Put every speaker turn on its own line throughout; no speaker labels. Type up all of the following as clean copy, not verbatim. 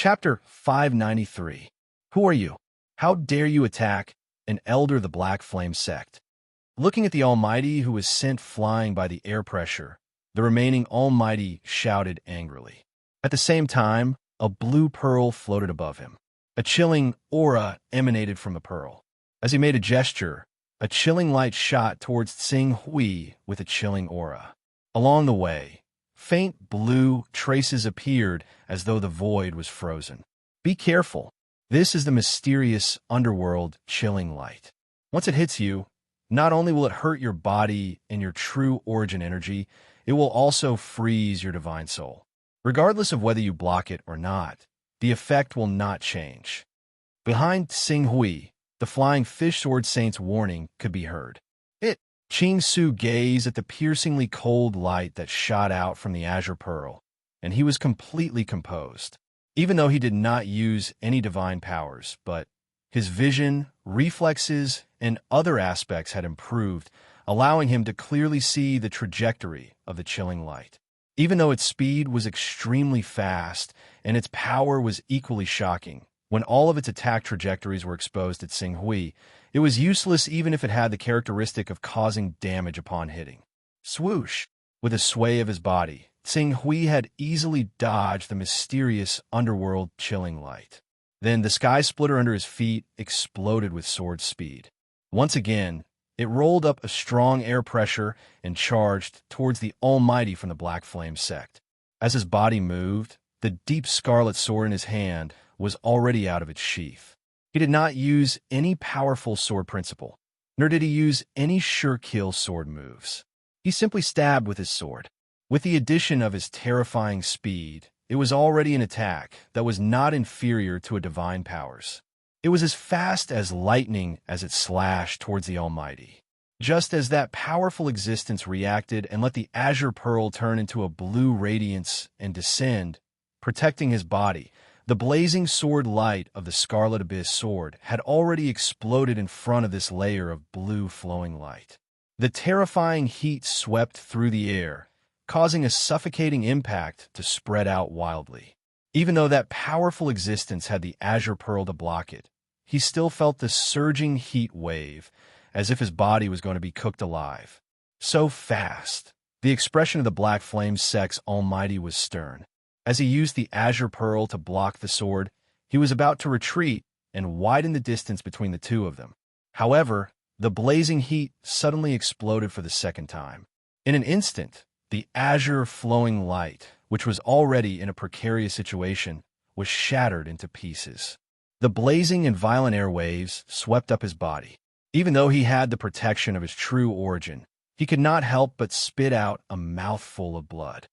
Chapter 593. Who are you? How dare you attack an elder the Black Flame sect? Looking at the Almighty who was sent flying by the air pressure, the remaining Almighty shouted angrily. At the same time, a blue pearl floated above him. A chilling aura emanated from the pearl. As he made a gesture, a chilling light shot towards Tsing Hui with a chilling aura. Along the way, faint blue traces appeared as though the void was frozen. Be careful. This is the mysterious underworld chilling light. Once it hits you, not only will it hurt your body and your true origin energy, it will also freeze your divine soul. Regardless of whether you block it or not, the effect will not change. Behind Tsing Hui, the flying fish sword saint's warning could be heard. Ching Su gazed at the piercingly cold light that shot out from the azure pearl, and he was completely composed. Even though he did not use any divine powers, but his vision, reflexes, and other aspects had improved, allowing him to clearly see the trajectory of the chilling light. Even though its speed was extremely fast and its power was equally shocking, when all of its attack trajectories were exposed at Tsing Hui, it was useless even if it had the characteristic of causing damage upon hitting. Swoosh! With a sway of his body, Tsing Hui had easily dodged the mysterious underworld chilling light. Then the sky splitter under his feet exploded with sword speed. Once again, it rolled up a strong air pressure and charged towards the Almighty from the Black Flame sect. As his body moved, the deep scarlet sword in his hand was already out of its sheath. He did not use any powerful sword principle, nor did he use any sure-kill sword moves. He simply stabbed with his sword. With the addition of his terrifying speed, it was already an attack that was not inferior to a divine powers. It was as fast as lightning as it slashed towards the Almighty. Just as that powerful existence reacted and let the azure pearl turn into a blue radiance and descend, protecting his body, the blazing sword light of the Scarlet Abyss sword had already exploded in front of this layer of blue flowing light. The terrifying heat swept through the air, causing a suffocating impact to spread out wildly. Even though that powerful existence had the azure pearl to block it, he still felt the surging heat wave, as if his body was going to be cooked alive. So fast. The expression of the Black Flame sect's Almighty was stern. As he used the azure pearl to block the sword, he was about to retreat and widen the distance between the two of them. However, the blazing heat suddenly exploded for the second time. In an instant, the azure flowing light, which was already in a precarious situation, was shattered into pieces. The blazing and violent airwaves swept up his body. Even though he had the protection of his true origin, he could not help but spit out a mouthful of blood.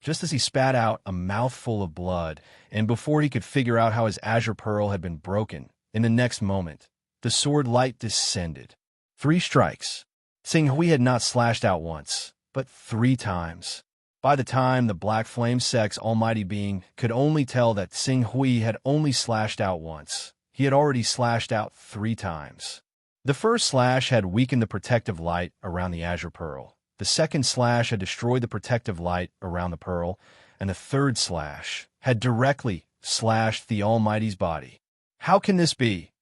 Just as he spat out a mouthful of blood, and before he could figure out how his azure pearl had been broken, in the next moment, the sword light descended. 3 strikes. Tsing Hui had not slashed out once, but 3 times. By the time the Black Flame sect's Almighty being could only tell that Tsing Hui had only slashed out once, he had already slashed out 3 times. The first slash had weakened the protective light around the azure pearl. The second slash had destroyed the protective light around the pearl, and the third slash had directly slashed the Almighty's body. How can this be?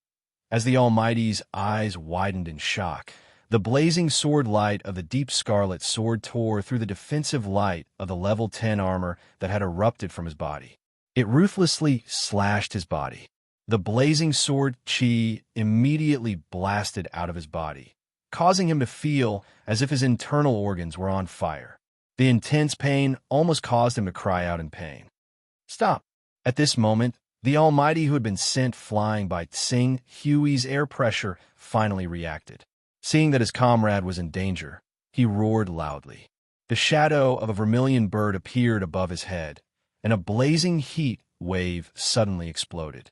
As the Almighty's eyes widened in shock, the blazing sword light of the deep scarlet sword tore through the defensive light of the level 10 armor that had erupted from his body. It ruthlessly slashed his body. The blazing sword chi immediately blasted out of his body, causing him to feel as if his internal organs were on fire. The intense pain almost caused him to cry out in pain. Stop! At this moment, the Almighty who had been sent flying by Tsing Hui's air pressure finally reacted. Seeing that his comrade was in danger, he roared loudly. The shadow of a vermilion bird appeared above his head, and a blazing heat wave suddenly exploded.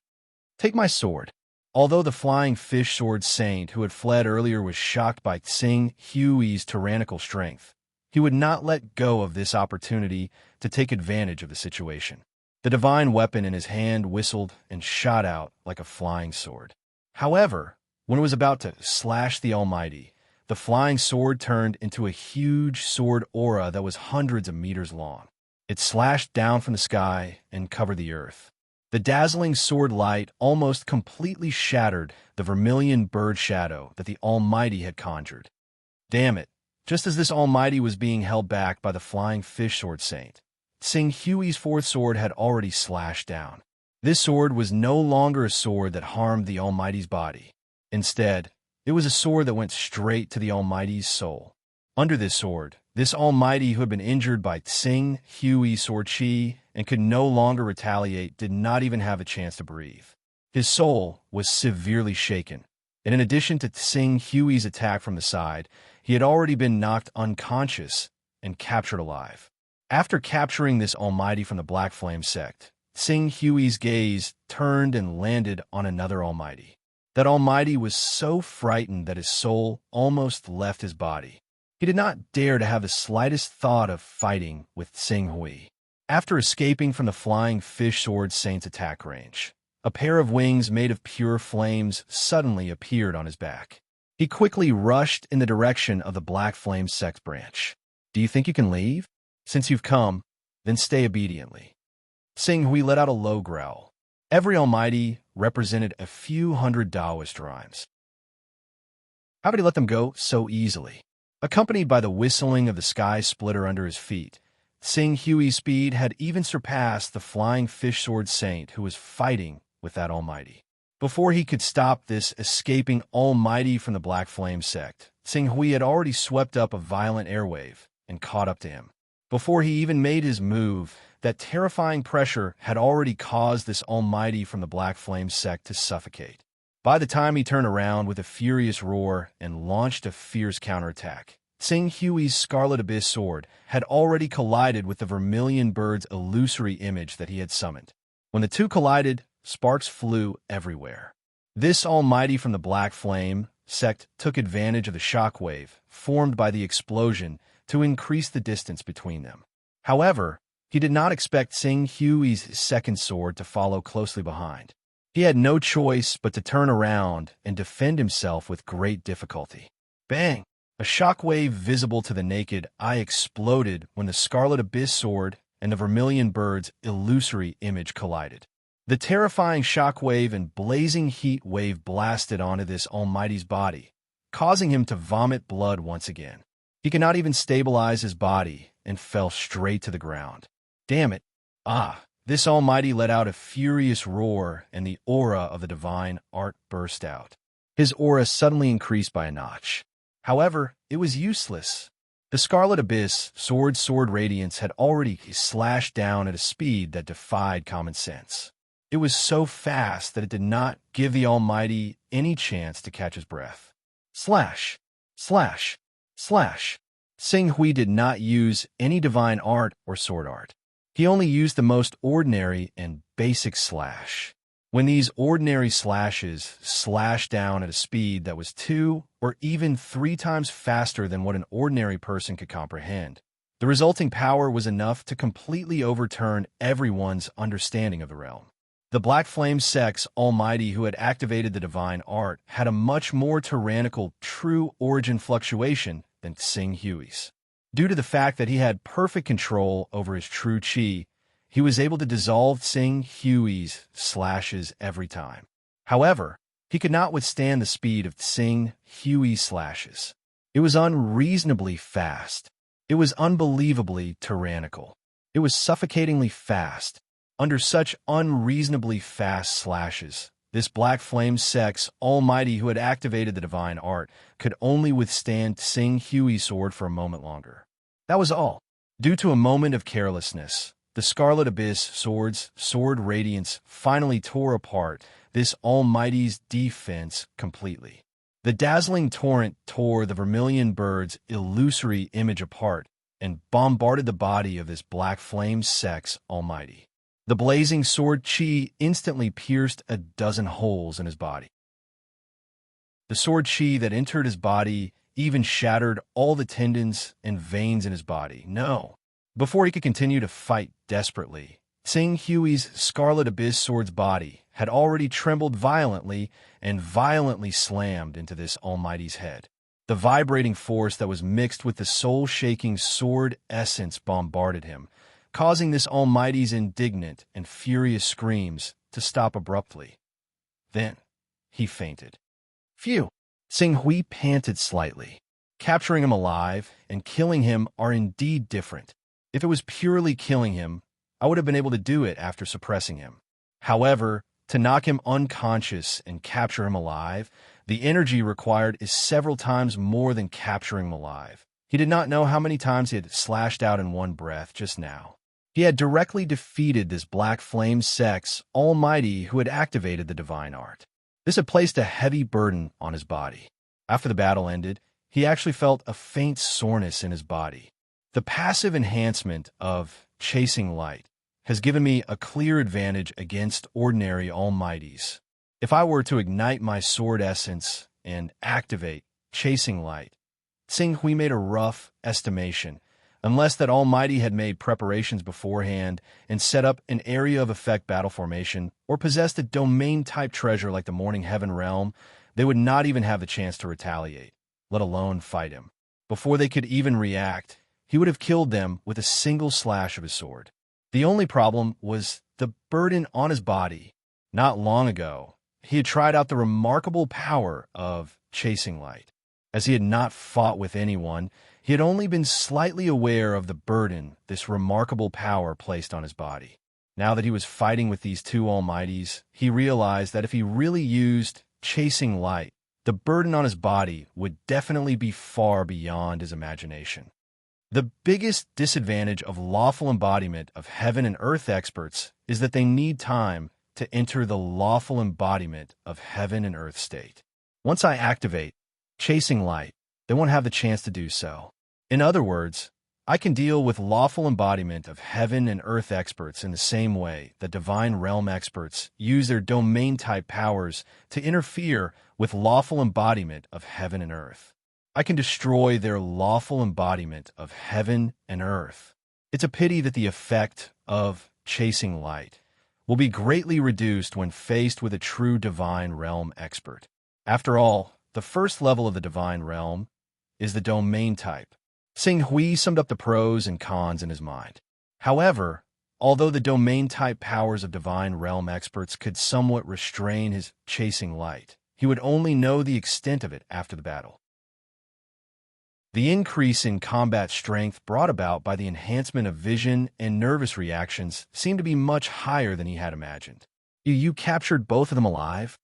Take my sword. Although the flying fish sword saint who had fled earlier was shocked by Tsing Hui's tyrannical strength, he would not let go of this opportunity to take advantage of the situation. The divine weapon in his hand whistled and shot out like a flying sword. However, when it was about to slash the Almighty, the flying sword turned into a huge sword aura that was hundreds of meters long. It slashed down from the sky and covered the earth. The dazzling sword light almost completely shattered the vermilion bird shadow that the Almighty had conjured. Damn it! Just as this Almighty was being held back by the flying fish sword saint, Tsing Hui's fourth sword had already slashed down. This sword was no longer a sword that harmed the Almighty's body. Instead, it was a sword that went straight to the Almighty's soul. Under this sword, this Almighty who had been injured by Tsing Hui's sword chi and could no longer retaliate did not even have a chance to breathe. His soul was severely shaken, and in addition to Tsing Hui's attack from the side, he had already been knocked unconscious and captured alive. After capturing this Almighty from the Black Flame sect, Tsing Hui's gaze turned and landed on another Almighty. That Almighty was so frightened that his soul almost left his body. He did not dare to have the slightest thought of fighting with Tsing Hui. After escaping from the flying fish sword saint's attack range, a pair of wings made of pure flames suddenly appeared on his back. He quickly rushed in the direction of the Black Flame sect branch. Do you think you can leave? Since you've come, then stay obediently. Tsing Hui let out a low growl. Every Almighty represented a few hundred Taoist rhymes. How could he let them go so easily? Accompanied by the whistling of the sky splitter under his feet, Tsing Hui's speed had even surpassed the flying fish sword saint who was fighting with that Almighty. Before he could stop this escaping Almighty from the Black Flame sect, Tsing Hui had already swept up a violent airwave and caught up to him. Before he even made his move, that terrifying pressure had already caused this Almighty from the Black Flame sect to suffocate. By the time he turned around with a furious roar and launched a fierce counterattack, Tsing Hui's Scarlet Abyss sword had already collided with the vermilion bird's illusory image that he had summoned. When the two collided, sparks flew everywhere. This Almighty from the Black Flame sect took advantage of the shockwave formed by the explosion to increase the distance between them. However, he did not expect Tsing Hui's second sword to follow closely behind. He had no choice but to turn around and defend himself with great difficulty. Bang! A shockwave visible to the naked eye exploded when the Scarlet Abyss sword and the vermilion bird's illusory image collided. The terrifying shockwave and blazing heat wave blasted onto this Almighty's body, causing him to vomit blood once again. He could not even stabilize his body and fell straight to the ground. Damn it! This Almighty let out a furious roar and the aura of the divine art burst out. His aura suddenly increased by a notch. However, it was useless. The Scarlet Abyss sword radiance had already slashed down at a speed that defied common sense. It was so fast that it did not give the Almighty any chance to catch his breath. Slash! Slash! Slash! Tsing Hui did not use any divine art or sword art. He only used the most ordinary and basic slash. When these ordinary slashes slashed down at a speed that was 2 or even 3 times faster than what an ordinary person could comprehend, the resulting power was enough to completely overturn everyone's understanding of the realm. The Black Flame sect's Almighty who had activated the divine art had a much more tyrannical true origin fluctuation than Tsing Hui's. Due to the fact that he had perfect control over his true chi, he was able to dissolve Tsing Hui's slashes every time. However, he could not withstand the speed of Tsing Hui's slashes. It was unreasonably fast. It was unbelievably tyrannical. It was suffocatingly fast. Under such unreasonably fast slashes, this Black Flame sect's Almighty who had activated the divine art could only withstand Tsing Hui's sword for a moment longer. That was all. Due to a moment of carelessness, the Scarlet Abyss sword radiance finally tore apart this Almighty's defense completely. The dazzling torrent tore the vermilion bird's illusory image apart and bombarded the body of this Black Flame sect's Almighty. The blazing sword chi instantly pierced a dozen holes in his body. The sword chi that entered his body even shattered all the tendons and veins in his body. No. Before he could continue to fight desperately, Tsing Hui's Scarlet Abyss sword's body had already trembled violently and violently slammed into this Almighty's head. The vibrating force that was mixed with the soul-shaking sword essence bombarded him, causing this Almighty's indignant and furious screams to stop abruptly. Then, he fainted. Phew! Sing Hui panted slightly. Capturing him alive and killing him are indeed different. If it was purely killing him, I would have been able to do it after suppressing him. However, to knock him unconscious and capture him alive, the energy required is several times more than capturing him alive. He did not know how many times he had slashed out in one breath just now. He had directly defeated this black flame sect's Almighty who had activated the divine art. This had placed a heavy burden on his body. After the battle ended, he actually felt a faint soreness in his body. The passive enhancement of chasing light has given me a clear advantage against ordinary Almighties. If I were to ignite my sword essence and activate chasing light, Sing Hui made a rough estimation, unless that Almighty had made preparations beforehand and set up an area of effect battle formation or possessed a domain-type treasure like the Morning Heaven realm, they would not even have the chance to retaliate, let alone fight him. Before they could even react, he would have killed them with a single slash of his sword. The only problem was the burden on his body. Not long ago, he had tried out the remarkable power of chasing light. As he had not fought with anyone, he had only been slightly aware of the burden this remarkable power placed on his body. Now that he was fighting with these two Almighties, he realized that if he really used chasing light, the burden on his body would definitely be far beyond his imagination. The biggest disadvantage of lawful embodiment of heaven and earth experts is that they need time to enter the lawful embodiment of heaven and earth state. Once I activate chasing light, they won't have the chance to do so. In other words, I can deal with lawful embodiment of heaven and earth experts in the same way that divine realm experts use their domain-type powers to interfere with lawful embodiment of heaven and earth. I can destroy their lawful embodiment of heaven and earth. It's a pity that the effect of chasing light will be greatly reduced when faced with a true divine realm expert. After all, the first level of the divine realm is the domain type. Sing Hui summed up the pros and cons in his mind. However, although the domain type powers of divine realm experts could somewhat restrain his chasing light, he would only know the extent of it after the battle. The increase in combat strength brought about by the enhancement of vision and nervous reactions seemed to be much higher than he had imagined. You captured both of them alive?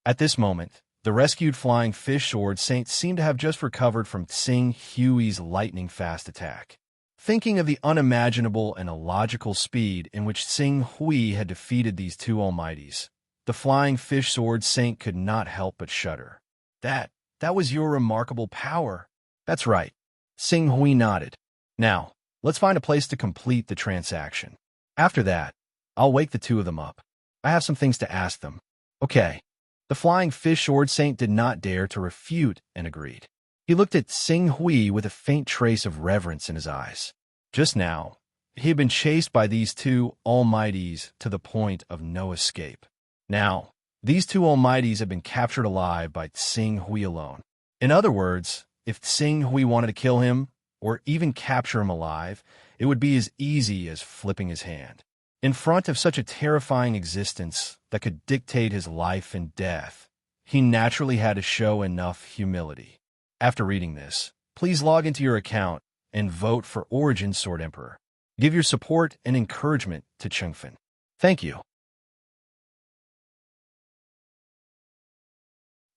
At this moment, the rescued flying fish sword saint seemed to have just recovered from Sing Hui's lightning-fast attack. Thinking of the unimaginable and illogical speed in which Sing Hui had defeated these two Almighties, the flying fish sword saint could not help but shudder. That was your remarkable power. That's right. Sing Hui nodded. Now, let's find a place to complete the transaction. After that, I'll wake the two of them up. I have some things to ask them. Okay. The flying fish sword saint did not dare to refute and agreed. He looked at Sing Hui with a faint trace of reverence in his eyes. Just now, he had been chased by these two Almighties to the point of no escape. Now, these two Almighties had been captured alive by Sing Hui alone. In other words, if Sing Hui wanted to kill him, or even capture him alive, it would be as easy as flipping his hand. In front of such a terrifying existence that could dictate his life and death, he naturally had to show enough humility. After reading this, please log into your account and vote for Origin Sword Emperor. Give your support and encouragement to Chengfen. Thank you.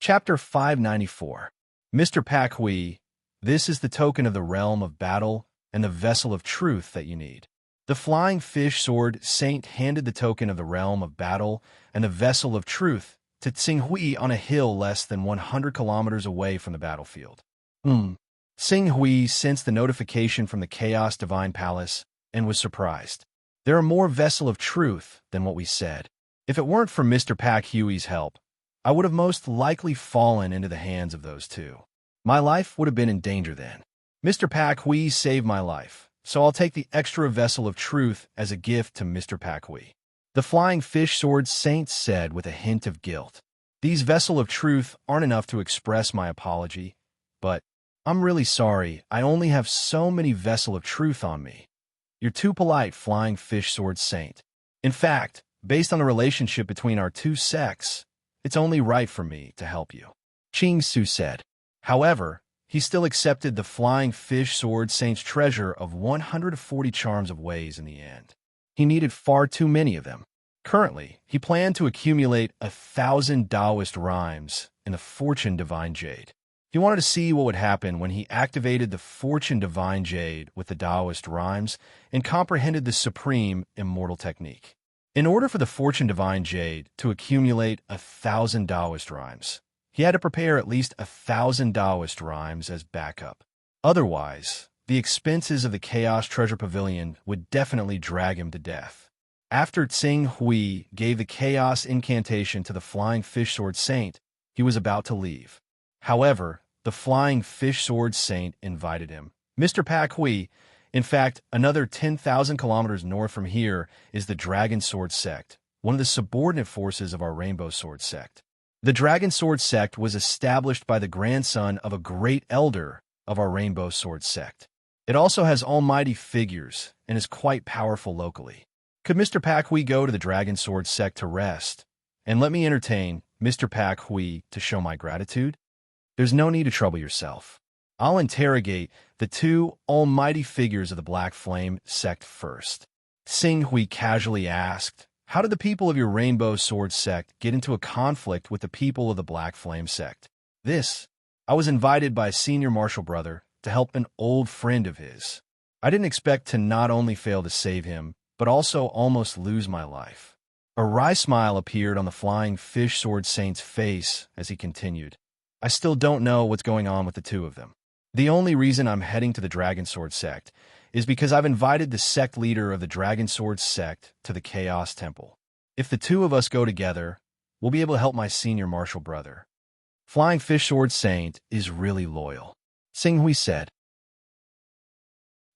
Chapter 594. Mr. Pak Hui, this is the token of the realm of battle and the vessel of truth that you need. The flying fish sword saint handed the token of the realm of battle and the vessel of truth to Sing Hui on a hill less than 100 kilometers away from the battlefield. Sing Hui sensed the notification from the Chaos Divine Palace and was surprised. There are more vessel of truth than what we said. If it weren't for Mr. Pak Hui's help, I would have most likely fallen into the hands of those two. My life would have been in danger then. Mr. Pak Hui saved my life, so I'll take the extra vessel of truth as a gift to Mr. Pak Hui. The flying fish sword saint said with a hint of guilt. These vessel of truth aren't enough to express my apology, but I'm really sorry I only have so many vessel of truth on me. You're too polite, Flying Fish Sword Saint. In fact, based on the relationship between our two sects, it's only right for me to help you, Ching Su said. However, he still accepted the Flying Fish Sword Saint's treasure of 140 charms of ways in the end. He needed far too many of them. Currently, he planned to accumulate 1,000 Taoist rhymes in the Fortune Divine Jade. He wanted to see what would happen when he activated the Fortune Divine Jade with the Taoist rhymes and comprehended the supreme immortal technique. In order for the Fortune Divine Jade to accumulate 1,000 Taoist rhymes, he had to prepare at least 1,000 Taoist rhymes as backup. Otherwise, the expenses of the Chaos Treasure Pavilion would definitely drag him to death. After Tsing Hui gave the Chaos Incantation to the Flying Fish Sword Saint, he was about to leave. However, the Flying Fish Sword Saint invited him. Mr. Pak Hui, in fact, another 10,000 kilometers north from here is the Dragon Sword Sect, one of the subordinate forces of our Rainbow Sword Sect. The Dragon Sword Sect was established by the grandson of a great elder of our Rainbow Sword Sect. It also has almighty figures and is quite powerful locally. Could Mr. Pak Hui go to the Dragon Sword Sect to rest, and let me entertain Mr. Pak Hui to show my gratitude? There's no need to trouble yourself. I'll interrogate the two almighty figures of the Black Flame sect first. Tsing Hui casually asked, how did the people of your Rainbow Sword sect get into a conflict with the people of the Black Flame sect? I was invited by a senior martial brother to help an old friend of his. I didn't expect to not only fail to save him, but also almost lose my life. A wry smile appeared on the Flying Fish Sword Saint's face as he continued. I still don't know what's going on with the two of them. The only reason I'm heading to the Dragon Sword sect is because I've invited the sect leader of the Dragon Sword sect to the Chaos Temple. If the two of us go together, we'll be able to help my senior martial brother. Flying Fish Sword Saint is really loyal, Tsing Hui said.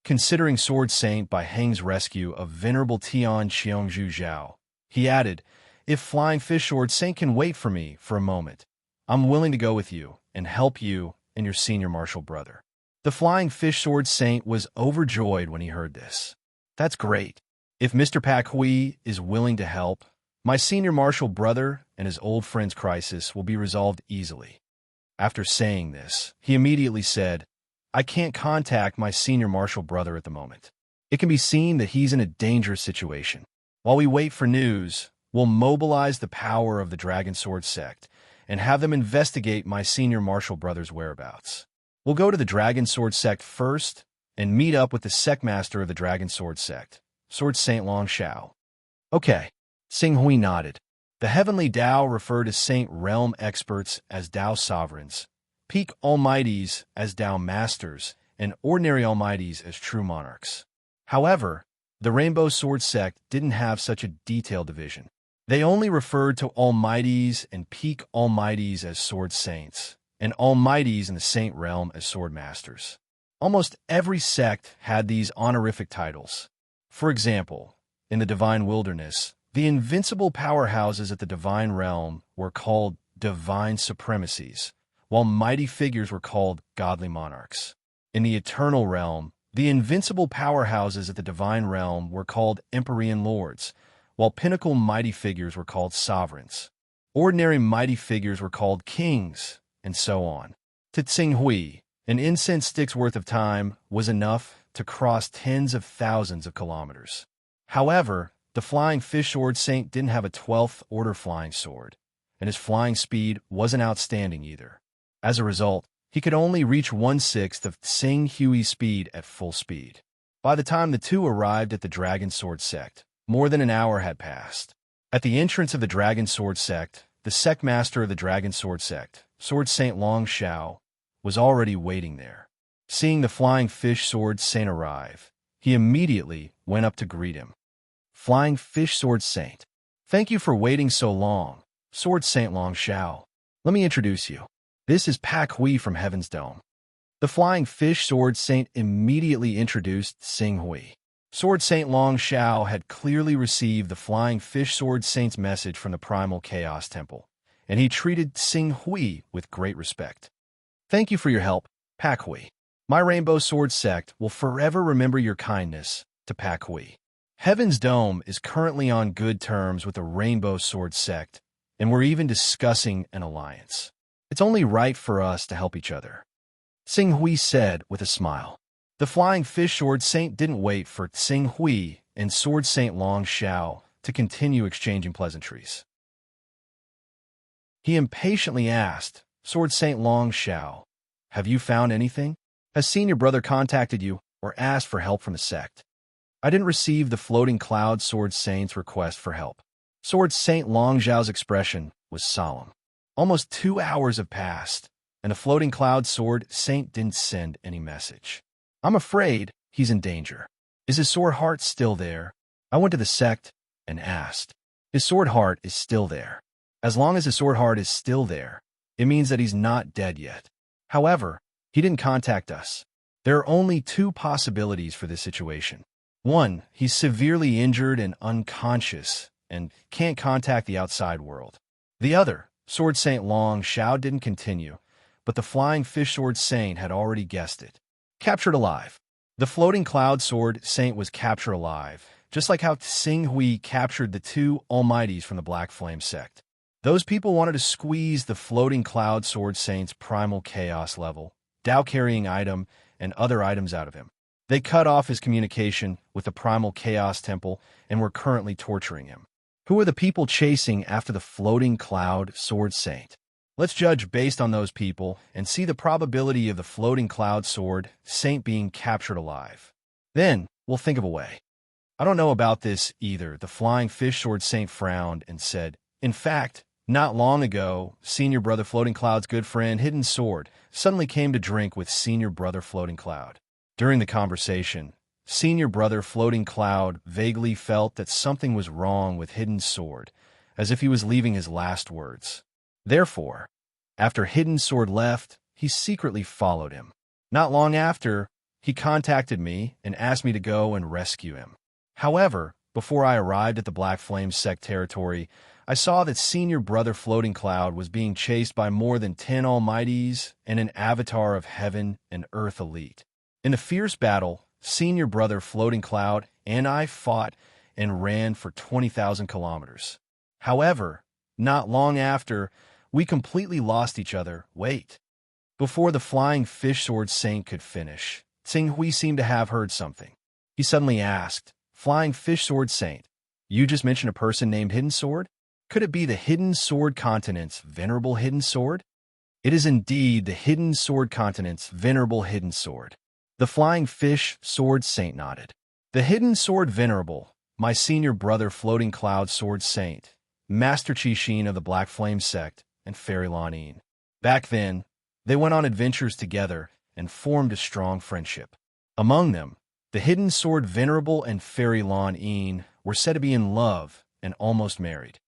Considering Sword Saint by Heng's rescue of Venerable Tian Xiongzhu Zhao, he added, if Flying Fish Sword Saint can wait for me for a moment, I'm willing to go with you and help you and your senior martial brother. The Flying Fish Sword Saint was overjoyed when he heard this. That's great. If Mr. Pak Hui is willing to help, my senior martial brother and his old friend's crisis will be resolved easily. After saying this, he immediately said, I can't contact my senior martial brother at the moment. It can be seen that he's in a dangerous situation. While we wait for news, we'll mobilize the power of the Dragon Sword sect and have them investigate my senior martial brother's whereabouts. We'll go to the Dragon Sword sect first and meet up with the sect master of the Dragon Sword sect, Sword Saint Long Shao. Okay, Tsing Hui nodded. The Heavenly Tao refer to Saint Realm experts as Tao sovereigns, peak almighties as Tao masters, and ordinary almighties as true monarchs. However, the Rainbow Sword sect didn't have such a detailed division. They only referred to almighties and peak almighties as sword saints, and almighties in the saint realm as sword masters. Almost every sect had these honorific titles. For example, in the Divine Wilderness, the invincible powerhouses at the Divine Realm were called Divine Supremacies, while mighty figures were called Godly Monarchs. In the Eternal Realm, the invincible powerhouses at the Divine Realm were called Empyrean Lords, while pinnacle mighty figures were called sovereigns. Ordinary mighty figures were called kings, and so on. To Tsing Hui, an incense stick's worth of time was enough to cross tens of thousands of kilometers. However, the Flying Fish Sword Saint didn't have a 12th order flying sword, and his flying speed wasn't outstanding either. As a result, he could only reach 1/6 of Tsing Hui's speed at full speed. By the time the two arrived at the Dragon Sword sect, more than an hour had passed. At the entrance of the Dragon Sword sect, the sect master of the Dragon Sword sect, Sword Saint Long Shao, was already waiting there. Seeing the Flying Fish Sword Saint arrive, he immediately went up to greet him. Flying Fish Sword Saint, thank you for waiting so long, Sword Saint Long Shao. Let me introduce you. This is Pak Hui from Heaven's Dome. The Flying Fish Sword Saint immediately introduced Tsing Hui. Sword Saint Long Shao had clearly received the Flying Fish Sword Saint's message from the Primal Chaos Temple, and he treated Tsing Hui with great respect. Thank you for your help, Pak Hui. My Rainbow Sword sect will forever remember your kindness to Pak Hui. Heaven's Dome is currently on good terms with the Rainbow Sword sect, and we're even discussing an alliance. It's only right for us to help each other, Tsing Hui said with a smile. The Flying Fish Sword Saint didn't wait for Tsing Hui and Sword Saint Long Xiao to continue exchanging pleasantries. He impatiently asked, Sword Saint Long Xiao, have you found anything? Has Senior Brother contacted you or asked for help from the sect? I didn't receive the Floating Cloud Sword Saint's request for help. Sword Saint Long Xiao's expression was solemn. Almost 2 hours have passed, and the Floating Cloud Sword Saint didn't send any message. I'm afraid he's in danger. Is his sword heart still there? I went to the sect and asked. His sword heart is still there. As long as his sword heart is still there, it means that he's not dead yet. However, he didn't contact us. There are only 2 possibilities for this situation. 1, he's severely injured and unconscious and can't contact the outside world. The other, Sword Saint Long Xiao didn't continue, but the Flying Fish Sword Saint had already guessed it. Captured alive. The Floating Cloud Sword Saint was captured alive, just like how Tsing Hui captured the 2 Almighties from the Black Flame sect. Those people wanted to squeeze the Floating Cloud Sword Saint's primal chaos level, Tao-carrying item, and other items out of him. They cut off his communication with the primal chaos temple and were currently torturing him. Who are the people chasing after the Floating Cloud Sword Saint? Let's judge based on those people and see the probability of the Floating Cloud Sword Saint being captured alive. Then, we'll think of a way. I don't know about this either. The Flying Fish Sword Saint frowned and said, in fact, not long ago, Senior Brother Floating Cloud's good friend Hidden Sword suddenly came to drink with Senior Brother Floating Cloud. During the conversation, Senior Brother Floating Cloud vaguely felt that something was wrong with Hidden Sword, as if he was leaving his last words. Therefore, after Hidden Sword left, he secretly followed him. Not long after, he contacted me and asked me to go and rescue him. However, before I arrived at the Black Flame sect territory, I saw that Senior Brother Floating Cloud was being chased by more than 10 Almighties and an avatar of Heaven and Earth elite. In a fierce battle, Senior Brother Floating Cloud and I fought and ran for 20,000 kilometers. However, not long after, we completely lost each other. Wait. Before the Flying Fish Sword Saint could finish, Tsing Hui seemed to have heard something. He suddenly asked, Flying Fish Sword Saint, you just mentioned a person named Hidden Sword? Could it be the Hidden Sword Continent's Venerable Hidden Sword? It is indeed the Hidden Sword Continent's Venerable Hidden Sword. The Flying Fish Sword Saint nodded. The Hidden Sword Venerable, my Senior Brother Floating Cloud Sword Saint, Master Qixin of the Black Flame sect, and Fairy Lan Yin. Back then, they went on adventures together and formed a strong friendship. Among them, the Hidden Sword Venerable and Fairy Lan Yin were said to be in love and almost married.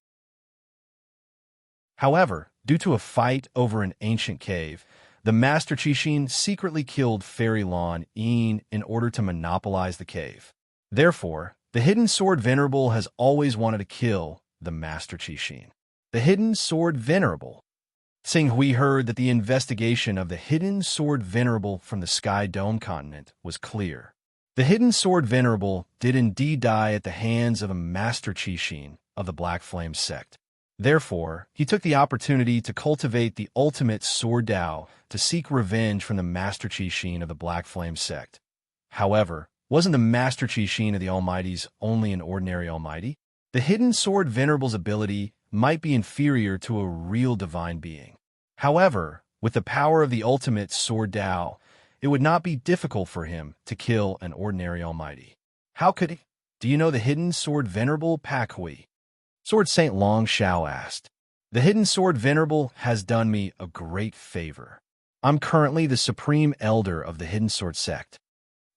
However, due to a fight over an ancient cave, the Master Qixin secretly killed Fairy Lan Yin in order to monopolize the cave. Therefore, the Hidden Sword Venerable has always wanted to kill the Master Qixin. The Hidden Sword Venerable. Tsing Hui heard that the investigation of the Hidden Sword Venerable from the Sky Dome continent was clear. The Hidden Sword Venerable did indeed die at the hands of a Master Qixin of the Black Flame sect. Therefore, he took the opportunity to cultivate the ultimate Sword Dao to seek revenge from the Master Qixin of the Black Flame sect. However, wasn't the Master Qixin of the Almighties only an ordinary Almighty? The Hidden Sword Venerable's ability might be inferior to a real divine being. However, with the power of the ultimate Sword Dao, it would not be difficult for him to kill an ordinary Almighty. How could he? Do you know the Hidden Sword Venerable Pak Hui? Sword Saint Long Xiao asked. The Hidden Sword Venerable has done me a great favor. I'm currently the Supreme Elder of the Hidden Sword sect.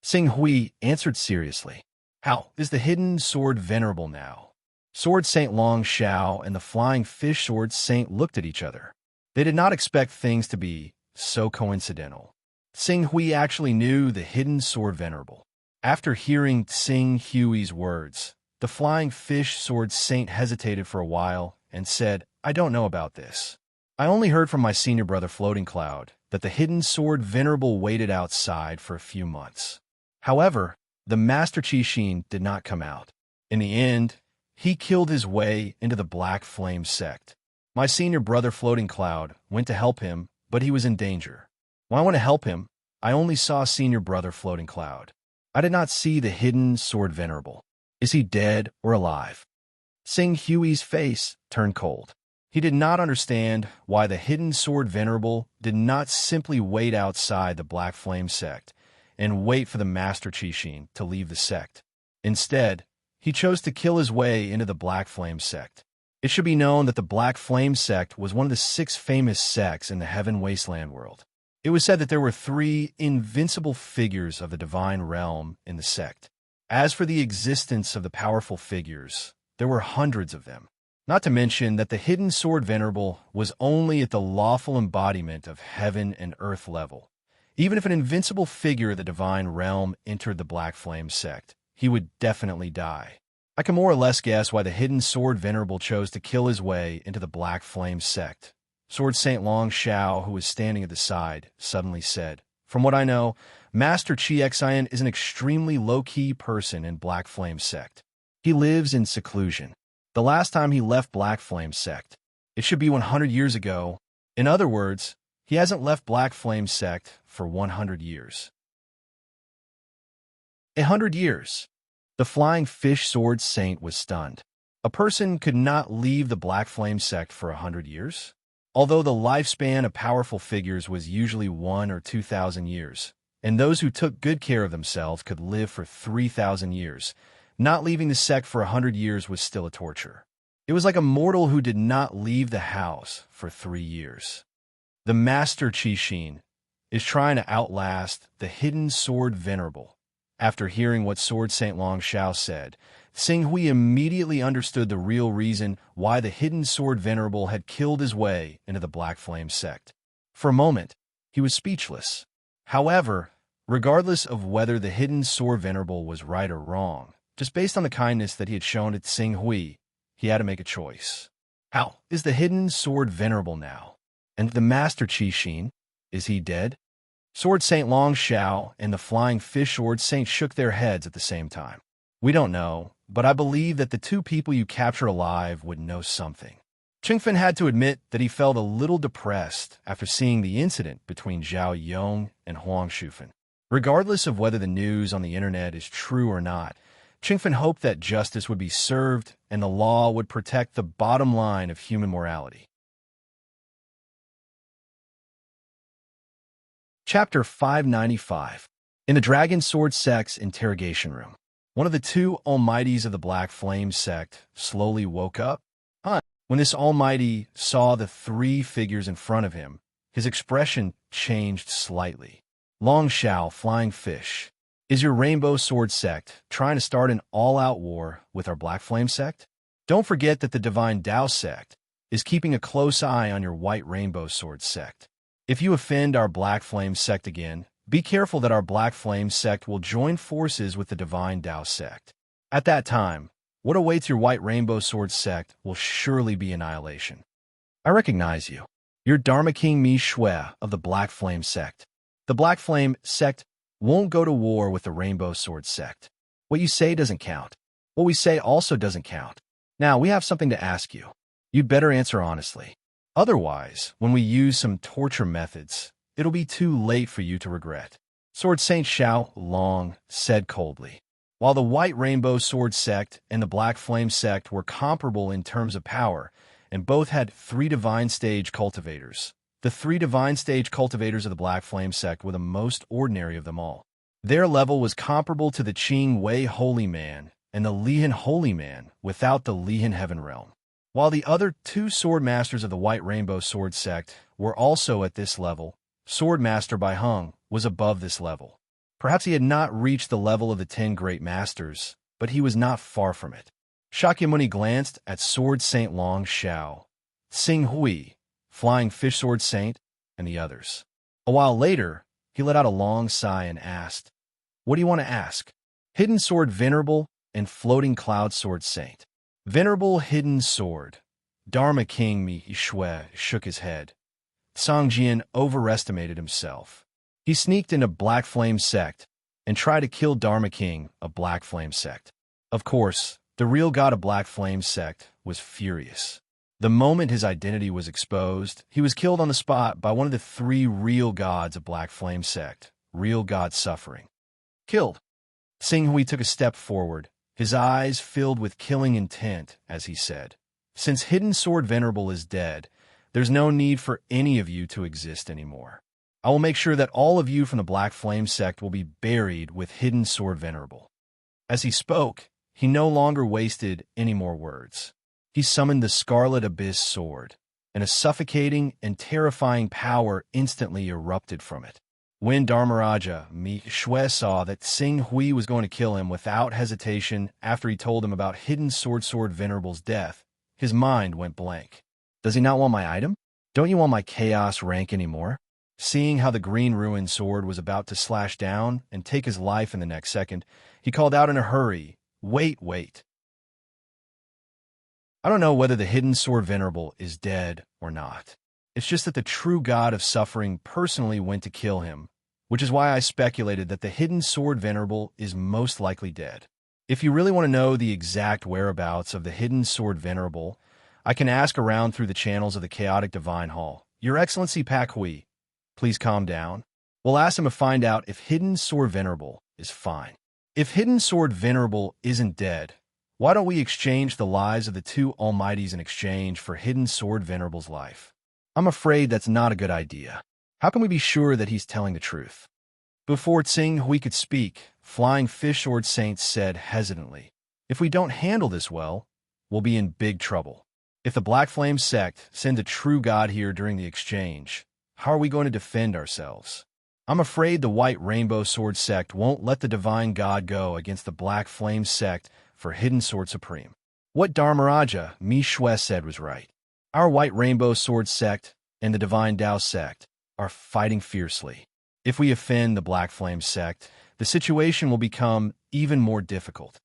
Tsing Hui answered seriously. How is the Hidden Sword Venerable now? Sword Saint Long Xiao and the Flying Fish Sword Saint looked at each other. They did not expect things to be so coincidental. Tsing Hui actually knew the Hidden Sword Venerable. After hearing Tsing Hui's words, the Flying Fish Sword Saint hesitated for a while and said, I don't know about this. I only heard from my Senior Brother Floating Cloud that the Hidden Sword Venerable waited outside for a few months. However, the Master Qixin did not come out. In the end, he killed his way into the Black Flame sect. My senior brother Floating Cloud went to help him, but he was in danger. When I went to help him, I only saw senior brother Floating Cloud. I did not see the hidden sword venerable. Is he dead or alive? Sing Hui's face turned cold. He did not understand why the hidden sword venerable did not simply wait outside the Black Flame sect and wait for the Master Qixin to leave the sect. Instead, he chose to kill his way into the Black Flame sect. It should be known that the Black Flame sect was one of the 6 famous sects in the Heaven Wasteland world. It was said that there were 3 invincible figures of the divine realm in the sect. As for the existence of the powerful figures, there were hundreds of them. Not to mention that the hidden sword venerable was only at the lawful embodiment of heaven and earth level. Even if an invincible figure of the divine realm entered the Black Flame sect, he would definitely die. I can more or less guess why the hidden sword venerable chose to kill his way into the Black Flame sect. Sword Saint Long Shao, who was standing at the side, suddenly said, "From what I know, Master Xian is an extremely low-key person in Black Flame sect. He lives in seclusion. The last time he left Black Flame sect, it should be 100 years ago. In other words, he hasn't left Black Flame sect for 100 years. 100 years. The Flying Fish Sword Saint was stunned. A person could not leave the Black Flame sect for 100 years? Although the lifespan of powerful figures was usually 1,000 or 2,000 years, and those who took good care of themselves could live for 3,000 years, not leaving the sect for 100 years was still a torture. It was like a mortal who did not leave the house for 3 years. The Master Qixin is trying to outlast the hidden sword venerable. After hearing what Sword Saint Long Shao said, Sing Hui immediately understood the real reason why the hidden sword venerable had killed his way into the Black Flame sect. For a moment, he was speechless. However, regardless of whether the hidden sword venerable was right or wrong, just based on the kindness that he had shown to Sing Hui, he had to make a choice. How is the hidden sword venerable now? And the Master Qixin, is he dead? Sword Saint Long Shao and the Flying Fish Sword Saint shook their heads at the same time. We don't know, but I believe that the 2 people you capture alive would know something. Qingfen had to admit that he felt a little depressed after seeing the incident between Zhao Yong and Huang Shufan. Regardless of whether the news on the internet is true or not, Qingfen hoped that justice would be served and the law would protect the bottom line of human morality. Chapter 595. In the Dragon Sword Sect's interrogation room, one of the 2 almighties of the Black Flame sect slowly woke up. When this almighty saw the 3 figures in front of him, his expression changed slightly. Long Shao, Flying Fish, is your Rainbow Sword sect trying to start an all-out war with our Black Flame sect? Don't forget that the Divine Tao sect is keeping a close eye on your White Rainbow Sword sect. If you offend our Black Flame sect again, be careful that our Black Flame sect will join forces with the Divine Tao sect. At that time, what awaits your White Rainbow Sword sect will surely be annihilation. I recognize you. You're Dharma King Mi Shui of the Black Flame sect. The Black Flame sect won't go to war with the Rainbow Sword sect. What you say doesn't count. What we say also doesn't count. Now, we have something to ask you. You'd better answer honestly. Otherwise, when we use some torture methods, it'll be too late for you to regret. Sword Saint Shao Long said coldly. While the White Rainbow Sword sect and the Black Flame sect were comparable in terms of power, and both had 3 divine stage cultivators, the 3 divine stage cultivators of the Black Flame sect were the most ordinary of them all. Their level was comparable to the Qing Wei Holy Man and the Lihan Holy Man without the Lihan Heaven Realm. While the other 2 sword masters of the White Rainbow Sword sect were also at this level, Sword Master Bai Heng was above this level. Perhaps he had not reached the level of the 10 great masters, but he was not far from it. Shakyamuni glanced at Sword Saint Long Shao, Sing Hui, Flying Fish Sword Saint, and the others. A while later, he let out a long sigh and asked, "What do you want to ask?" Hidden Sword Venerable and Floating Cloud Sword Saint. Venerable Hidden Sword. Dharma King Mi Shui shook his head. Song Jian overestimated himself. He sneaked into Black Flame sect and try to kill Dharma King of Black Flame Sect. Of course, the real god of Black Flame Sect was furious. The moment his identity was exposed, he was killed on the spot by one of the three real gods of Black Flame Sect, real god Suffering. Killed. Sing Hui took a step forward, his eyes filled with killing intent, as he said, "Since Hidden Sword Venerable is dead, there's no need for any of you to exist anymore. I will make sure that all of you from the Black Flame Sect will be buried with Hidden Sword Venerable." As he spoke, he no longer wasted any more words. He summoned the Scarlet Abyss Sword, and a suffocating and terrifying power instantly erupted from it. When Dharmaraja Mi Shue saw that Sing Hui was going to kill him without hesitation after he told him about Hidden Sword Venerable's death, his mind went blank. Does he not want my item? Don't you want my chaos rank anymore? Seeing how the green ruined sword was about to slash down and take his life in the next second, he called out in a hurry, Wait. I don't know whether the Hidden Sword Venerable is dead or not. It's just that the true god of suffering personally went to kill him, which is why I speculated that the Hidden Sword Venerable is most likely dead. If you really want to know the exact whereabouts of the Hidden Sword Venerable, I can ask around through the channels of the Chaotic Divine Hall. Your Excellency Pak Hui, please calm down. We'll ask him to find out if Hidden Sword Venerable is fine. If Hidden Sword Venerable isn't dead, why don't we exchange the lives of the two Almighties in exchange for Hidden Sword Venerable's life? I'm afraid that's not a good idea. How can we be sure that he's telling the truth? Before Tsing Hui could speak, Flying Fish Sword Saint said hesitantly, "If we don't handle this well, we'll be in big trouble. If the Black Flame Sect send a true god here during the exchange, how are we going to defend ourselves? I'm afraid the White Rainbow Sword Sect won't let the Divine God go against the Black Flame Sect for Hidden Sword Supreme." What Dharmaraja Mi Shue said was right. Our White Rainbow Sword Sect and the Divine Tao Sect are fighting fiercely. If we offend the Black Flame Sect, the situation will become even more difficult.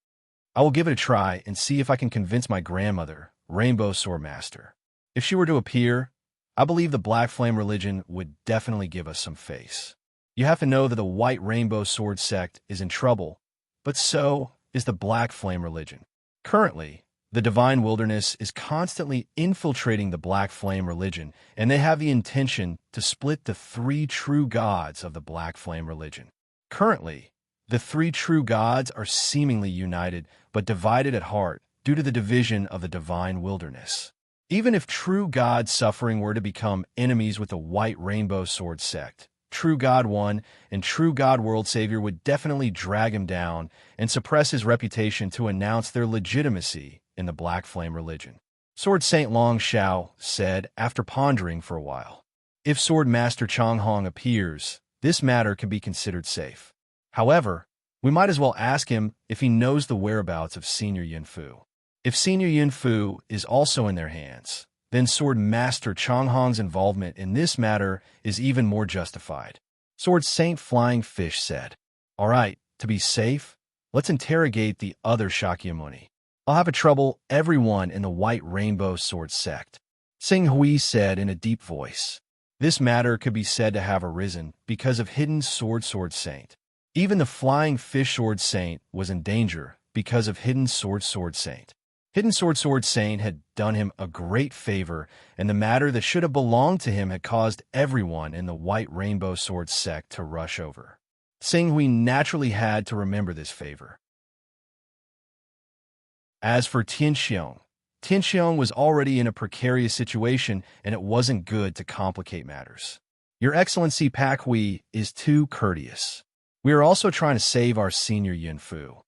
I will give it a try and see if I can convince my grandmother, Rainbow Sword Master. If she were to appear, I believe the Black Flame religion would definitely give us some face. You have to know that the White Rainbow Sword Sect is in trouble, but so is the Black Flame religion. Currently, the Divine Wilderness is constantly infiltrating the Black Flame religion, and they have the intention to split the three true gods of the Black Flame religion. Currently, the three true gods are seemingly united, but divided at heart due to the division of the Divine Wilderness. Even if True God Suffering were to become enemies with the White Rainbow Sword Sect, True God One and True God World Savior would definitely drag him down and suppress his reputation to announce their legitimacy in the Black Flame religion. Sword Saint Long Xiao said after pondering for a while, "If Sword Master Chong Hong appears, this matter can be considered safe. However, we might as well ask him if he knows the whereabouts of Senior Yin Fu. If Senior Yin Fu is also in their hands, then Sword Master Chong Hong's involvement in this matter is even more justified." Sword Saint Flying Fish said, "All right, to be safe, let's interrogate the other Shakyamuni. I'll have to trouble everyone in the White Rainbow Sword Sect." Sing Hui said in a deep voice. This matter could be said to have arisen because of Hidden Sword Saint. Even the Flying Fish Sword Saint was in danger because of Hidden Sword Saint. Hidden Sword Saint had done him a great favor, and the matter that should have belonged to him had caused everyone in the White Rainbow Sword Sect to rush over. Sing Hui naturally had to remember this favor. As for Tianxiong was already in a precarious situation, and it wasn't good to complicate matters. Your Excellency Pak Hui is too courteous. We are also trying to save our Senior Yin Fu.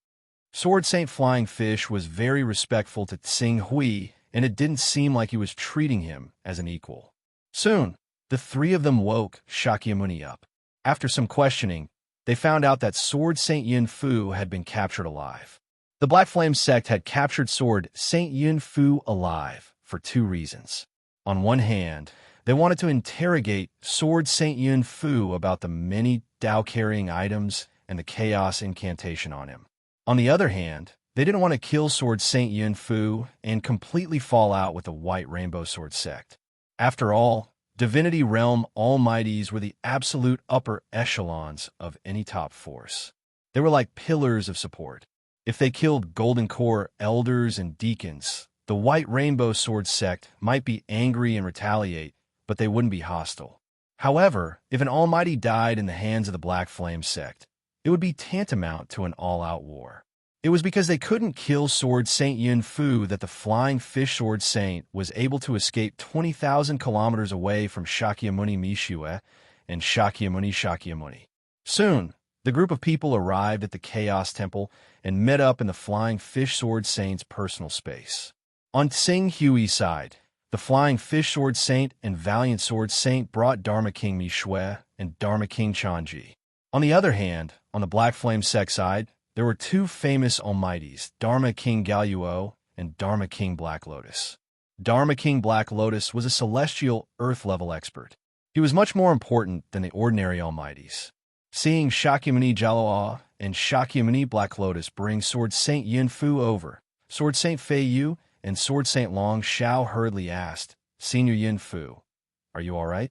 Sword Saint Flying Fish was very respectful to Sing Hui, and it didn't seem like he was treating him as an equal. Soon, the three of them woke Shakyamuni up. After some questioning, they found out that Sword Saint Yin Fu had been captured alive. The Black Flame Sect had captured Sword Saint Yin Fu alive for two reasons. On one hand, they wanted to interrogate Sword Saint Yin Fu about the many Tao-carrying items and the chaos incantation on him. On the other hand, they didn't want to kill Sword Saint Yin Fu and completely fall out with the White Rainbow Sword Sect. After all, Divinity Realm Almighties were the absolute upper echelons of any top force. They were like pillars of support. If they killed Golden Core elders and deacons, the White Rainbow Sword sect might be angry and retaliate, but they wouldn't be hostile. However, if an almighty died in the hands of the Black Flame sect, it would be tantamount to an all-out war. It was because they couldn't kill Sword Saint Yin Fu that the Flying Fish Sword Saint was able to escape 20,000 kilometers away from Shakyamuni Mishue and Shakyamuni. Soon, the group of people arrived at the Chaos Temple and met up in the Flying Fish Sword Saint's personal space. On Tsing Hui's side, the Flying Fish Sword Saint and Valiant Sword Saint brought Dharma King Mishue and Dharma King Chanji. On the other hand, on the Black Flame sect side, there were two famous almighties, Dharma King Galuo and Dharma King Black Lotus. Dharma King Black Lotus was a celestial earth-level expert. He was much more important than the ordinary almighties. Seeing Shakyamuni Jaloa and Shakyamuni Black Lotus bring Sword Saint Yin Fu over, Sword Saint Fei Yu and Sword Saint Long Shao hurriedly asked, "Senior Yin Fu, are you all right?"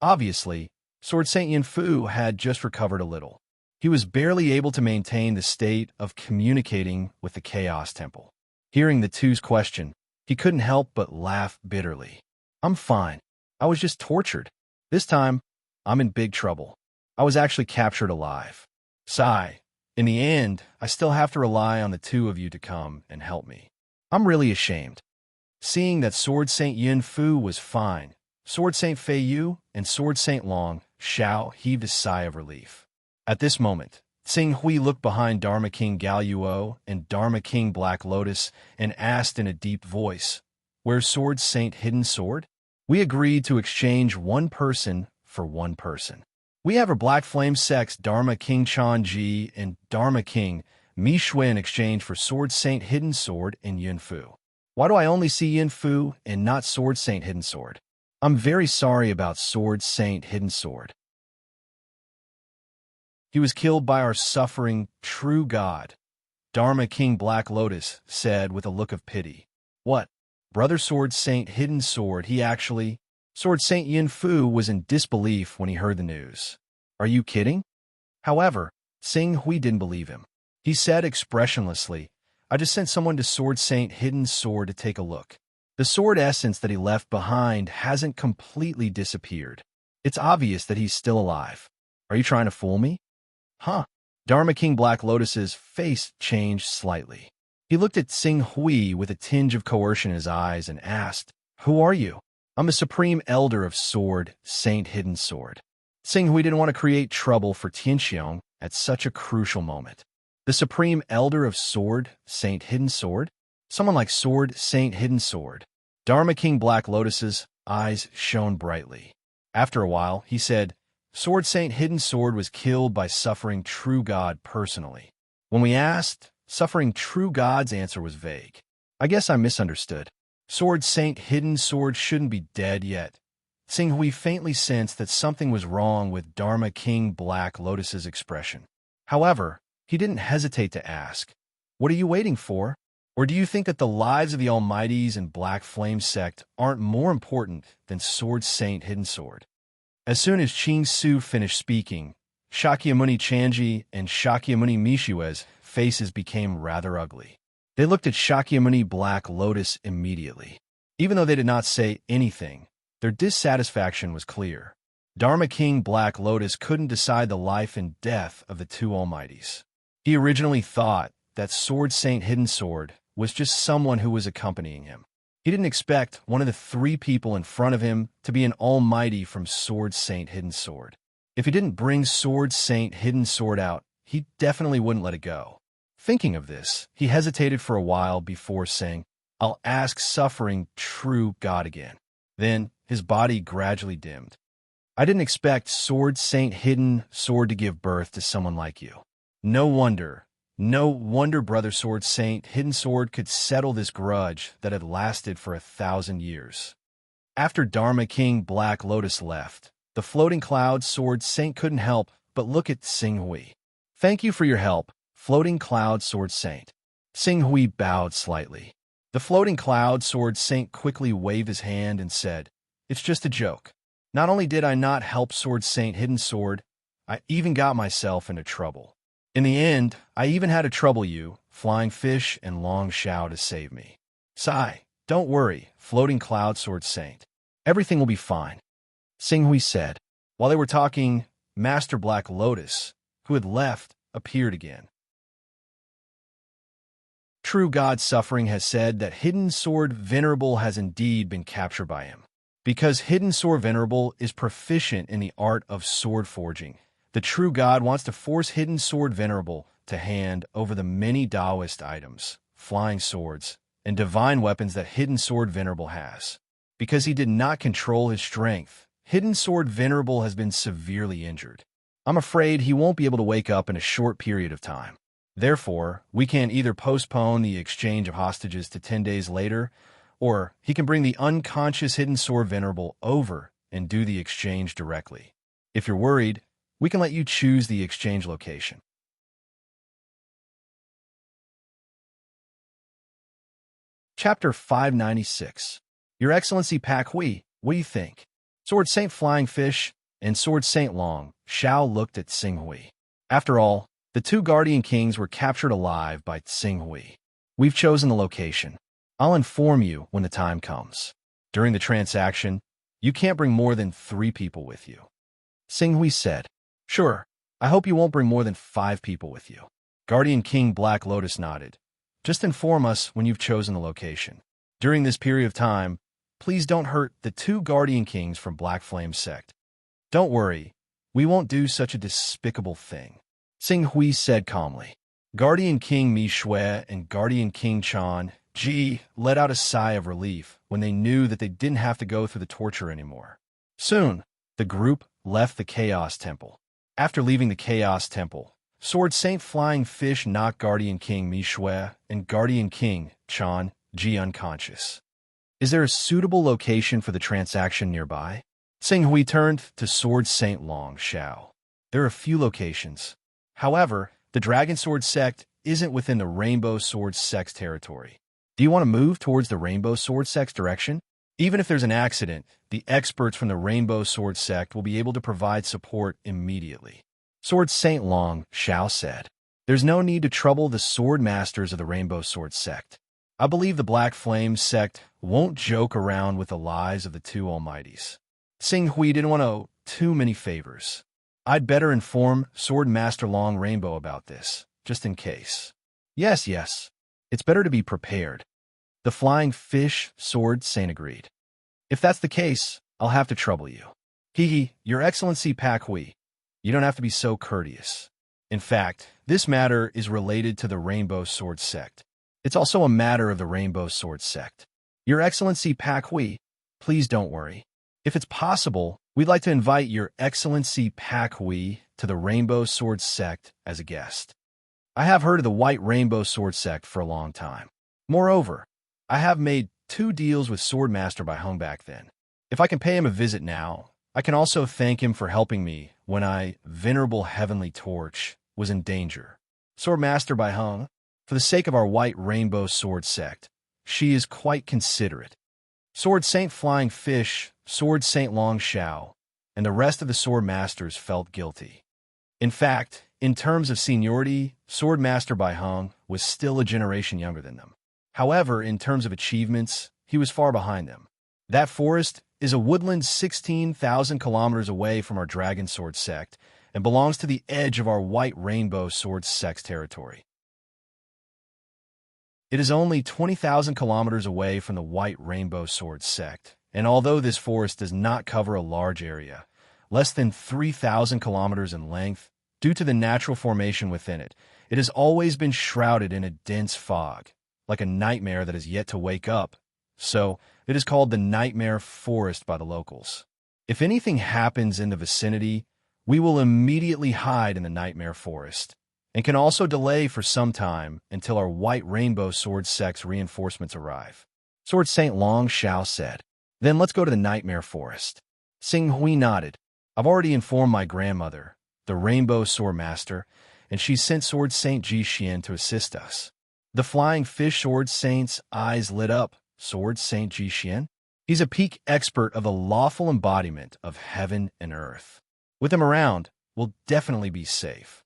Obviously, Sword Saint Yin Fu had just recovered a little. He was barely able to maintain the state of communicating with the Chaos Temple. Hearing the two's question, he couldn't help but laugh bitterly. "I'm fine. I was just tortured. This time, I'm in big trouble. I was actually captured alive. Sigh. In the end, I still have to rely on the two of you to come and help me. I'm really ashamed." Seeing that Sword Saint Yin Fu was fine, Sword Saint Fei Yu and Sword Saint Long Shao heaved a sigh of relief. At this moment, Tsing Hui looked behind Dharma King Galuo and Dharma King Black Lotus and asked in a deep voice, "Where's Sword Saint Hidden Sword?" "We agreed to exchange one person for one person. We have our Black Flame sects Dharma King Chanji and Dharma King Mishue in exchange for Sword Saint Hidden Sword and Yin Fu. Why do I only see Yin Fu and not Sword Saint Hidden Sword? I'm very sorry about Sword Saint Hidden Sword. He was killed by our suffering, true God," Dharma King Black Lotus said with a look of pity. "What? Brother Sword Saint Hidden Sword, he actually—" Sword Saint Yin Fu was in disbelief when he heard the news. "Are you kidding?" However, Tsing Hui didn't believe him. He said expressionlessly, "I just sent someone to Sword Saint Hidden Sword to take a look. The sword essence that he left behind hasn't completely disappeared. It's obvious that he's still alive. Are you trying to fool me?" "Huh." Dharma King Black Lotus's face changed slightly. He looked at Tsing Hui with a tinge of coercion in his eyes and asked, "Who are you?" "I'm the Supreme Elder of Sword Saint Hidden Sword." Tsing Hui didn't want to create trouble for Tianxiong at such a crucial moment. The Supreme Elder of Sword Saint Hidden Sword? Someone like Sword Saint Hidden Sword. Dharma King Black Lotus's eyes shone brightly. After a while, he said, "Sword Saint Hidden Sword was killed by Suffering True God personally." When we asked, Suffering True God's answer was vague. I guess I misunderstood. Sword Saint Hidden Sword shouldn't be dead yet. Tsing Hui faintly sensed that something was wrong with Dharma King Black Lotus's expression. However, he didn't hesitate to ask, "What are you waiting for? Or do you think that the lives of the Almighties and Black Flame sect aren't more important than Sword Saint Hidden Sword?" As soon as Qing Su finished speaking, Shakyamuni Chanji and Shakyamuni Mishue's faces became rather ugly. They looked at Shakyamuni Black Lotus immediately. Even though they did not say anything, their dissatisfaction was clear. Dharma King Black Lotus couldn't decide the life and death of the two Almighties. He originally thought that Sword Saint Hidden Sword was just someone who was accompanying him. He didn't expect one of the three people in front of him to be an almighty from Sword Saint Hidden Sword. If he didn't bring Sword Saint Hidden Sword out, he definitely wouldn't let it go. Thinking of this, he hesitated for a while before saying, "I'll ask Suffering True God again." Then, his body gradually dimmed. "I didn't expect Sword Saint Hidden Sword to give birth to someone like you. No wonder Brother Sword Saint Hidden Sword could settle this grudge that had lasted for 1,000 years. After Dharma King Black Lotus left, the Floating Cloud Sword Saint couldn't help but look at Tsing Hui. "Thank you for your help, Floating Cloud Sword Saint." Tsing Hui bowed slightly. The Floating Cloud Sword Saint quickly waved his hand and said, "It's just a joke. Not only did I not help Sword Saint Hidden Sword, I even got myself into trouble. In the end, I even had to trouble you, flying fish and long shao to save me. Sigh, don't worry, floating cloud sword saint. Everything will be fine, Xinghui said. While they were talking, Master Black Lotus, who had left, appeared again. True God Suffering has said that Hidden Sword Venerable has indeed been captured by him. Because Hidden Sword Venerable is proficient in the art of sword forging, the true God wants to force Hidden Sword Venerable to hand over the many Taoist items, flying swords, and divine weapons that Hidden Sword Venerable has. Because he did not control his strength, Hidden Sword Venerable has been severely injured. I'm afraid he won't be able to wake up in a short period of time. Therefore, we can either postpone the exchange of hostages to 10 days later, or he can bring the unconscious Hidden Sword Venerable over and do the exchange directly. If you're worried, we can let you choose the exchange location. Chapter 596. Your Excellency Pak Hui, what do you think? Sword Saint Flying Fish and Sword Saint Long Shao looked at Xinghui. After all, the two Guardian Kings were captured alive by Xinghui. We've chosen the location. I'll inform you when the time comes. During the transaction, you can't bring more than 3 people with you. Xinghui said. Sure, I hope you won't bring more than 5 people with you. Guardian King Black Lotus nodded. Just inform us when you've chosen the location. During this period of time, please don't hurt the 2 Guardian Kings from Black Flame sect. Don't worry, we won't do such a despicable thing, Xinghui said calmly. Guardian King Mi Shui and Guardian King Chan Ji let out a sigh of relief when they knew that they didn't have to go through the torture anymore. Soon, the group left the Chaos Temple. After leaving the Chaos Temple, Sword Saint Flying Fish knocked Guardian King Mi Shui and Guardian King Chan Ji unconscious. Is there a suitable location for the transaction nearby? Xinghui turned to Sword Saint Long Shao. There are a few locations. However, the Dragon Sword sect isn't within the Rainbow Sword sect's territory. Do you want to move towards the Rainbow Sword sect's direction? Even if there's an accident, the experts from the Rainbow Sword sect will be able to provide support immediately. Sword Saint Long Shao said. There's no need to trouble the sword masters of the Rainbow Sword sect. I believe the Black Flame sect won't joke around with the lives of the 2 Almighties. Xinghui didn't want to owe too many favors. I'd better inform Sword Master Long Rainbow about this, just in case. Yes. It's better to be prepared. The Flying Fish Sword Saint agreed. If that's the case, I'll have to trouble you. Your Excellency Pak Hui, you don't have to be so courteous. In fact, this matter is related to the Rainbow Sword sect. It's also a matter of the Rainbow Sword sect. Your Excellency Pak Hui, please don't worry. If it's possible, we'd like to invite Your Excellency Pak Hui to the Rainbow Sword sect as a guest. I have heard of the White Rainbow Sword sect for a long time. Moreover, I have made 2 deals with Swordmaster Bai Hung back then. If I can pay him a visit now, I can also thank him for helping me when Venerable Heavenly Torch, was in danger. Swordmaster Bai Hung, for the sake of our White Rainbow Sword sect, she is quite considerate. Sword Saint Flying Fish, Sword Saint Long Shao, and the rest of the Sword Masters felt guilty. In fact, in terms of seniority, Swordmaster Bai Hung was still a generation younger than them. However, in terms of achievements, he was far behind them. That forest is a woodland 16,000 kilometers away from our Dragon Sword sect and belongs to the edge of our White Rainbow Sword sect's territory. It is only 20,000 kilometers away from the White Rainbow Sword sect, and although this forest does not cover a large area, less than 3,000 kilometers in length, due to the natural formation within it, it has always been shrouded in a dense fog, like a nightmare that is yet to wake up. So, it is called the Nightmare Forest by the locals. If anything happens in the vicinity, we will immediately hide in the Nightmare Forest, and can also delay for some time until our White Rainbow Sword sect's reinforcements arrive. Sword Saint Long Shao said. Then let's go to the Nightmare Forest. Xinghui nodded. I've already informed my grandmother, the Rainbow Sword Master, and she sent Sword Saint Ji Xian to assist us. The Flying Fish Sword Saint's eyes lit up. Sword Saint Ji Xian? He's a peak expert of the lawful embodiment of heaven and earth. With him around, we'll definitely be safe.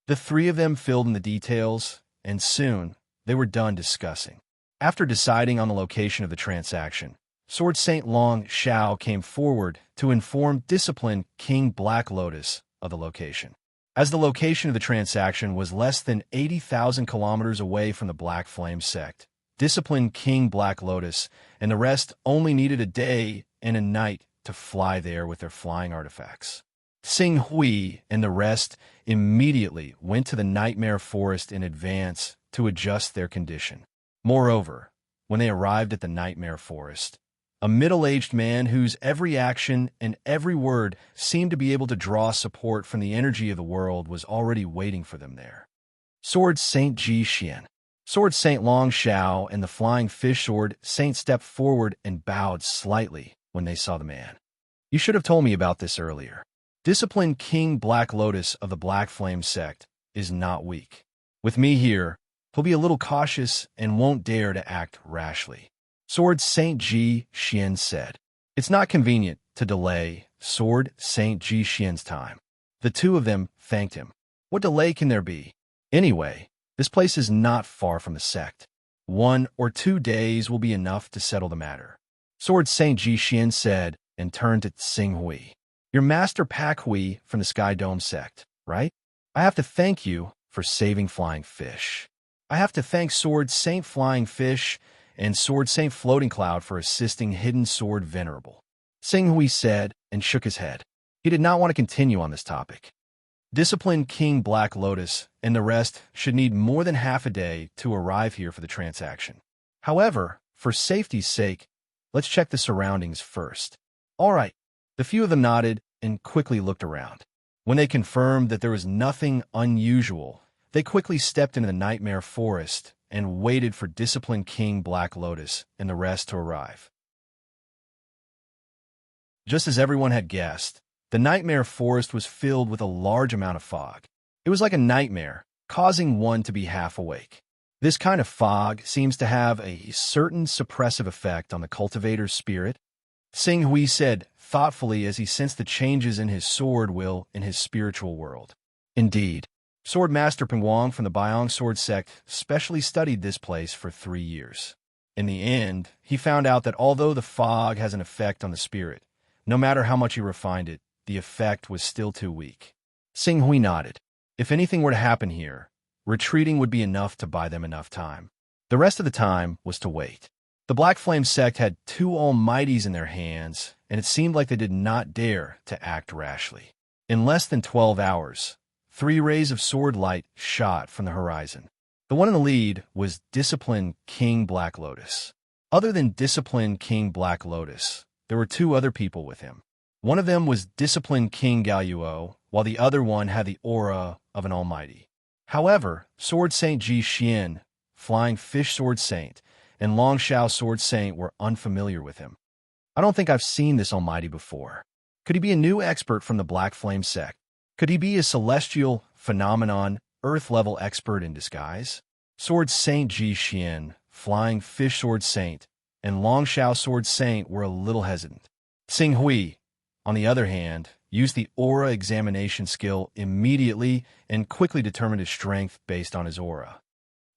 The three of them filled in the details, and soon they were done discussing. After deciding on the location of the transaction, Sword Saint Long Shao came forward to inform disciplined King Black Lotus of the location. As the location of the transaction was less than 80,000 kilometers away from the Black Flame sect, disciplined King Black Lotus and the rest only needed a day and a night to fly there with their flying artifacts. Xing Hui and the rest immediately went to the Nightmare Forest in advance to adjust their condition. Moreover, when they arrived at the Nightmare Forest, a middle-aged man whose every action and every word seemed to be able to draw support from the energy of the world was already waiting for them there. Sword Saint Ji Xian. Sword Saint Long Shao and the Flying Fish Sword Saint stepped forward and bowed slightly when they saw the man. You should have told me about this earlier. Disciplined King Black Lotus of the Black Flame sect is not weak. With me here, he'll be a little cautious and won't dare to act rashly. Sword Saint Ji Xian said. It's not convenient to delay Sword Saint Ji Xian's time. The two of them thanked him. What delay can there be? Anyway, this place is not far from the sect. 1 or 2 days will be enough to settle the matter. Sword Saint Ji Xian said and turned to Xing Hui. You're Master Pak Hui from the Sky Dome sect, right? I have to thank you for saving Flying Fish. I have to thank Sword Saint Flying Fish and Sword Saint Floating Cloud for assisting Hidden Sword Venerable. Xing Hui said and shook his head. He did not want to continue on this topic. Disciplined King Black Lotus and the rest should need more than half a day to arrive here for the transaction. However, for safety's sake, let's check the surroundings first. All right. The few of them nodded and quickly looked around. When they confirmed that there was nothing unusual, they quickly stepped into the Nightmare Forest and waited for Disciplined King Black Lotus and the rest to arrive. Just as everyone had guessed, the Nightmare Forest was filled with a large amount of fog. It was like a nightmare, causing one to be half awake. This kind of fog seems to have a certain suppressive effect on the cultivator's spirit. Xing Hui said thoughtfully as he sensed the changes in his sword will in his spiritual world. Indeed, Sword Master Pingwang from the Biong Sword Sect specially studied this place for 3 years. In the end, he found out that although the fog has an effect on the spirit, no matter how much he refined it, the effect was still too weak. Xing Hui nodded. If anything were to happen here, retreating would be enough to buy them enough time. The rest of the time was to wait. The Black Flame sect had 2 almighties in their hands, and it seemed like they did not dare to act rashly. In less than 12 hours, 3 rays of sword light shot from the horizon. The one in the lead was Disciplined King Black Lotus. Other than Disciplined King Black Lotus, there were 2 other people with him. One of them was Disciplined King Gaoyuo, while the other one had the aura of an almighty. However, Sword Saint Ji Xian, Flying Fish Sword Saint, and Long Shao Sword Saint were unfamiliar with him. I don't think I've seen this almighty before. Could he be a new expert from the Black Flame sect? Could he be a celestial phenomenon, Earth-level expert in disguise? Sword Saint Ji Xian, Flying Fish Sword Saint, and Long Shao Sword Saint were a little hesitant. Xing Hui, on the other hand, used the aura examination skill immediately and quickly determined his strength based on his aura.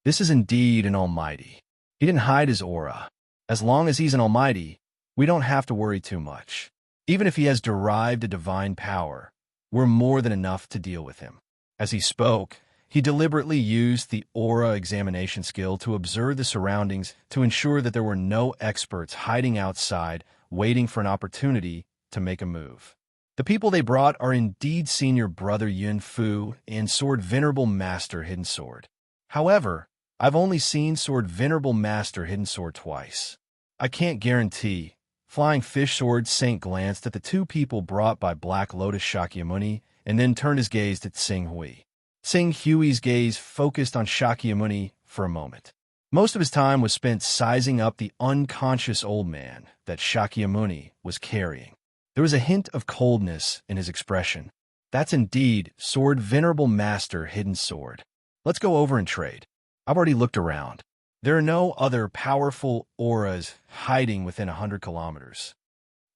This is indeed an almighty. He didn't hide his aura. As long as he's an almighty, we don't have to worry too much. Even if he has derived a divine power, we're more than enough to deal with him. As he spoke, he deliberately used the aura examination skill to observe the surroundings to ensure that there were no experts hiding outside, waiting for an opportunity to make a move. The people they brought are indeed Senior Brother Yun Fu and Sword Venerable Master Hidden Sword. However, I've only seen Sword Venerable Master Hidden Sword twice. I can't guarantee. Flying Fish Sword Saint glanced at the 2 people brought by Black Lotus Shakyamuni and then turned his gaze to Xing Hui. Xing Hui's gaze focused on Shakyamuni for a moment. Most of his time was spent sizing up the unconscious old man that Shakyamuni was carrying. There was a hint of coldness in his expression. That's indeed Sword Venerable Master Hidden Sword. Let's go over and trade. I've already looked around. There are no other powerful auras hiding within 100 kilometers.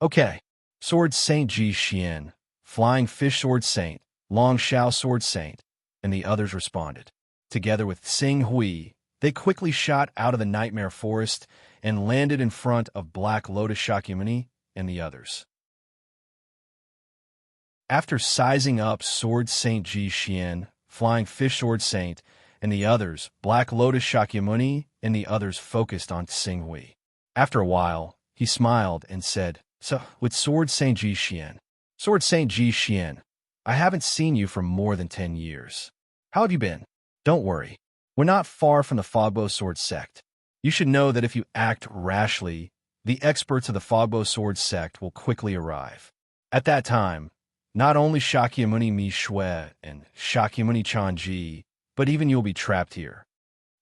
Okay, Sword Saint Ji Xian, Flying Fish Sword Saint, Long Shao Sword Saint, and the others responded. Together with Xing Hui, they quickly shot out of the nightmare forest and landed in front of Black Lotus Shakyamuni and the others. After sizing up Sword Saint Ji Xian, Flying Fish Sword Saint, and the others, Black Lotus Shakyamuni and the others focused on Xing Hui. After a while, he smiled and said, "So, with Sword Saint Ji Xian, Sword Saint Ji Xian, I haven't seen you for more than 10 years. How have you been? Don't worry. We're not far from the Fogbow Sword sect. You should know that if you act rashly, the experts of the Fogbow Sword sect will quickly arrive. At that time, not only Shakyamuni Mi Shui and Shakyamuni Chanji, but even you'll be trapped here.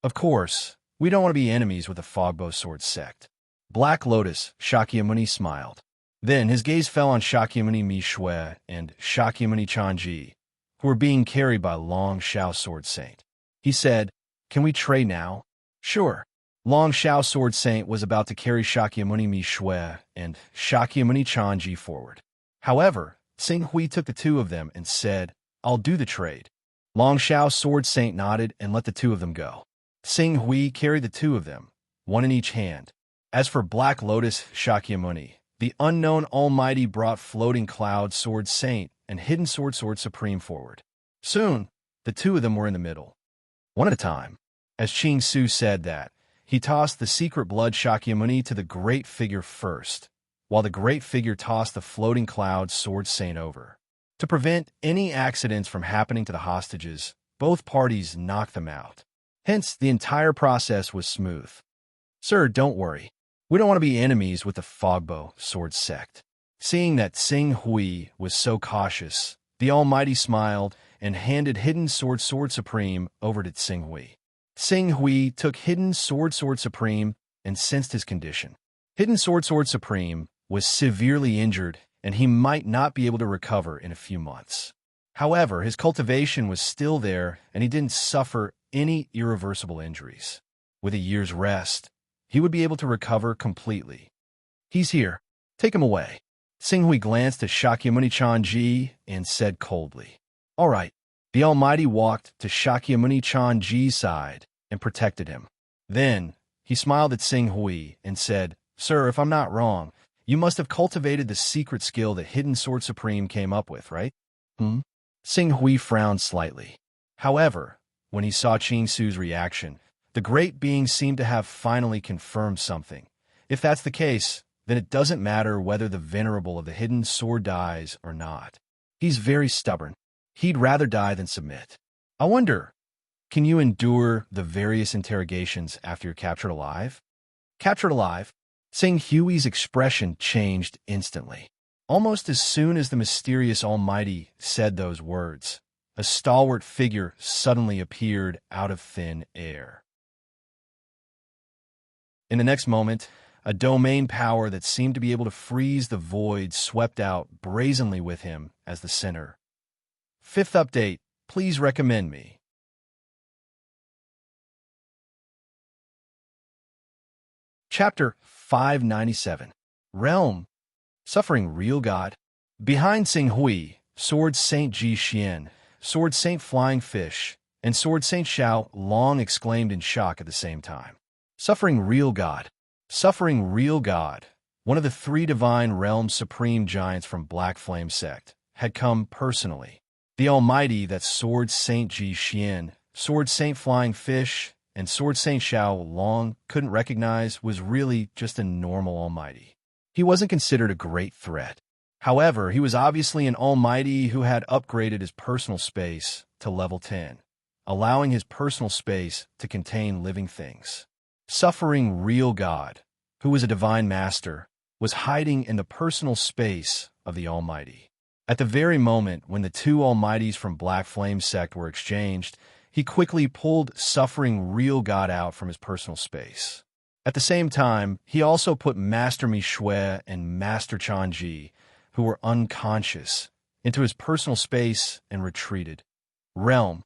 Of course, we don't want to be enemies with the Fogbow Sword sect." Black Lotus Shakyamuni smiled. Then his gaze fell on Shakyamuni Mi Shui and Shakyamuni Chanji, who were being carried by Long Shao Sword Saint. He said, "Can we trade now?" "Sure." Long Shao Sword Saint was about to carry Shakyamuni Mi Shui and Shakyamuni Chanji forward. However, Xing Hui took the two of them and said, "I'll do the trade." Long Shao Sword Saint nodded and let the two of them go. Xing Hui carried the two of them, one in each hand. As for Black Lotus Shakyamuni, the unknown Almighty brought Floating Cloud Sword Saint and Hidden Sword Supreme forward. Soon, the two of them were in the middle, one at a time. As Ching Su said that, he tossed the Secret Blood Shakyamuni to the Great Figure first, while the Great Figure tossed the Floating Cloud Sword Saint over. To prevent any accidents from happening to the hostages, both parties knocked them out. Hence, the entire process was smooth. "Sir, don't worry. We don't want to be enemies with the Fogbow Sword sect." Seeing that Xing Hui was so cautious, the Almighty smiled and handed Hidden Sword Supreme over to Xing Hui. Xing Hui took Hidden Sword Supreme and sensed his condition. Hidden Sword Supreme was severely injured, and he might not be able to recover in a few months. However, his cultivation was still there, and he didn't suffer any irreversible injuries. With a year's rest, he would be able to recover completely. "He's here. Take him away." Xing Hui glanced at Shakyamuni Chanji and said coldly, "All right." The Almighty walked to Shakyamuni Chanji's side and protected him. Then, he smiled at Xing Hui and said, "Sir, if I'm not wrong, you must have cultivated the secret skill that Hidden Sword Supreme came up with, right?" Xing Hui frowned slightly. However, when he saw Ching Su's reaction, the great being seemed to have finally confirmed something. If that's the case, then it doesn't matter whether the venerable of the hidden sword dies or not. He's very stubborn. He'd rather die than submit. I wonder, can you endure the various interrogations after you're captured alive? Captured alive? Xing Hui's expression changed instantly. Almost as soon as the mysterious Almighty said those words, a stalwart figure suddenly appeared out of thin air. In the next moment, a domain power that seemed to be able to freeze the void swept out brazenly with him as the center. Fifth update, please recommend me. Chapter 597. Realm. Suffering Real God. Behind Xing Hui, Sword Saint Ji Xian, Sword Saint Flying Fish, and Sword Saint Xiao long exclaimed in shock at the same time. Suffering Real God. Suffering Real God, one of the three divine realms supreme giants from Black Flame sect, had come personally. The Almighty that Sword Saint Ji Xian, Sword Saint Flying Fish, and Sword Saint Xiao long couldn't recognize was really just a normal Almighty. He wasn't considered a great threat. However, he was obviously an Almighty who had upgraded his personal space to level 10, allowing his personal space to contain living things. Suffering Real God, who was a divine master, was hiding in the personal space of the Almighty. At the very moment when the two Almighties from Black Flame sect were exchanged, he quickly pulled Suffering Real God out from his personal space. At the same time, he also put Master Mi Shui and Master Chanji, who were unconscious, into his personal space and retreated. Realm.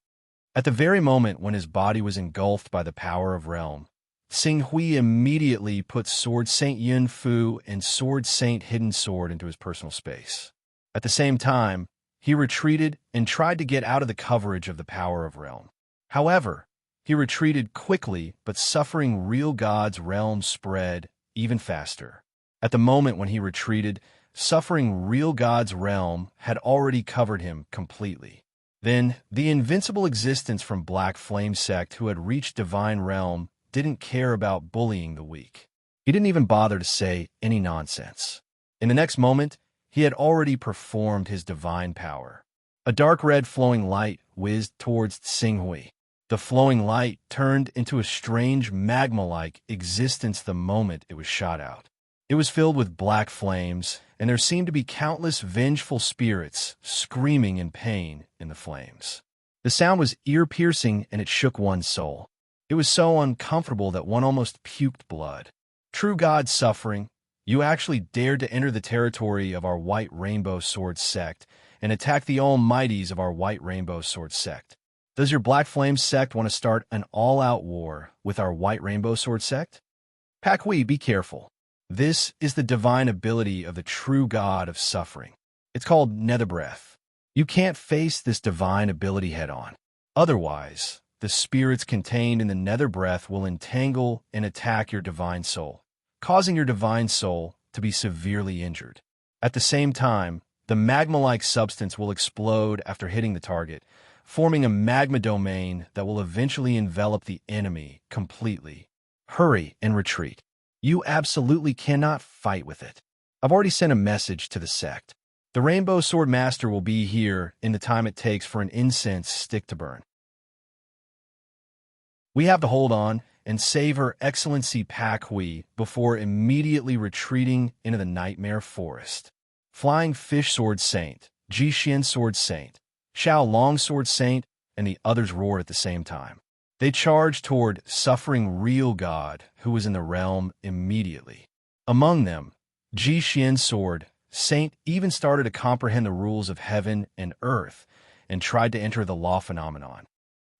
At the very moment when his body was engulfed by the power of Realm, Xing Hui immediately put Sword Saint Yun Fu and Sword Saint Hidden Sword into his personal space. At the same time, he retreated and tried to get out of the coverage of the power of realm. However, he retreated quickly, but suffering real God's realm spread even faster. At the moment when he retreated, suffering real God's realm had already covered him completely. Then, the invincible existence from Black Flame Sect who had reached divine realm didn't care about bullying the weak. He didn't even bother to say any nonsense. In the next moment, he had already performed his divine power. A dark red flowing light whizzed towards Tsinghui. The flowing light turned into a strange magma-like existence the moment it was shot out. It was filled with black flames, and there seemed to be countless vengeful spirits screaming in pain in the flames. The sound was ear-piercing, and it shook one's soul. It was so uncomfortable that one almost puked blood. True God suffering, you actually dared to enter the territory of our White Rainbow Sword sect and attack the almighties of our White Rainbow Sword sect. Does your Black Flame sect want to start an all-out war with our White Rainbow Sword sect? Pakui, be careful. This is the divine ability of the true God of suffering. It's called Nether Breath. You can't face this divine ability head-on. Otherwise, the spirits contained in the Nether Breath will entangle and attack your divine soul, causing your divine soul to be severely injured. At the same time, the magma-like substance will explode after hitting the target, forming a magma domain that will eventually envelop the enemy completely. Hurry and retreat. You absolutely cannot fight with it. I've already sent a message to the sect. The Rainbow Sword Master will be here in the time it takes for an incense stick to burn. We have to hold on and save Her Excellency Pak Hui before immediately retreating into the Nightmare Forest. Flying Fish Sword Saint, Ji Xian Sword Saint, Xiao Long Sword Saint, and the others roared at the same time. They charged toward suffering real God who was in the realm immediately. Among them, Ji Xian Sword Saint even started to comprehend the rules of heaven and earth and tried to enter the law phenomenon.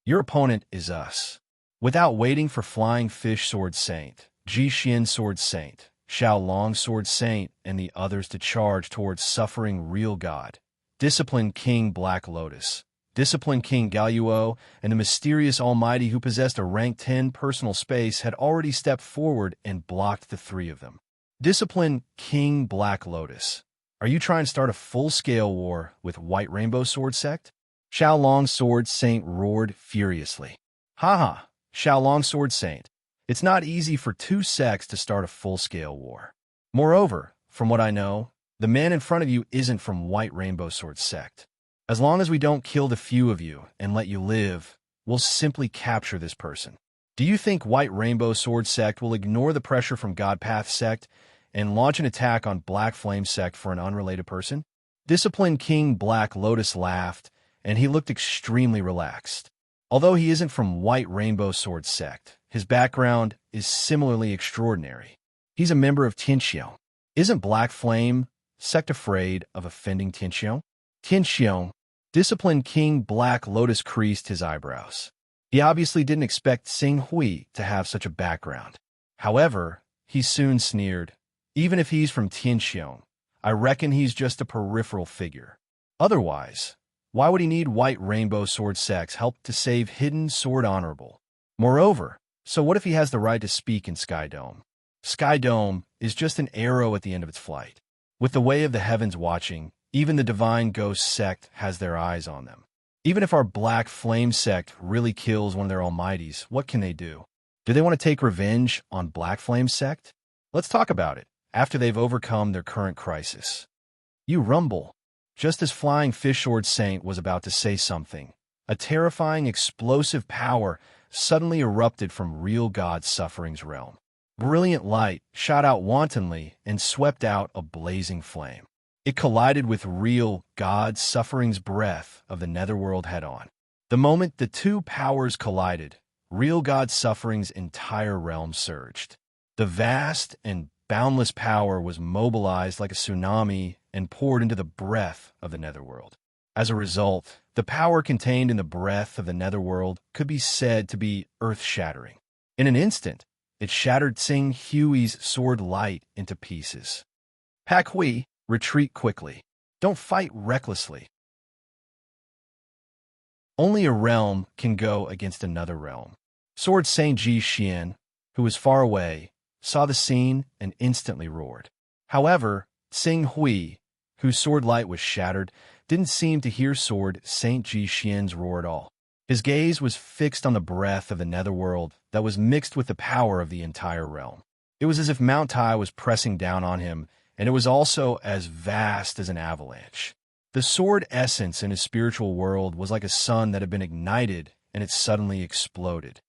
Your opponent is us. Without waiting for Flying Fish Sword Saint, Ji Xian Sword Saint, Xiao Long Sword Saint, and the others to charge towards suffering real God, Discipline King Black Lotus, Discipline King Galuo, and the mysterious Almighty who possessed a rank 10 personal space had already stepped forward and blocked the three of them. Discipline King Black Lotus, are you trying to start a full-scale war with White Rainbow Sword Sect? Xiao Long Sword Saint roared furiously. Haha, Xiao Long Sword Saint, it's not easy for two sects to start a full-scale war. Moreover, from what I know, the man in front of you isn't from White Rainbow Sword Sect. As long as we don't kill the few of you and let you live, we'll simply capture this person. Do you think White Rainbow Sword Sect will ignore the pressure from Godpath Sect and launch an attack on Black Flame Sect for an unrelated person? Discipline King Black Lotus laughed, and he looked extremely relaxed. Although he isn't from White Rainbow Sword Sect, his background is similarly extraordinary. He's a member of Tianxiong. Isn't Black Flame Sect afraid of offending Tianxiong? Tianxiong, Discipline King Black Lotus creased his eyebrows. He obviously didn't expect Tsing Hui to have such a background. However, he soon sneered. Even if he's from Tianxiong, I reckon he's just a peripheral figure. Otherwise, why would he need White Rainbow Sword Sect's help to save Hidden Sword Honorable? Moreover, so what if he has the right to speak in Sky Dome? Sky Dome is just an arrow at the end of its flight. With the Way of the Heavens watching, even the Divine Ghost Sect has their eyes on them. Even if our Black Flame Sect really kills one of their almighties, what can they do? Do they want to take revenge on Black Flame Sect? Let's talk about it after they've overcome their current crisis. You rumble. Just as Flying Fish Sword Saint was about to say something, a terrifying explosive power suddenly erupted from real God Suffering's realm. Brilliant light shot out wantonly and swept out a blazing flame. It collided with real God Suffering's breath of the netherworld head-on. The moment the two powers collided, real God Suffering's entire realm surged. The vast and boundless power was mobilized like a tsunami and poured into the breath of the netherworld. As a result, the power contained in the breath of the netherworld could be said to be earth-shattering. In an instant, it shattered Tsing Hui's sword light into pieces. Pak Hui, retreat quickly. Don't fight recklessly. Only a realm can go against another realm. Sword Saint Ji Xian, who was far away, saw the scene and instantly roared. However, Tsing Hui, whose sword light was shattered, didn't seem to hear Sword Saint Ji Xian's roar at all. His gaze was fixed on the breath of the netherworld that was mixed with the power of the entire realm. It was as if Mount Tai was pressing down on him, and it was also as vast as an avalanche. The sword essence in his spiritual world was like a sun that had been ignited and it suddenly exploded.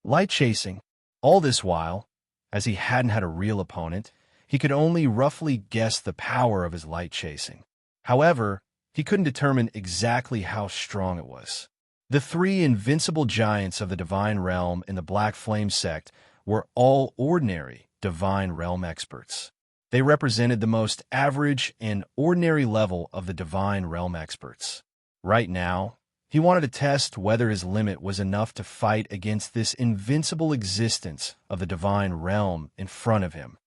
Light chasing. All this while, as he hadn't had a real opponent, he could only roughly guess the power of his light chasing. However, he couldn't determine exactly how strong it was. The three invincible giants of the Divine Realm in the Black Flame sect were all ordinary Divine Realm experts. They represented the most average and ordinary level of the Divine Realm experts. Right now, he wanted to test whether his limit was enough to fight against this invincible existence of the Divine Realm in front of him.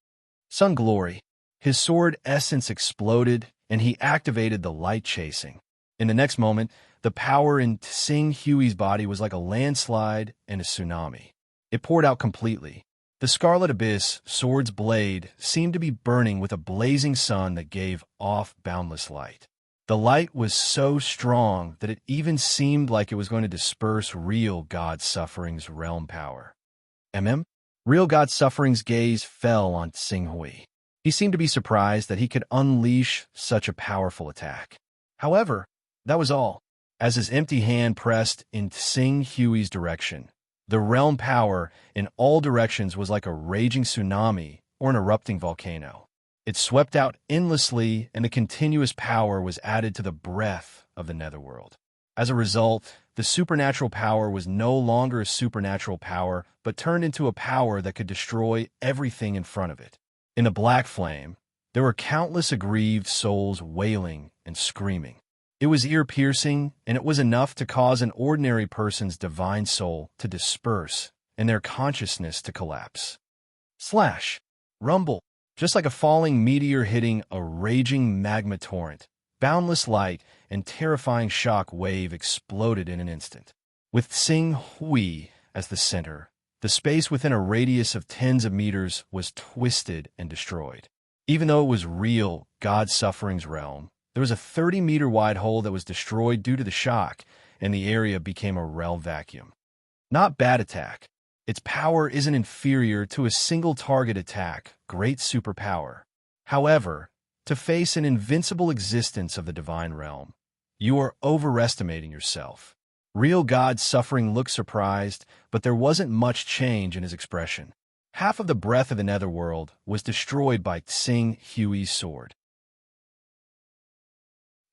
Sun Glory. His sword essence exploded, and he activated the light chasing. In the next moment, the power in Tsing Hui's body was like a landslide and a tsunami. It poured out completely. The Scarlet Abyss sword's blade seemed to be burning with a blazing sun that gave off boundless light. The light was so strong that it even seemed like it was going to disperse real God Suffering's realm power. Real God Suffering's gaze fell on Tsing Hui. He seemed to be surprised that he could unleash such a powerful attack. However, that was all. As his empty hand pressed in Tsing Hui's direction, the realm power in all directions was like a raging tsunami or an erupting volcano. It swept out endlessly, and a continuous power was added to the breath of the netherworld. As a result, the supernatural power was no longer a supernatural power, but turned into a power that could destroy everything in front of it. In the black flame, there were countless aggrieved souls wailing and screaming. It was ear-piercing, and it was enough to cause an ordinary person's divine soul to disperse and their consciousness to collapse. Slash. Rumble. Just like a falling meteor hitting a raging magma torrent, boundless light and terrifying shock wave exploded in an instant. With Tsing Hui as the center, the space within a radius of tens of meters was twisted and destroyed. Even though it was real God Suffering's realm, there was a 30-meter-wide hole that was destroyed due to the shock, and the area became a realm vacuum. Not bad attack. Its power isn't inferior to a single target attack, great superpower. However, to face an invincible existence of the Divine Realm, you are overestimating yourself. Real God Suffering looked surprised, but there wasn't much change in his expression. Half of the breath of the netherworld was destroyed by Tsing Hui's sword.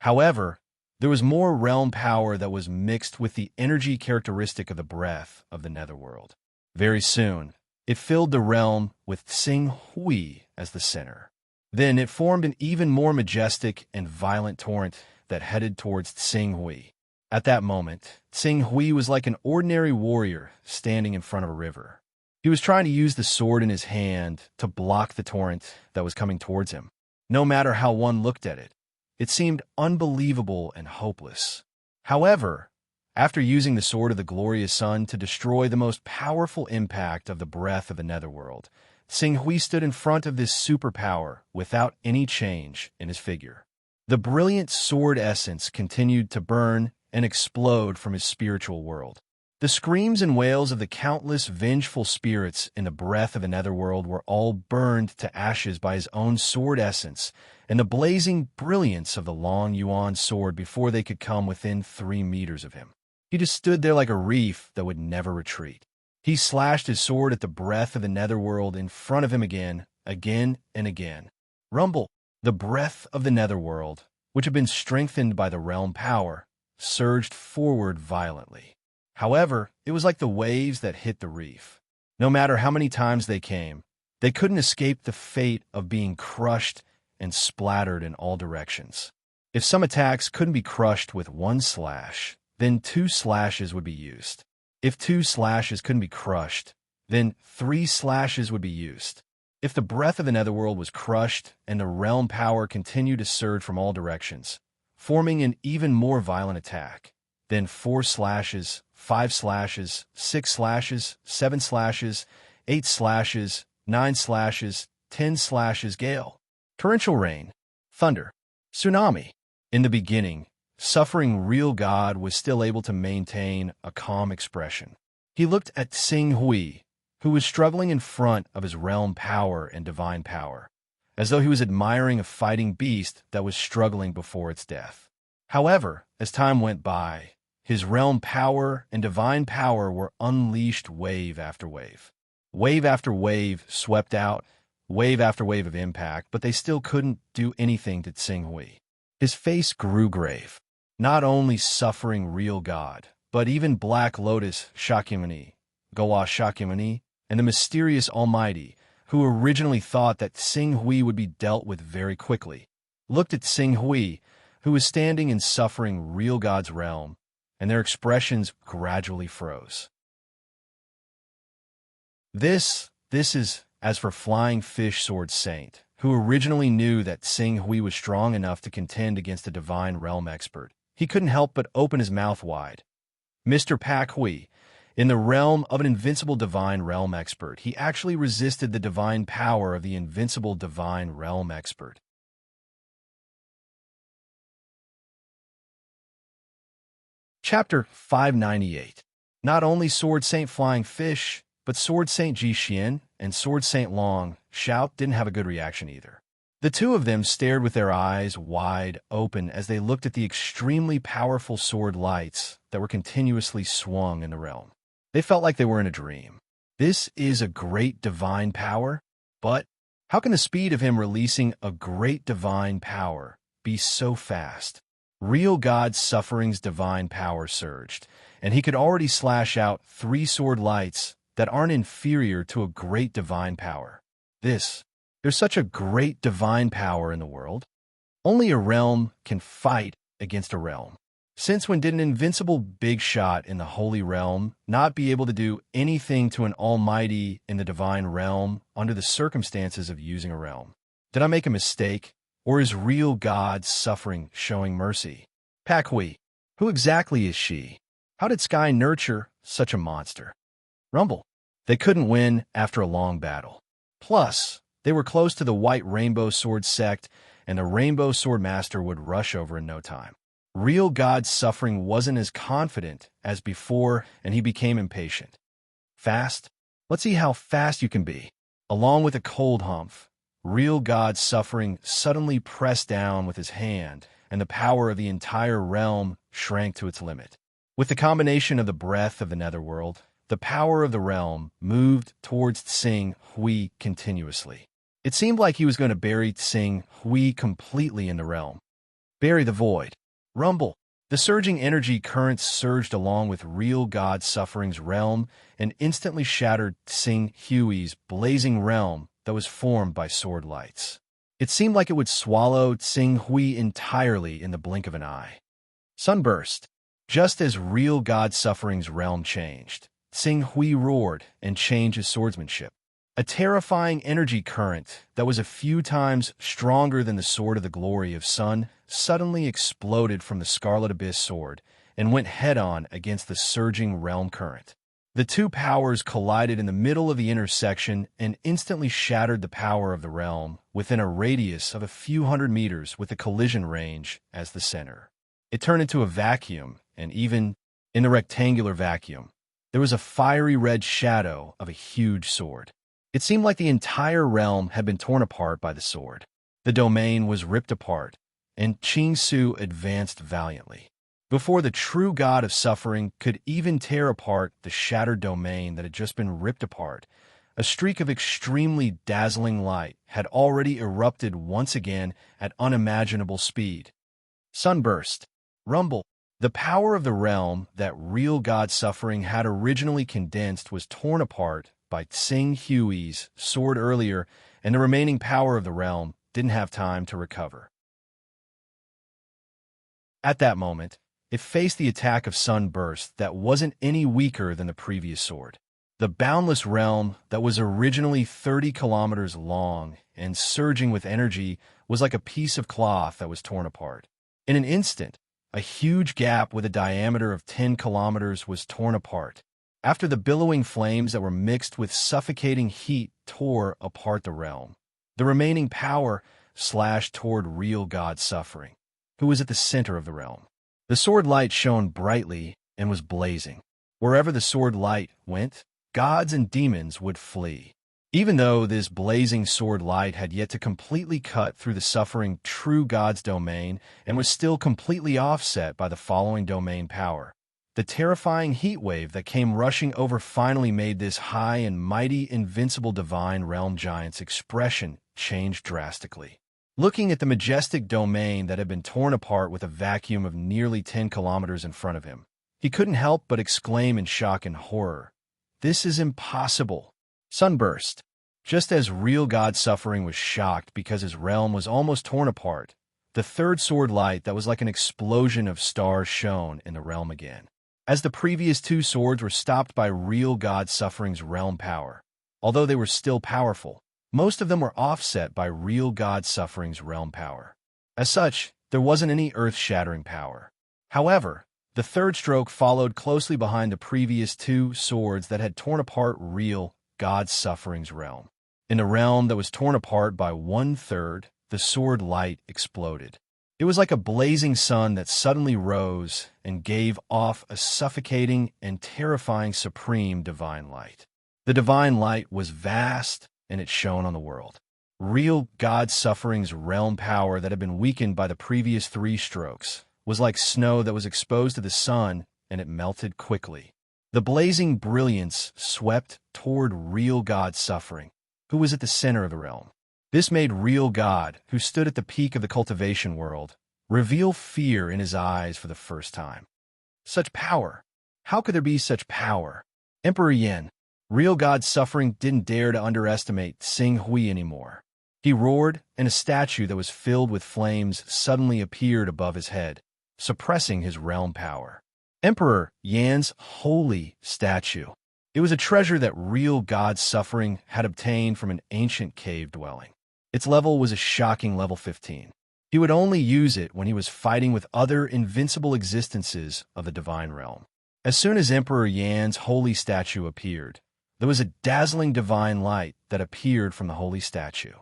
However, there was more realm power that was mixed with the energy characteristic of the breath of the netherworld. Very soon, it filled the realm with Tsing Hui as the center. Then it formed an even more majestic and violent torrent that headed towards Tsing Hui. At that moment, Tsing Hui was like an ordinary warrior standing in front of a river. He was trying to use the sword in his hand to block the torrent that was coming towards him. No matter how one looked at it, it seemed unbelievable and hopeless. However, after using the sword of the glorious sun to destroy the most powerful impact of the breath of the netherworld, Tsing Hui stood in front of this superpower without any change in his figure. The brilliant sword essence continued to burn and explode from his spiritual world. The screams and wails of the countless vengeful spirits in the breath of the netherworld were all burned to ashes by his own sword essence and the blazing brilliance of the long Yuan sword before they could come within 3 meters of him. He just stood there like a reef that would never retreat. He slashed his sword at the breath of the netherworld in front of him again and again. Rumble. The breath of the netherworld, which had been strengthened by the realm power, surged forward violently. However, it was like the waves that hit the reef. No matter how many times they came, they couldn't escape the fate of being crushed and splattered in all directions. If some attacks couldn't be crushed with 1 slash, then 2 slashes would be used. If 2 slashes couldn't be crushed, then 3 slashes would be used. If the breath of the netherworld was crushed and the realm power continued to surge from all directions, forming an even more violent attack, then 4 slashes, 5 slashes, 6 slashes, 7 slashes, 8 slashes, 9 slashes, 10 slashes, gale, torrential rain, thunder, tsunami. In the beginning, suffering real God was still able to maintain a calm expression. He looked at Tsing Hui, who was struggling in front of his realm power and divine power, as though he was admiring a fighting beast that was struggling before its death. However, as time went by, his realm power and divine power were unleashed wave after wave. Wave after wave swept out, wave after wave of impact, but they still couldn't do anything to Tsing Hui. His face grew grave. Not only suffering real God, but even Black Lotus Shakyamuni, Gawa Shakyamuni, and the mysterious Almighty, who originally thought that Tsing Hui would be dealt with very quickly, looked at Tsing Hui, who was standing in suffering real God's realm, and their expressions gradually froze. This is as for Flying Fish Sword Saint, who originally knew that Tsing Hui was strong enough to contend against a divine realm expert. He couldn't help but open his mouth wide. Mr. Pak Hui, in the realm of an invincible divine realm expert, he actually resisted the divine power of the invincible divine realm expert. Chapter 598. Not only Sword Saint Flying Fish, but Sword Saint Ji Xian and Sword Saint Long Shout didn't have a good reaction either. The two of them stared with their eyes wide open as they looked at the extremely powerful sword lights that were continuously swung in the realm. They felt like they were in a dream. This is a great divine power, but how can the speed of him releasing a great divine power be so fast? Real God's suffering's divine power surged, and he could already slash out 3 sword lights that aren't inferior to a great divine power. There's such a great divine power in the world. Only a realm can fight against a realm. Since when did an invincible big shot in the holy realm not be able to do anything to an almighty in the divine realm under the circumstances of using a realm? Did I make a mistake, or is real God's suffering showing mercy? Pak Hui, who exactly is she? How did Sky nurture such a monster? Rumble. They couldn't win after a long battle. Plus, they were close to the White Rainbow Sword sect, and the Rainbow Sword Master would rush over in no time. Real God's suffering wasn't as confident as before, and he became impatient. Fast? Let's see how fast you can be. Along with a cold humph, real God's suffering suddenly pressed down with his hand, and the power of the entire realm shrank to its limit. With the combination of the breath of the netherworld, the power of the realm moved towards Tsing Hui continuously. It seemed like he was going to bury Tsing Hui completely in the realm. Bury the void. Rumble. The surging energy currents surged along with real God suffering's realm and instantly shattered Tsing Hui's blazing realm that was formed by sword lights. It seemed like it would swallow Tsing Hui entirely in the blink of an eye. Sunburst. Just as real God suffering's realm changed, Tsing Hui roared and changed his swordsmanship. A terrifying energy current that was a few times stronger than the Sword of the Glory of Sun suddenly exploded from the Scarlet Abyss sword and went head-on against the surging realm current. The two powers collided in the middle of the intersection and instantly shattered the power of the realm within a radius of a few hundred meters with the collision range as the center. It turned into a vacuum, and even in the rectangular vacuum, there was a fiery red shadow of a huge sword. It seemed like the entire realm had been torn apart by the sword. The domain was ripped apart, and Qing Su advanced valiantly. Before the true god of suffering could even tear apart the shattered domain that had just been ripped apart, a streak of extremely dazzling light had already erupted once again at unimaginable speed. Sunburst. Rumble. The power of the realm that real god suffering had originally condensed was torn apart by Tsing Hui's sword earlier, and the remaining power of the realm didn't have time to recover. At that moment, it faced the attack of Sunburst that wasn't any weaker than the previous sword. The boundless realm that was originally 30 kilometers long and surging with energy was like a piece of cloth that was torn apart. In an instant, A huge gap with a diameter of 10 kilometers was torn apart. After the billowing flames that were mixed with suffocating heat tore apart the realm, the remaining power slashed toward real God Suffering, who was at the center of the realm. The sword light shone brightly and was blazing. Wherever the sword light went, gods and demons would flee. Even though this blazing sword light had yet to completely cut through the suffering true God's domain and was still completely offset by the following domain power, the terrifying heat wave that came rushing over finally made this high and mighty invincible divine realm giant's expression change drastically. Looking at the majestic domain that had been torn apart with a vacuum of nearly 10 kilometers in front of him, he couldn't help but exclaim in shock and horror, "This is impossible!" Sunburst. Just as real God Suffering was shocked because his realm was almost torn apart, the third sword light that was like an explosion of stars shone in the realm again. As the previous two swords were stopped by real God Suffering's realm power, although they were still powerful, most of them were offset by real God Suffering's realm power. As such, there wasn't any earth-shattering power. However, the third stroke followed closely behind the previous two swords that had torn apart real God Suffering's realm. In the realm that was torn apart by 1/3, the sword light exploded. It was like a blazing sun that suddenly rose and gave off a suffocating and terrifying supreme divine light. The divine light was vast, and it shone on the world. Real God Suffering's realm power that had been weakened by the previous 3 strokes was like snow that was exposed to the sun, and it melted quickly. The blazing brilliance swept toward real God Suffering, who was at the center of the realm. This made real God, who stood at the peak of the cultivation world, reveal fear in his eyes for the first time. Such power! How could there be such power? Emperor Yin, real God Suffering, didn't dare to underestimate Xing Hui anymore. He roared, and a statue that was filled with flames suddenly appeared above his head, suppressing his realm power. Emperor Yan's holy statue. It was a treasure that real God Suffering had obtained from an ancient cave dwelling. Its level was a shocking level 15. He would only use it when he was fighting with other invincible existences of the divine realm. As soon as Emperor Yan's holy statue appeared, there was a dazzling divine light that appeared from the holy statue.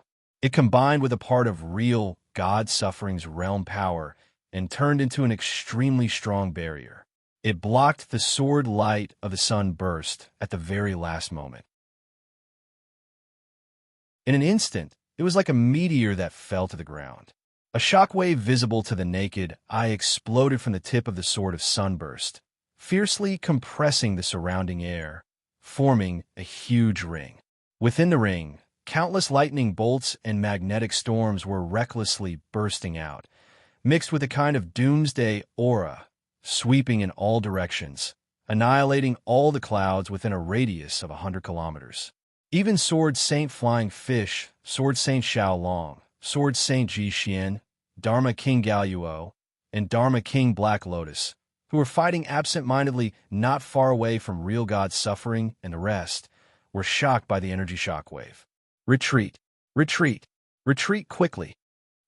It combined with a part of real God Suffering's realm power and turned into an extremely strong barrier. It blocked the sword light of the sun burst at the very last moment. In an instant, it was like a meteor that fell to the ground. A shockwave visible to the naked eye exploded from the tip of the sword of sunburst, fiercely compressing the surrounding air, forming a huge ring. Within the ring, countless lightning bolts and magnetic storms were recklessly bursting out, mixed with a kind of doomsday aura, sweeping in all directions, annihilating all the clouds within a radius of 100 kilometers. Even Sword Saint Flying Fish, Sword Saint Xiao Long, Sword Saint Ji Xian, Dharma King Galuo, and Dharma King Black Lotus, who were fighting absent-mindedly not far away from real God Suffering and the rest, were shocked by the energy shockwave. Retreat, retreat, retreat quickly.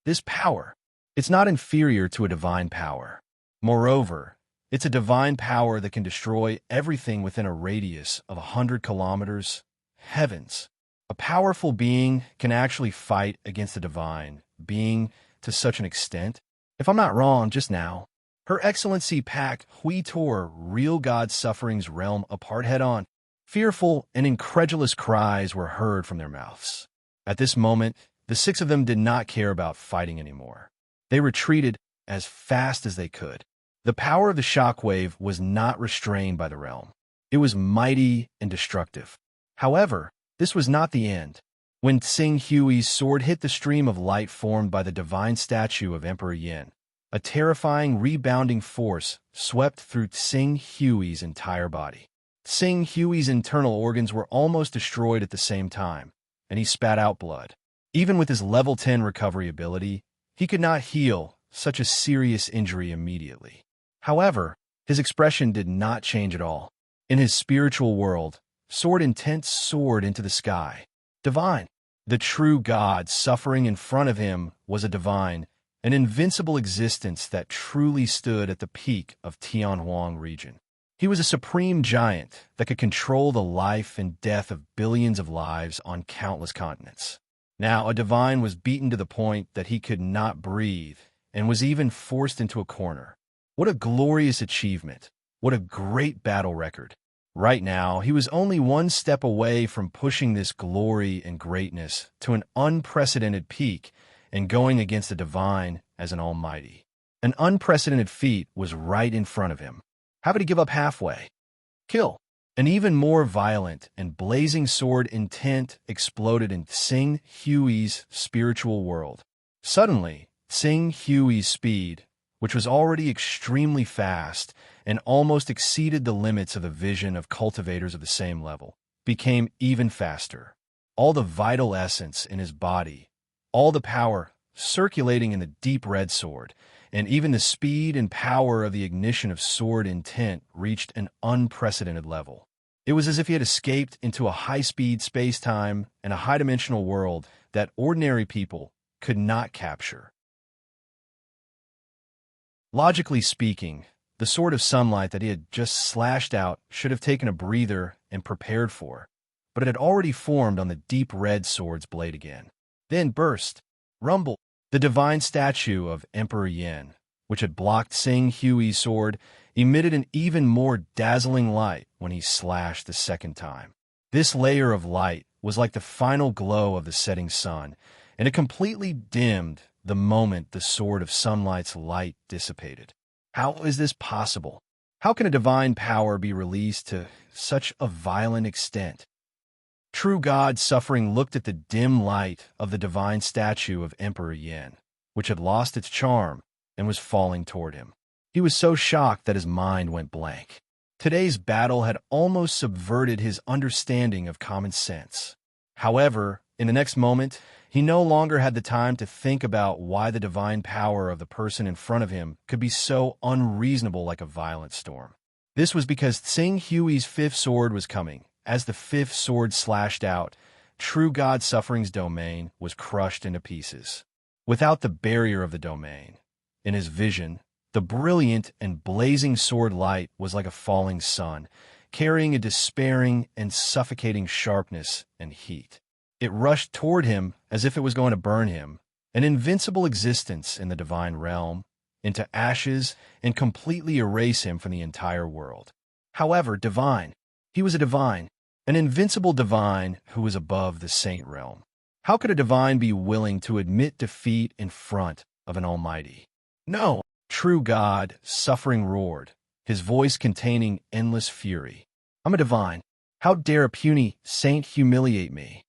This power, it's not inferior to a divine power. Moreover, it's a divine power that can destroy everything within a radius of 100 kilometers. Heavens! A powerful being can actually fight against a divine being to such an extent? If I'm not wrong just now, Her Excellency Pak Hui tore real God Suffering's realm apart head-on. Fearful and incredulous cries were heard from their mouths. At this moment, the 6 of them did not care about fighting anymore. They retreated as fast as they could. The power of the shockwave was not restrained by the realm. It was mighty and destructive. However, this was not the end. When Xing Hui's sword hit the stream of light formed by the divine statue of Emperor Yin, a terrifying rebounding force swept through Xing Hui's entire body. Xing Hui's internal organs were almost destroyed at the same time, and he spat out blood. Even with his level 10 recovery ability, he could not heal such a serious injury immediately. However, his expression did not change at all. In his spiritual world, Sword Intent soared into the sky. Divine. The true God suffering in front of him was a divine, an invincible existence that truly stood at the peak of Tianhuang region. He was a supreme giant that could control the life and death of billions of lives on countless continents. Now, a divine was beaten to the point that he could not breathe and was even forced into a corner. What a glorious achievement! What a great battle record! Right now, he was only one step away from pushing this glory and greatness to an unprecedented peak and going against the divine as an almighty. An unprecedented feat was right in front of him. How could he give up halfway? Kill. An even more violent and blazing sword intent exploded in Tsing Hui's spiritual world. Suddenly, Tsing Hui's speed, which was already extremely fast and almost exceeded the limits of the vision of cultivators of the same level, became even faster. All the vital essence in his body, all the power circulating in the deep red sword, and even the speed and power of the ignition of sword intent reached an unprecedented level. It was as if he had escaped into a high-speed space-time and a high-dimensional world that ordinary people could not capture. Logically speaking, the sword of sunlight that he had just slashed out should have taken a breather and prepared for, but it had already formed on the deep red sword's blade again. Then burst, rumble. The divine statue of Emperor Yin, which had blocked Tsing Hui's sword, emitted an even more dazzling light when he slashed the second time. This layer of light was like the final glow of the setting sun, and it completely dimmed the moment the sword of sunlight's light dissipated. How is this possible? How can a divine power be released to such a violent extent? True God suffering looked at the dim light of the divine statue of Emperor Yin, which had lost its charm and was falling toward him. He was so shocked that his mind went blank. Today's battle had almost subverted his understanding of common sense. However, in the next moment, he no longer had the time to think about why the divine power of the person in front of him could be so unreasonable like a violent storm. This was because Tsing Hui's fifth sword was coming. As the fifth sword slashed out, true God Suffering's domain was crushed into pieces. Without the barrier of the domain, in his vision, the brilliant and blazing sword light was like a falling sun, carrying a despairing and suffocating sharpness and heat. It rushed toward him as if it was going to burn him, an invincible existence in the divine realm, into ashes and completely erase him from the entire world. However, divine. He was a divine. An invincible divine who was above the saint realm. How could a divine be willing to admit defeat in front of an almighty? No, true God, Suffering roared, his voice containing endless fury. I'm a divine. How dare a puny saint humiliate me?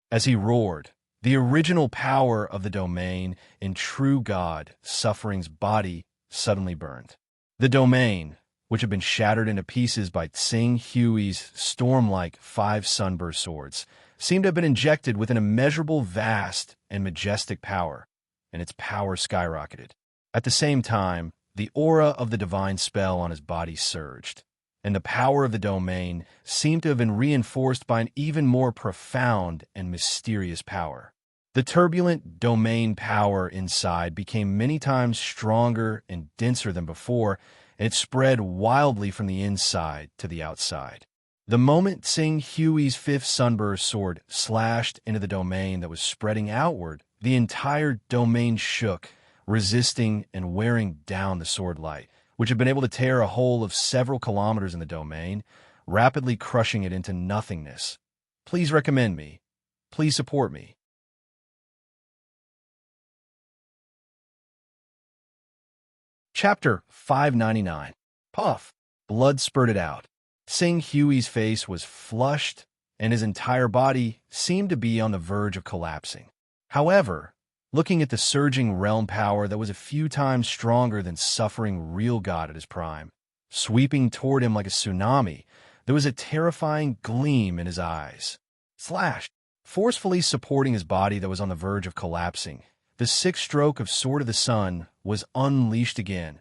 As he roared, the original power of the domain in true God, Suffering's body suddenly burned. The domain, which had been shattered into pieces by Tsing Hui's storm-like 5 sunburst swords, seemed to have been injected with an immeasurable, vast, and majestic power, and its power skyrocketed. At the same time, the aura of the divine spell on his body surged, and the power of the domain seemed to have been reinforced by an even more profound and mysterious power. The turbulent domain power inside became many times stronger and denser than before, and it spread wildly from the inside to the outside. The moment Tsing Hui's fifth sunburst sword slashed into the domain that was spreading outward, the entire domain shook, resisting and wearing down the sword light, which had been able to tear a hole of several kilometers in the domain, rapidly crushing it into nothingness. Please recommend me. Please support me. Chapter 599. Puff. Blood spurted out. Tsing Hui's face was flushed, and his entire body seemed to be on the verge of collapsing. However, looking at the surging realm power that was a few times stronger than Suffering real God at his prime, sweeping toward him like a tsunami, there was a terrifying gleam in his eyes. Slash! Forcefully supporting his body that was on the verge of collapsing, the sixth stroke of Sword of the Sun was unleashed again.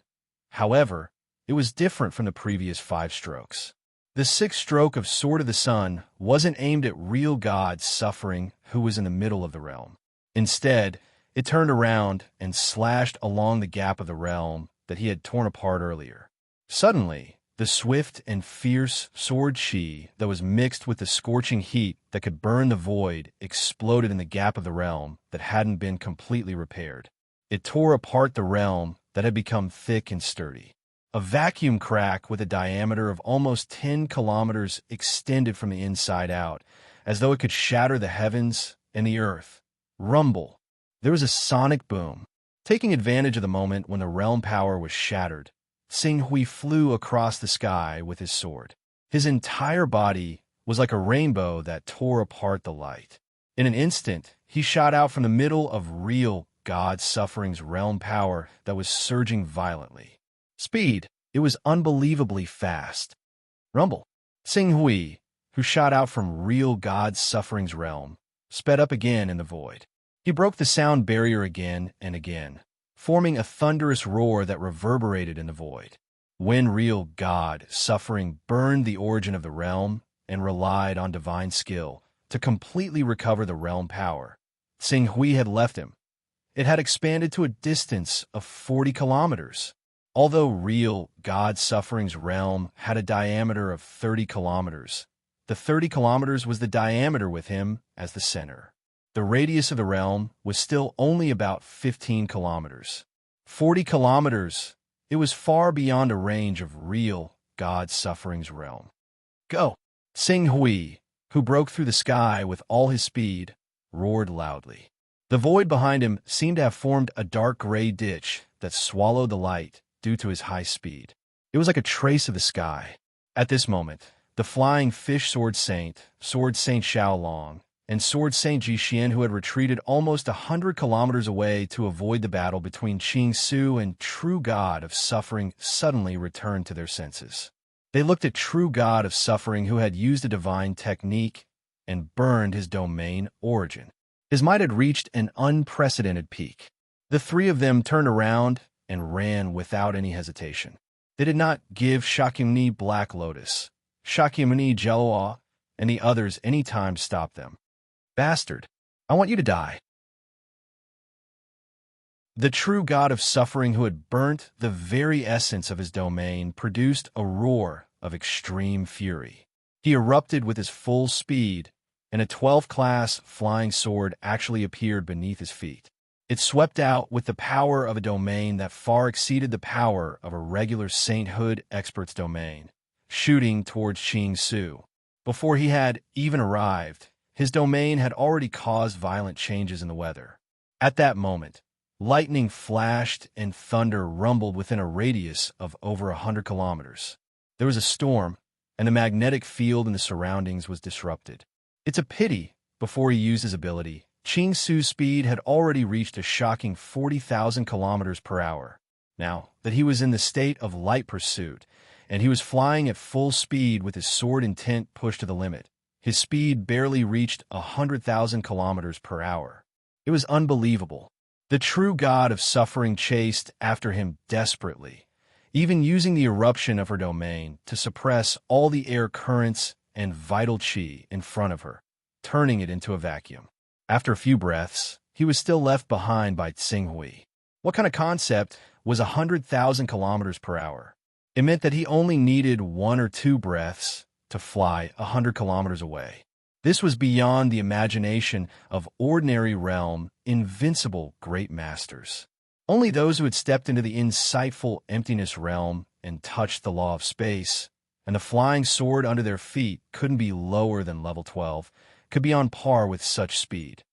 However, it was different from the previous 5 strokes. The sixth stroke of Sword of the Sun wasn't aimed at real God Suffering, who was in the middle of the realm. Instead, It turned around and slashed along the gap of the realm that he had torn apart earlier. Suddenly, the swift and fierce sword chi that was mixed with the scorching heat that could burn the void exploded in the gap of the realm that hadn't been completely repaired. It tore apart the realm that had become thick and sturdy. A vacuum crack with a diameter of almost 10 kilometers extended from the inside out, as though it could shatter the heavens and the earth. Rumble. There was a sonic boom. Taking advantage of the moment when the realm power was shattered, Xinghui flew across the sky with his sword. His entire body was like a rainbow that tore apart the light. In an instant, he shot out from the middle of real God Suffering's realm power that was surging violently. Speed. It was unbelievably fast. Rumble. Xinghui, who shot out from real God Suffering's realm, sped up again in the void. He broke the sound barrier again and again, forming a thunderous roar that reverberated in the void. When real God Suffering burned the origin of the realm and relied on divine skill to completely recover the realm power, Xinghui had left him. It had expanded to a distance of 40 kilometers. Although real God Suffering's realm had a diameter of 30 kilometers, the 30 kilometers was the diameter with him as the center. The radius of the realm was still only about 15 kilometers. 40 kilometers, it was far beyond a range of real God Suffering's realm. Go! Xinghui, who broke through the sky with all his speed, roared loudly. The void behind him seemed to have formed a dark gray ditch that swallowed the light due to his high speed. It was like a trace of the sky. At this moment, the flying fish Sword Saint Xiaolong, and Sword Saint Jixien, who had retreated almost 100 kilometers away to avoid the battle between Qing Su and True God of Suffering, suddenly returned to their senses. They looked at True God of Suffering, who had used a divine technique and burned his domain origin. His might had reached an unprecedented peak. The three of them turned around and ran without any hesitation. They did not give Shakyamuni Black Lotus, Shakyamuni Jelua, and the others any time to stop them. Bastard, I want you to die. The True God of Suffering, who had burnt the very essence of his domain, produced a roar of extreme fury. He erupted with his full speed, and a 12th-class flying sword actually appeared beneath his feet. It swept out with the power of a domain that far exceeded the power of a regular sainthood expert's domain, shooting towards Qing Su. Before he had even arrived, his domain had already caused violent changes in the weather. At that moment, lightning flashed and thunder rumbled within a radius of over 100 kilometers. There was a storm, and the magnetic field in the surroundings was disrupted. It's a pity, before he used his ability, Qing Su's speed had already reached a shocking 40,000 kilometers per hour. Now that he was in the state of light pursuit, and he was flying at full speed with his sword intent pushed to the limit, his speed barely reached 100,000 kilometers per hour. It was unbelievable. The True God of Suffering chased after him desperately, even using the eruption of her domain to suppress all the air currents and vital chi in front of her, turning it into a vacuum. After a few breaths, he was still left behind by Xinghui. What kind of concept was 100,000 kilometers per hour? It meant that he only needed 1 or 2 breaths to fly 100 kilometers away. This was beyond the imagination of ordinary realm, invincible great masters. Only those who had stepped into the insightful emptiness realm and touched the law of space, and the flying sword under their feet couldn't be lower than level 12, could be on par with such speed.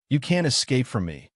You can't escape from me.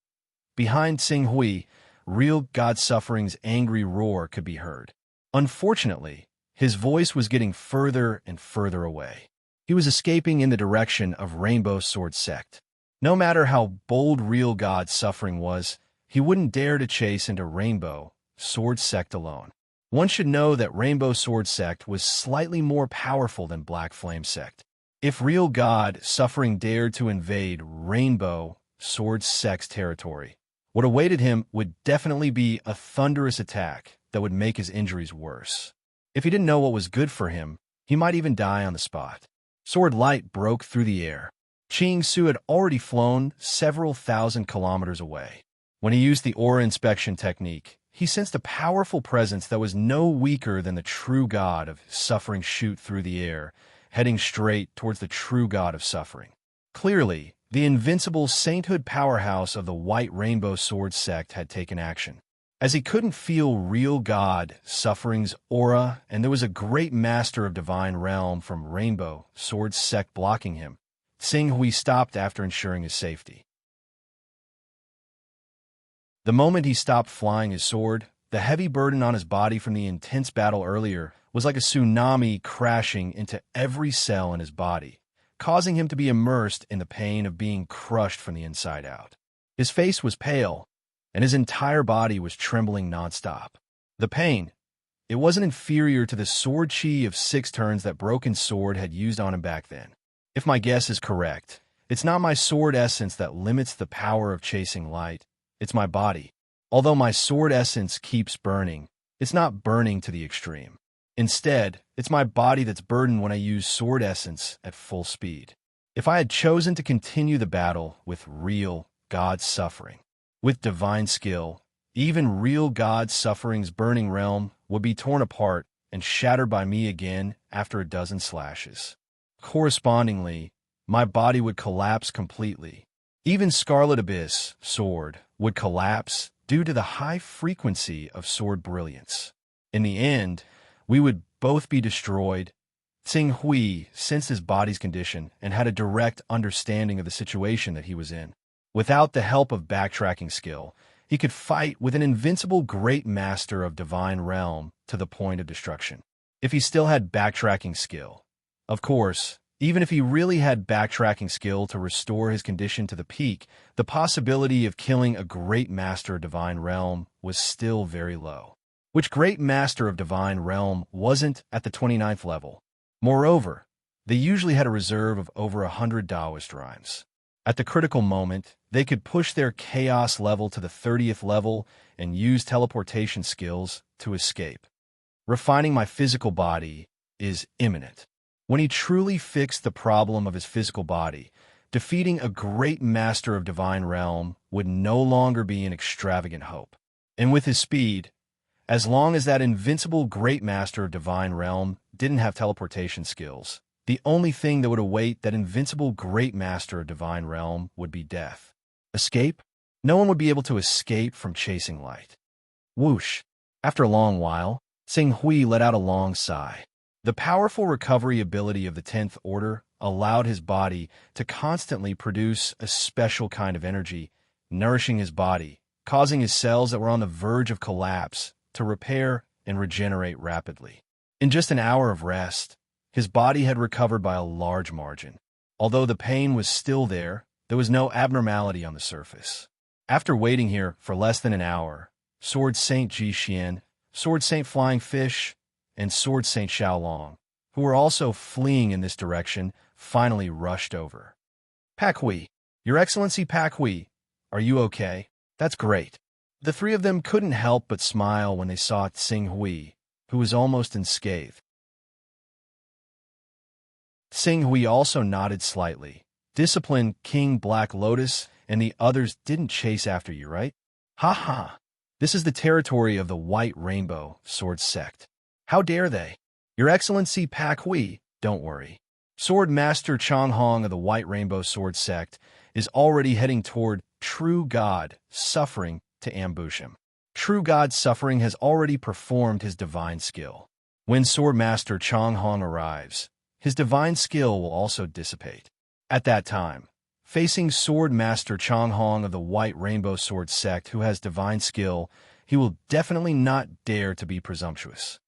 Behind Xinghui, real God Suffering's angry roar could be heard. Unfortunately, his voice was getting further and further away. He was escaping in the direction of Rainbow Sword Sect. No matter how bold real God Suffering was, he wouldn't dare to chase into Rainbow Sword Sect alone. One should know that Rainbow Sword Sect was slightly more powerful than Black Flame Sect. If real God Suffering dared to invade Rainbow Sword Sect's territory, what awaited him would definitely be a thunderous attack that would make his injuries worse. If he didn't know what was good for him, he might even die on the spot. Sword light broke through the air. Qing Su had already flown several thousand kilometers away. When he used the aura inspection technique, he sensed a powerful presence that was no weaker than the true god of suffering shoot through the air, heading straight towards the true god of suffering. Clearly, the invincible sainthood powerhouse of the White Rainbow Sword sect had taken action. As he couldn't feel real God Suffering's aura, and there was a great master of divine realm from Rainbow Sword sect blocking him, Sing Hui stopped after ensuring his safety. The moment he stopped flying his sword, the heavy burden on his body from the intense battle earlier was like a tsunami crashing into every cell in his body, causing him to be immersed in the pain of being crushed from the inside out. His face was pale, and his entire body was trembling nonstop. The pain, it wasn't inferior to the sword chi of 6 turns that Broken Sword had used on him back then. If my guess is correct, it's not my sword essence that limits the power of chasing light, it's my body. Although my sword essence keeps burning, it's not burning to the extreme. Instead, it's my body that's burdened when I use sword essence at full speed. If I had chosen to continue the battle with real God Suffering, with divine skill, even real God Suffering's burning realm would be torn apart and shattered by me again after a dozen slashes. Correspondingly, my body would collapse completely. Even Scarlet Abyss Sword would collapse due to the high frequency of sword brilliance. In the end, we would both be destroyed. Sing Hui sensed his body's condition and had a direct understanding of the situation that he was in. Without the help of backtracking skill, he could fight with an invincible great master of divine realm to the point of destruction. If he still had backtracking skill, of course, even if he really had backtracking skill to restore his condition to the peak, the possibility of killing a great master of divine realm was still very low. Which great master of divine realm wasn't at the 29th level. Moreover, they usually had a reserve of over 100 Taoist rhymes. At the critical moment, they could push their chaos level to the 30th level and use teleportation skills to escape. Refining my physical body is imminent. When he truly fixed the problem of his physical body, defeating a great master of divine realm would no longer be an extravagant hope. And with his speed, as long as that invincible great master of divine realm didn't have teleportation skills, the only thing that would await that invincible great master of divine realm would be death. Escape? No one would be able to escape from chasing light. Whoosh! After a long while, Sing Hui let out a long sigh. The powerful recovery ability of the 10th Order allowed his body to constantly produce a special kind of energy, nourishing his body, causing his cells that were on the verge of collapse to repair and regenerate rapidly. In just an hour of rest, his body had recovered by a large margin. Although the pain was still there was no abnormality on the surface. After waiting here for less than an hour, Sword Saint Ji Xian, Sword Saint Flying Fish, and Sword Saint Xiaolong, who were also fleeing in this direction, finally rushed over. Pak Hui, Your Excellency Pak Hui, are you okay? That's great. The 3 of them couldn't help but smile when they saw Sing Hui, who was almost unscathed. Sing Hui also nodded slightly. Disciplined King Black Lotus and the others didn't chase after you, right? Ha ha! This is the territory of the White Rainbow Sword sect. How dare they? Your Excellency Pak Hui, don't worry. Sword Master Chang Hong of the White Rainbow Sword sect is already heading toward True God Suffering to ambush him. True God Suffering has already performed his divine skill. When Sword Master Chang Hong arrives, his divine skill will also dissipate. At that time, facing Sword Master Chang Hong of the White Rainbow Sword sect who has divine skill, he will definitely not dare to be presumptuous.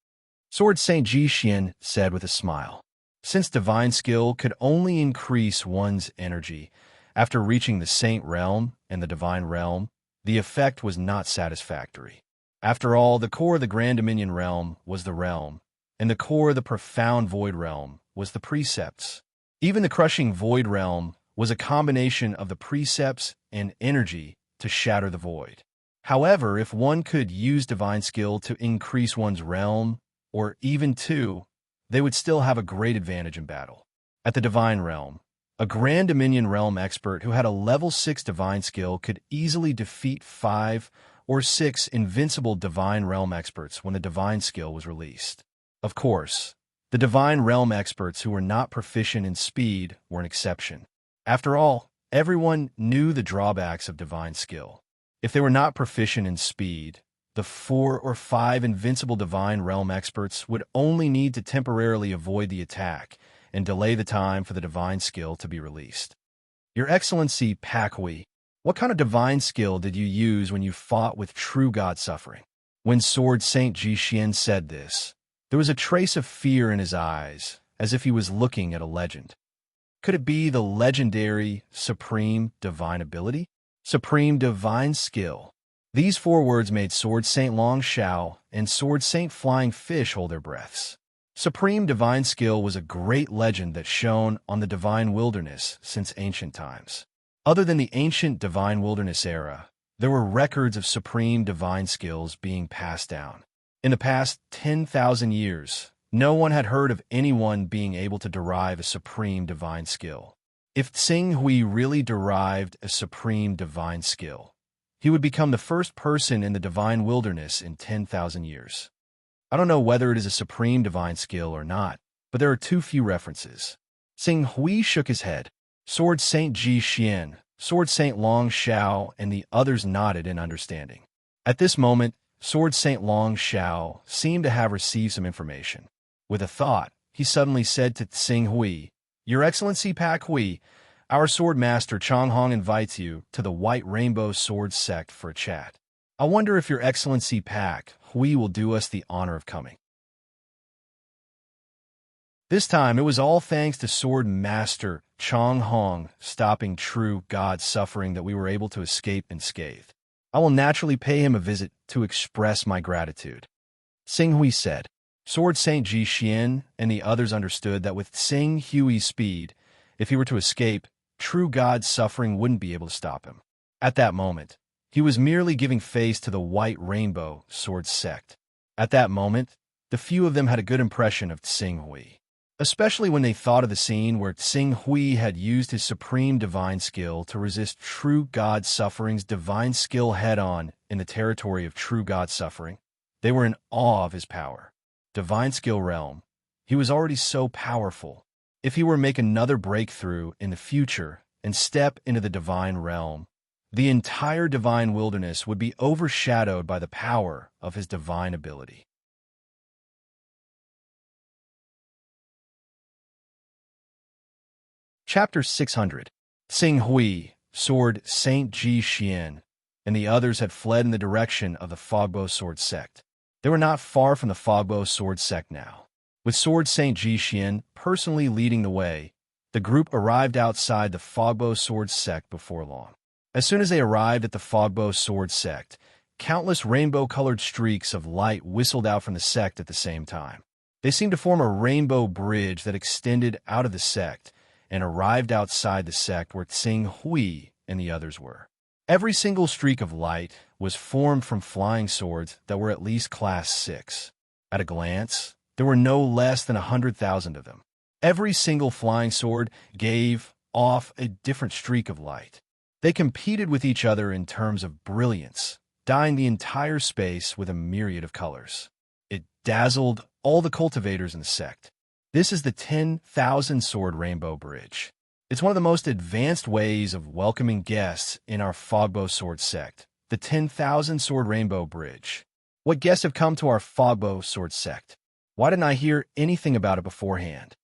Sword Saint Ji Xian said with a smile. Since divine skill could only increase one's energy after reaching the Saint Realm and the Divine Realm, the effect was not satisfactory. After all, the core of the Grand Dominion Realm was the realm, and the core of the Profound Void Realm was the precepts. Even the Crushing Void Realm was a combination of the precepts and energy to shatter the void. However, if one could use divine skill to increase one's realm, or even 2, they would still have a great advantage in battle. At the Divine Realm, A Grand Dominion realm expert who had a level 6 divine skill could easily defeat 5 or 6 invincible divine realm experts when the divine skill was released. Of course, the divine realm experts who were not proficient in speed were an exception. After all, everyone knew the drawbacks of divine skill. If they were not proficient in speed, the 4 or 5 invincible divine realm experts would only need to temporarily avoid the attack and delay the time for the divine skill to be released. Your Excellency Pakhui, what kind of divine skill did you use when you fought with true God suffering? When Sword Saint Ji Xian said this, there was a trace of fear in his eyes, as if he was looking at a legend. Could it be the legendary Supreme Divine Ability? Supreme Divine Skill. These 4 words made Sword Saint Long Shao and Sword Saint Flying Fish hold their breaths. Supreme Divine Skill was a great legend that shone on the Divine Wilderness since ancient times. Other than the ancient Divine Wilderness era, there were records of supreme divine skills being passed down. In the past 10,000 years, no one had heard of anyone being able to derive a supreme divine skill. If Tsing Hui really derived a supreme divine skill, he would become the first person in the Divine Wilderness in 10,000 years. I don't know whether it is a supreme divine skill or not, but there are too few references. Tsing Hui shook his head. Sword Saint Ji Xian, Sword Saint Long Shao, and the others nodded in understanding. At this moment, Sword Saint Long Shao seemed to have received some information. With a thought, he suddenly said to Tsing Hui, "Your Excellency Pak Hui, our sword master Chong Hong invites you to the White Rainbow Sword Sect for a chat. I wonder if Your Excellency Pak Hui will do us the honor of coming." This time, it was all thanks to Sword Master Chong Hong stopping true God suffering that we were able to escape unscathed. I will naturally pay him a visit to express my gratitude. Tsing Hui said. Sword Saint Ji Xian and the others understood that with Tsing Hui's speed, if he were to escape, true God suffering wouldn't be able to stop him. At that moment, he was merely giving face to the White Rainbow Sword Sect. At that moment, the few of them had a good impression of Tsing Hui, especially when they thought of the scene where Tsing Hui had used his supreme divine skill to resist true God suffering's divine skill head-on in the territory of true God suffering. They were in awe of his power. Divine skill realm. He was already so powerful. If he were to make another breakthrough in the future and step into the divine realm, the entire divine wilderness would be overshadowed by the power of his divine ability. Chapter 600. Tsing Hui, Sword Saint Ji Xian, and the others had fled in the direction of the Fogbow Sword Sect. They were not far from the Fogbow Sword Sect now. With Sword Saint Ji Xian personally leading the way, the group arrived outside the Fogbow Sword Sect before long. As soon as they arrived at the Fogbow Sword Sect, countless rainbow-colored streaks of light whistled out from the sect at the same time. They seemed to form a rainbow bridge that extended out of the sect and arrived outside the sect where Tsing Hui and the others were. Every single streak of light was formed from flying swords that were at least class 6. At a glance, there were no less than 100,000 of them. Every single flying sword gave off a different streak of light. They competed with each other in terms of brilliance, dyeing the entire space with a myriad of colors. It dazzled all the cultivators in the sect. This is the 10,000 Sword Rainbow Bridge. It's one of the most advanced ways of welcoming guests in our Fogbow Sword Sect, the 10,000 Sword Rainbow Bridge. What guests have come to our Fogbow Sword Sect? Why didn't I hear anything about it beforehand?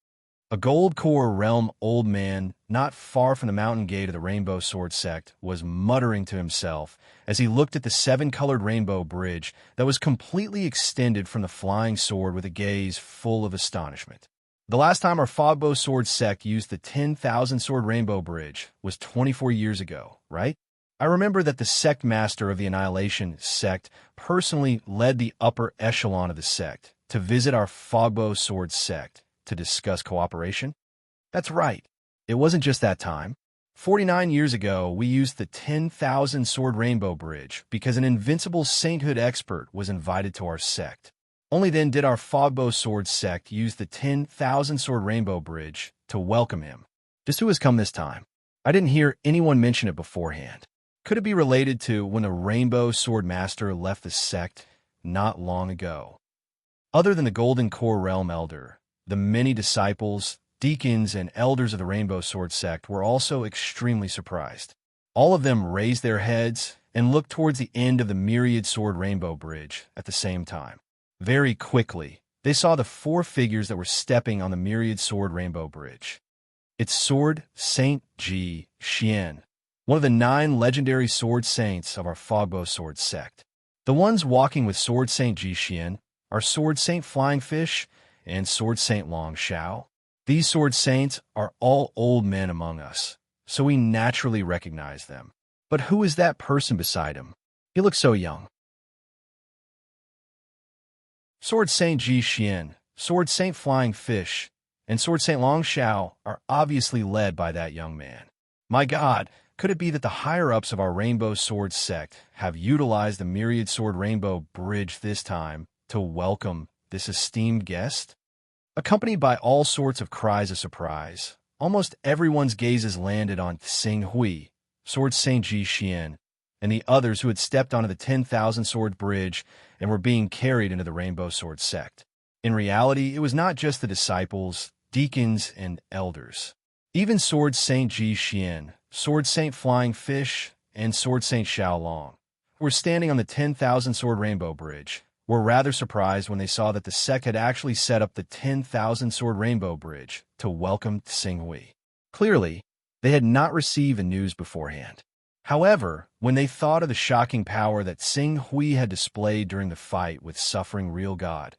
A gold core realm old man, not far from the mountain gate of the Rainbow Sword Sect, was muttering to himself as he looked at the 7-colored rainbow bridge that was completely extended from the flying sword with a gaze full of astonishment. The last time our Fogbow Sword Sect used the 10,000 Sword Rainbow Bridge was 24 years ago, right? I remember that the sect master of the Annihilation sect personally led the upper echelon of the sect to visit our Fogbow Sword Sect to discuss cooperation. That's right. It wasn't just that time. 49 years ago, we used the 10,000 Sword Rainbow Bridge because an invincible sainthood expert was invited to our sect. Only then did our Fogbow Sword Sect use the 10,000 Sword Rainbow Bridge to welcome him. Just who has come this time? I didn't hear anyone mention it beforehand. Could it be related to when the Rainbow Sword Master left the sect not long ago? Other than the Golden Core Realm Elder, the many disciples, deacons, and elders of the Rainbow Sword sect were also extremely surprised. All of them raised their heads and looked towards the end of the Myriad Sword Rainbow Bridge at the same time. Very quickly, they saw the four figures that were stepping on the Myriad Sword Rainbow Bridge. It's Sword Saint Ji Xian, one of the 9 legendary sword saints of our Fogbow Sword sect. The ones walking with Sword Saint Ji Xian are Sword Saint Flying Fish and Sword Saint Long Shao. These sword saints are all old men among us, so we naturally recognize them. But who is that person beside him? He looks so young. Sword Saint Ji Xian, Sword Saint Flying Fish, and Sword Saint Long Shao are obviously led by that young man. My God, could it be that the higher-ups of our Rainbow Sword sect have utilized the Myriad Sword Rainbow Bridge this time to welcome this esteemed guest? Accompanied by all sorts of cries of surprise, almost everyone's gazes landed on Xing Hui, Sword Saint Ji Xian, and the others who had stepped onto the 10,000 Sword Bridge and were being carried into the Rainbow Sword sect. In reality, it was not just the disciples, deacons, and elders. Even Sword Saint Ji Xian, Sword Saint Flying Fish, and Sword Saint Xiaolong, who were standing on the 10,000 Sword Rainbow Bridge, were rather surprised when they saw that the sect had actually set up the 10,000 Sword Rainbow Bridge to welcome Xing Hui. Clearly, they had not received the news beforehand. However, when they thought of the shocking power that Xing Hui had displayed during the fight with Suffering Real God,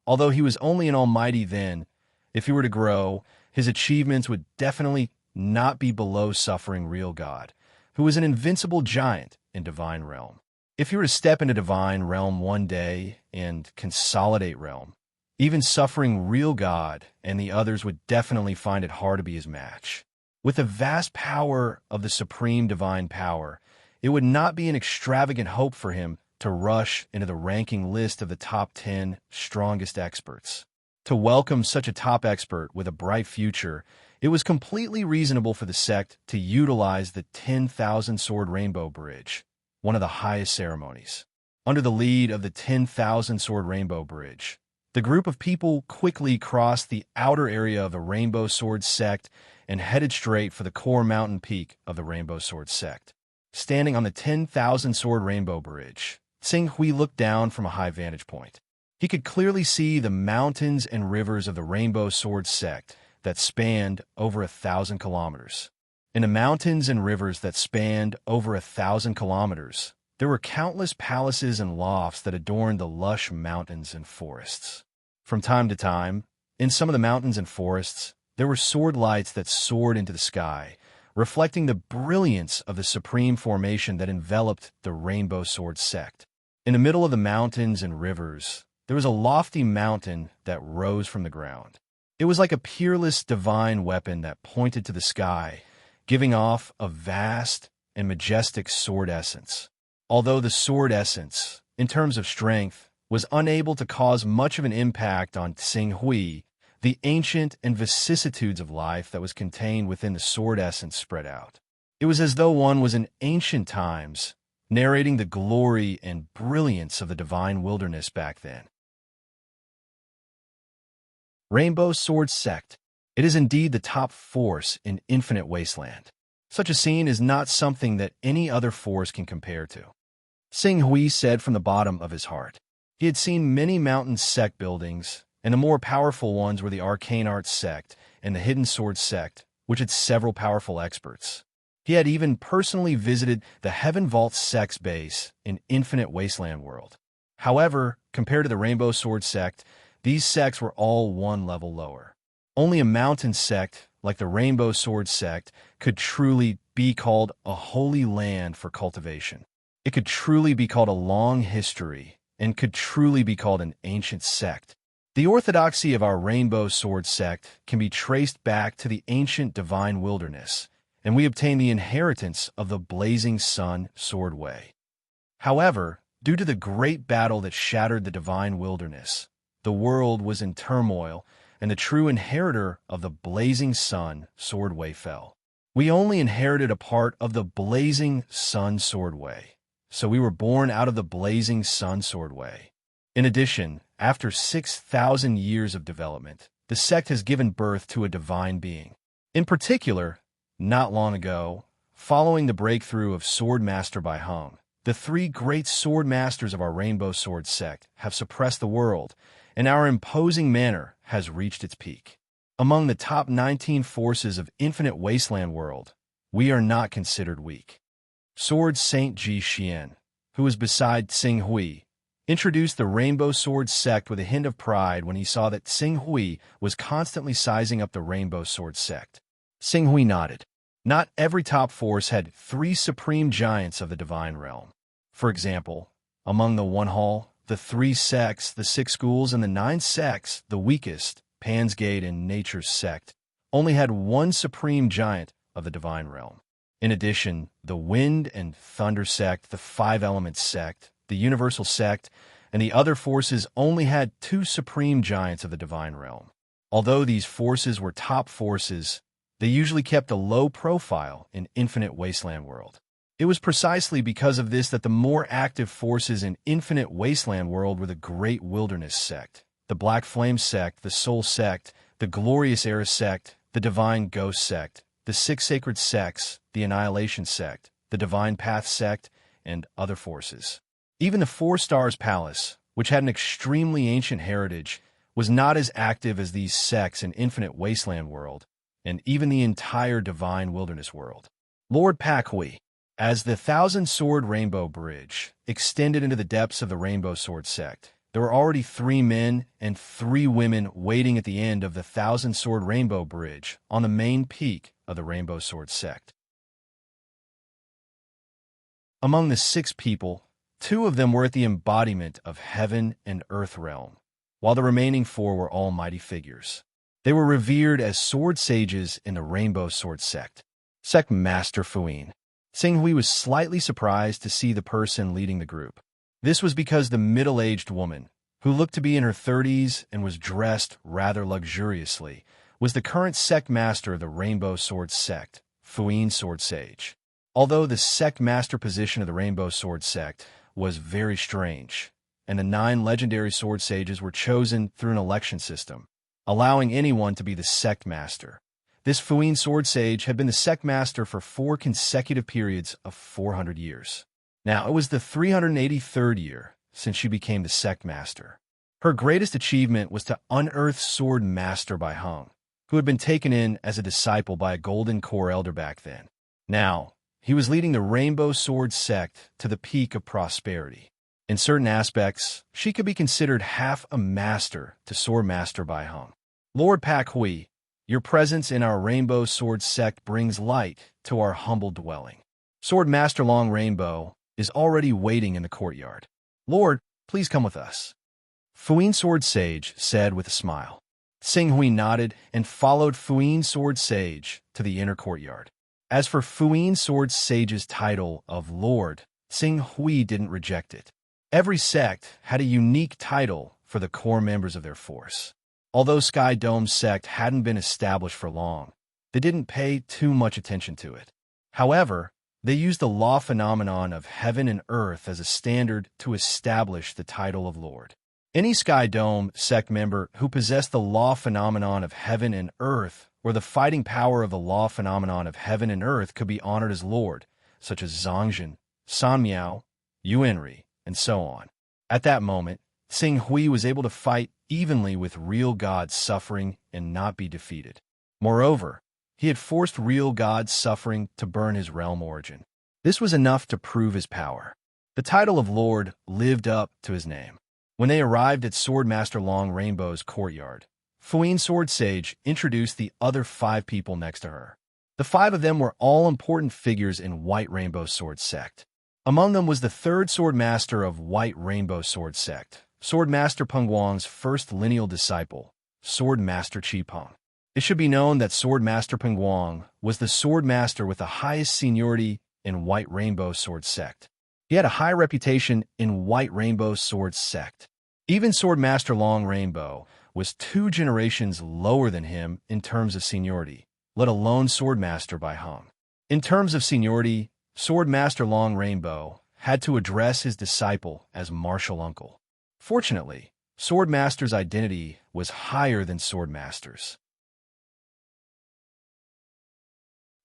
although he was only an almighty then, if he were to grow, his achievements would definitely not be below Suffering Real God, who was an invincible giant in Divine Realm. If he were to step into Divine Realm one day and consolidate Realm, even Suffering Real God and the others would definitely find it hard to be his match. With the vast power of the Supreme Divine Power, it would not be an extravagant hope for him to rush into the ranking list of the top 10 strongest experts. To welcome such a top expert with a bright future, it was completely reasonable for the sect to utilize the 10,000 Sword Rainbow Bridge, one of the highest ceremonies. Under the lead of the 10,000 Sword Rainbow Bridge, the group of people quickly crossed the outer area of the Rainbow Sword sect and headed straight for the core mountain peak of the Rainbow Sword sect. Standing on the 10,000 Sword Rainbow Bridge, Xing Hui looked down from a high vantage point. He could clearly see the mountains and rivers of the Rainbow Sword sect that spanned over 1,000 kilometers. In the mountains and rivers that spanned over 1,000 kilometers, there were countless palaces and lofts that adorned the lush mountains and forests. From time to time, in some of the mountains and forests, there were sword lights that soared into the sky, reflecting the brilliance of the supreme formation that enveloped the Rainbow Sword sect. In the middle of the mountains and rivers, there was a lofty mountain that rose from the ground. It was like a peerless divine weapon that pointed to the sky, giving off a vast and majestic sword essence. Although the sword essence, in terms of strength, was unable to cause much of an impact on Xing Hui, the ancient and vicissitudes of life that was contained within the sword essence spread out. It was as though one was in ancient times, narrating the glory and brilliance of the divine wilderness back then. Rainbow Sword Sect. It is indeed the top force in Infinite Wasteland. Such a scene is not something that any other force can compare to. Xing Hui said from the bottom of his heart. He had seen many mountain sect buildings, and the more powerful ones were the Arcane Arts sect and the Hidden Sword sect, which had several powerful experts. He had even personally visited the Heaven Vault sect's base in Infinite Wasteland World. However, compared to the Rainbow Sword sect, these sects were all one level lower. Only a mountain sect, like the Rainbow Sword sect, could truly be called a holy land for cultivation. It could truly be called a long history, and could truly be called an ancient sect. The orthodoxy of our Rainbow Sword sect can be traced back to the ancient divine wilderness, and we obtain the inheritance of the Blazing Sun Sword Way. However, due to the great battle that shattered the divine wilderness, the world was in turmoil, and the true inheritor of the blazing sun sword way fell. We only inherited a part of the blazing sun sword way, so we were born out of the blazing sun sword way. In addition, after 6,000 years of development, the sect has given birth to a divine being. In particular, not long ago, following the breakthrough of Sword Master by Hung, the three great sword masters of our Rainbow Sword sect have suppressed the world, and our imposing manner has reached its peak. Among the top 19 forces of Infinite Wasteland World, we are not considered weak. Sword Saint Ji Xian, who was beside Xing Hui, introduced the Rainbow Sword sect with a hint of pride when he saw that Xing Hui was constantly sizing up the Rainbow Sword sect. Xing Hui nodded. Not every top force had 3 supreme giants of the divine realm. For example, among the 1 hall, the 3 sects, the 6 schools, and the 9 sects, the weakest, Pan's Gate and Nature's sect, only had 1 supreme giant of the divine realm. In addition, the Wind and Thunder sect, the 5 Elements sect, the Universal sect, and the other forces only had 2 supreme giants of the divine realm. Although these forces were top forces, they usually kept a low profile in Infinite Wasteland World. It was precisely because of this that the more active forces in Infinite Wasteland World were the Great Wilderness sect, the Black Flame sect, the Soul sect, the Glorious Era sect, the Divine Ghost sect, the 6 Sacred sects, the Annihilation sect, the Divine Path sect, and other forces. Even the 4 Stars Palace, which had an extremely ancient heritage, was not as active as these sects in Infinite Wasteland World, and even the entire Divine Wilderness World. Lord Pak Hui, as the 1,000-sword Rainbow Bridge extended into the depths of the Rainbow Sword sect, there were already 3 men and 3 women waiting at the end of the 1,000-sword Rainbow Bridge on the main peak of the Rainbow Sword sect. Among the 6 people, 2 of them were at the embodiment of heaven and earth realm, while the remaining 4 were almighty figures. They were revered as sword sages in the Rainbow Sword sect. Sect Master Fuyin. Xing Hui was slightly surprised to see the person leading the group. This was because the middle-aged woman, who looked to be in her 30s and was dressed rather luxuriously, was the current sect master of the Rainbow Sword sect, Fuyin Sword Sage. Although the sect master position of the Rainbow Sword sect was very strange, and the 9 legendary sword sages were chosen through an election system, allowing anyone to be the sect master. This Fuyin Sword Sage had been the sect master for 4 consecutive periods of 400 years. Now, it was the 383rd year since she became the sect master. Her greatest achievement was to unearth Sword Master by Hung, who had been taken in as a disciple by a Golden Core elder back then. Now, he was leading the Rainbow Sword sect to the peak of prosperity. In certain aspects, she could be considered half a master to Sword Master by Hung. Lord Pak Hui, your presence in our Rainbow Sword sect brings light to our humble dwelling. Sword Master Long Rainbow is already waiting in the courtyard. Lord, please come with us. Fuyin Sword Sage said with a smile. Xing Hui nodded and followed Fuyin Sword Sage to the inner courtyard. As for Fuyin Sword Sage's title of Lord, Xing Hui didn't reject it. Every sect had a unique title for the core members of their force. Although Sky Dome's sect hadn't been established for long, they didn't pay too much attention to it. However, they used the law phenomenon of heaven and earth as a standard to establish the title of Lord. Any Sky Dome sect member who possessed the law phenomenon of heaven and earth or the fighting power of the law phenomenon of heaven and earth could be honored as Lord, such as Zhangzhen, San Miao, Yuanri, and so on. At that moment, Xing Hui was able to fight evenly with real gods suffering and not be defeated. Moreover, he had forced real gods suffering to burn his realm origin. This was enough to prove his power. The title of Lord lived up to his name. When they arrived at Sword Master Long Rainbow's courtyard, Fuyin Sword Sage introduced the other 5 people next to her. The 5 of them were all important figures in White Rainbow Sword sect. Among them was the 3rd Sword Master of White Rainbow Sword sect, Sword Master Peng Guang's first lineal disciple, Sword Master Qi Peng. It should be known that Sword Master Peng Guang was the Sword Master with the highest seniority in White Rainbow Sword sect. He had a high reputation in White Rainbow Sword sect. Even Sword Master Long Rainbow was 2 generations lower than him in terms of seniority, let alone Swordmaster Bai Hong. In terms of seniority, Swordmaster Long Rainbow had to address his disciple as martial uncle. Fortunately, Swordmaster's identity was higher than Swordmaster's.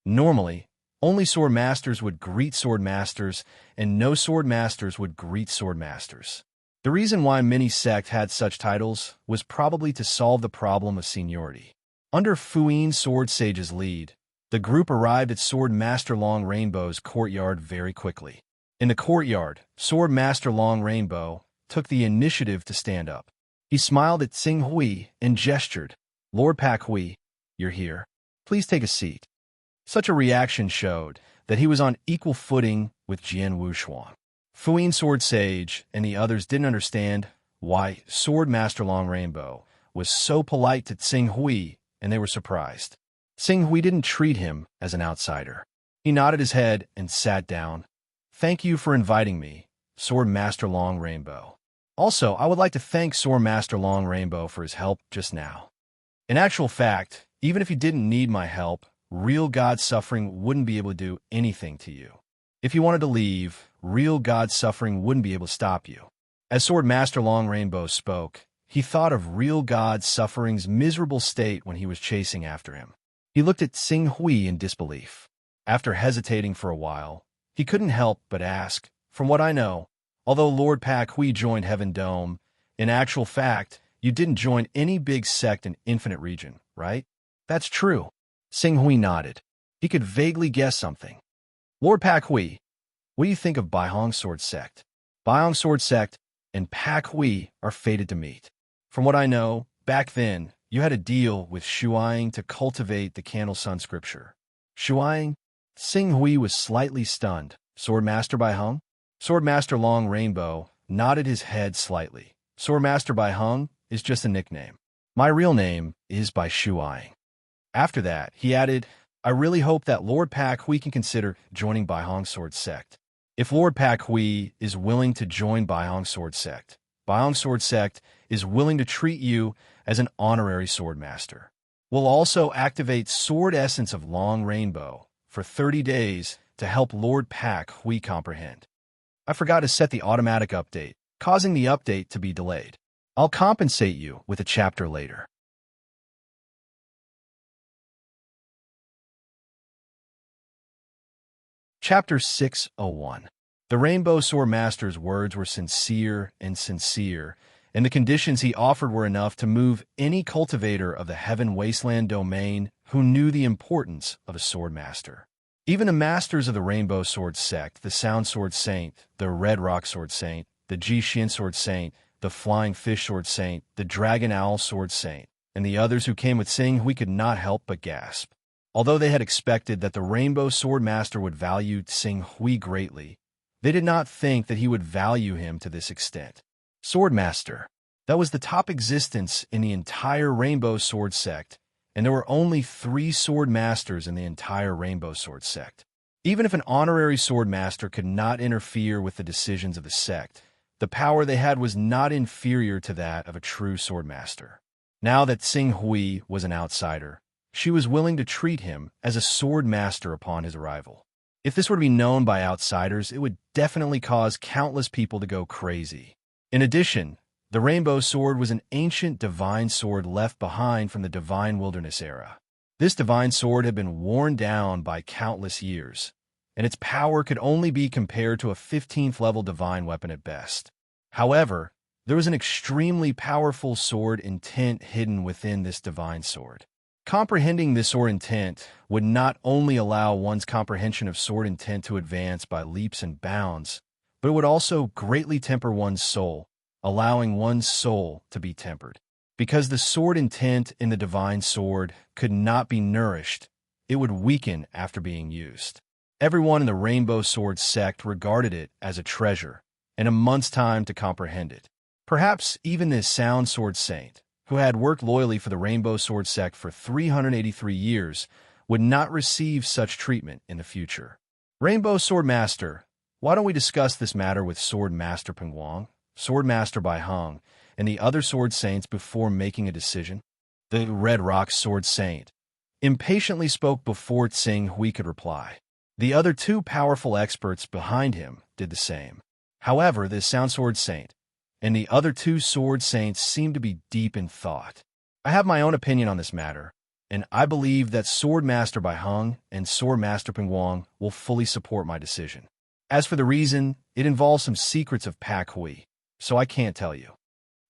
Normally, only Swordmasters would greet Swordmasters, and no Swordmasters would greet Swordmasters. The reason why many sects had such titles was probably to solve the problem of seniority. Under Fuyin Sword Sage's lead, the group arrived at Swordmaster Long Rainbow's courtyard very quickly. In the courtyard, Swordmaster Long Rainbow took the initiative to stand up. He smiled at Xing Hui and gestured, "Lord Pak Hui, you're here. Please take a seat." Such a reaction showed that he was on equal footing with Jian Wuxuan. Fuyin Sword Sage and the others didn't understand why Swordmaster Long Rainbow was so polite to Xing Hui, and they were surprised. Xing Hui didn't treat him as an outsider. He nodded his head and sat down. "Thank you for inviting me, Swordmaster Long Rainbow. Also, I would like to thank Swordmaster Long Rainbow for his help just now. In actual fact, even if you didn't need my help, real God Suffering wouldn't be able to do anything to you. If you wanted to leave, real God Suffering wouldn't be able to stop you." As Swordmaster Long Rainbow spoke, he thought of real God Suffering's miserable state when he was chasing after him. He looked at Xing Hui in disbelief. After hesitating for a while, he couldn't help but ask, "From what I know, although Lord Pak Hui joined Heaven Dome, in actual fact, you didn't join any big sect in Infinite Region, right?" "That's true." Xing Hui nodded. He could vaguely guess something. "Lord Pak Hui, what do you think of Bai Hong Sword Sect?" "Bai Hong Sword Sect and Pak Hui are fated to meet. From what I know, back then, you had a deal with Shuang to cultivate the Candle Sun scripture." "Shuang?" Xing Hui was slightly stunned. "Swordmaster Bai Hong?" Swordmaster Long Rainbow nodded his head slightly. "Swordmaster Bai Hong is just a nickname. My real name is Bai Shuang." After that, he added, "I really hope that Lord Pak Hui can consider joining Bai Hong Sword Sect. If Lord Pak Hui is willing to join Bai Hong Sword Sect, Bai Hong Sword Sect is willing to treat you as an honorary swordmaster. We'll also activate Sword Essence of Long Rainbow for 30 days to help Lord Pak Hui comprehend. I forgot to set the automatic update, causing the update to be delayed. I'll compensate you with a chapter later." Chapter 601. The Rainbow Sword Master's words were sincere, and the conditions he offered were enough to move any cultivator of the Heaven Wasteland domain who knew the importance of a sword master. Even the masters of the Rainbow Sword Sect, the Sound Sword Saint, the Red Rock Sword Saint, the Jixin Sword Saint, the Flying Fish Sword Saint, the Dragon Owl Sword Saint, and the others who came with Xing Hui could not help but gasp. Although they had expected that the Rainbow Sword Master would value Xing Hui greatly, they did not think that he would value him to this extent. Sword Master. That was the top existence in the entire Rainbow Sword Sect, and there were only 3 Sword Masters in the entire Rainbow Sword Sect. Even if an honorary Sword Master could not interfere with the decisions of the sect, the power they had was not inferior to that of a true Sword Master. Now that Xing Hui was an outsider, she was willing to treat him as a sword master upon his arrival. If this were to be known by outsiders, it would definitely cause countless people to go crazy. In addition, the Rainbow Sword was an ancient divine sword left behind from the Divine Wilderness era. This divine sword had been worn down by countless years, and its power could only be compared to a 15th level divine weapon at best. However, there was an extremely powerful sword intent hidden within this divine sword. Comprehending this sword intent would not only allow one's comprehension of sword intent to advance by leaps and bounds, but it would also greatly temper one's soul, allowing one's soul to be tempered. Because the sword intent in the divine sword could not be nourished, it would weaken after being used. Everyone in the Rainbow Sword Sect regarded it as a treasure, and a month's time to comprehend it. Perhaps even this Sound Sword Saint, who had worked loyally for the Rainbow Sword Sect for 383 years, would not receive such treatment in the future. "Rainbow Sword Master, why don't we discuss this matter with Sword Master Peng Wang?" Sword Master Bai Hung, and the other Sword Saints before making a decision? The Red Rock Sword Saint impatiently spoke before Tsing Hui could reply. The other two powerful experts behind him did the same. However, the Sound Sword Saint and the other two Sword Saints seemed to be deep in thought. I have my own opinion on this matter, and I believe that Sword Master Bai Hung and Sword Master Ping Wang will fully support my decision. As for the reason, it involves some secrets of Pak Hui, so I can't tell you.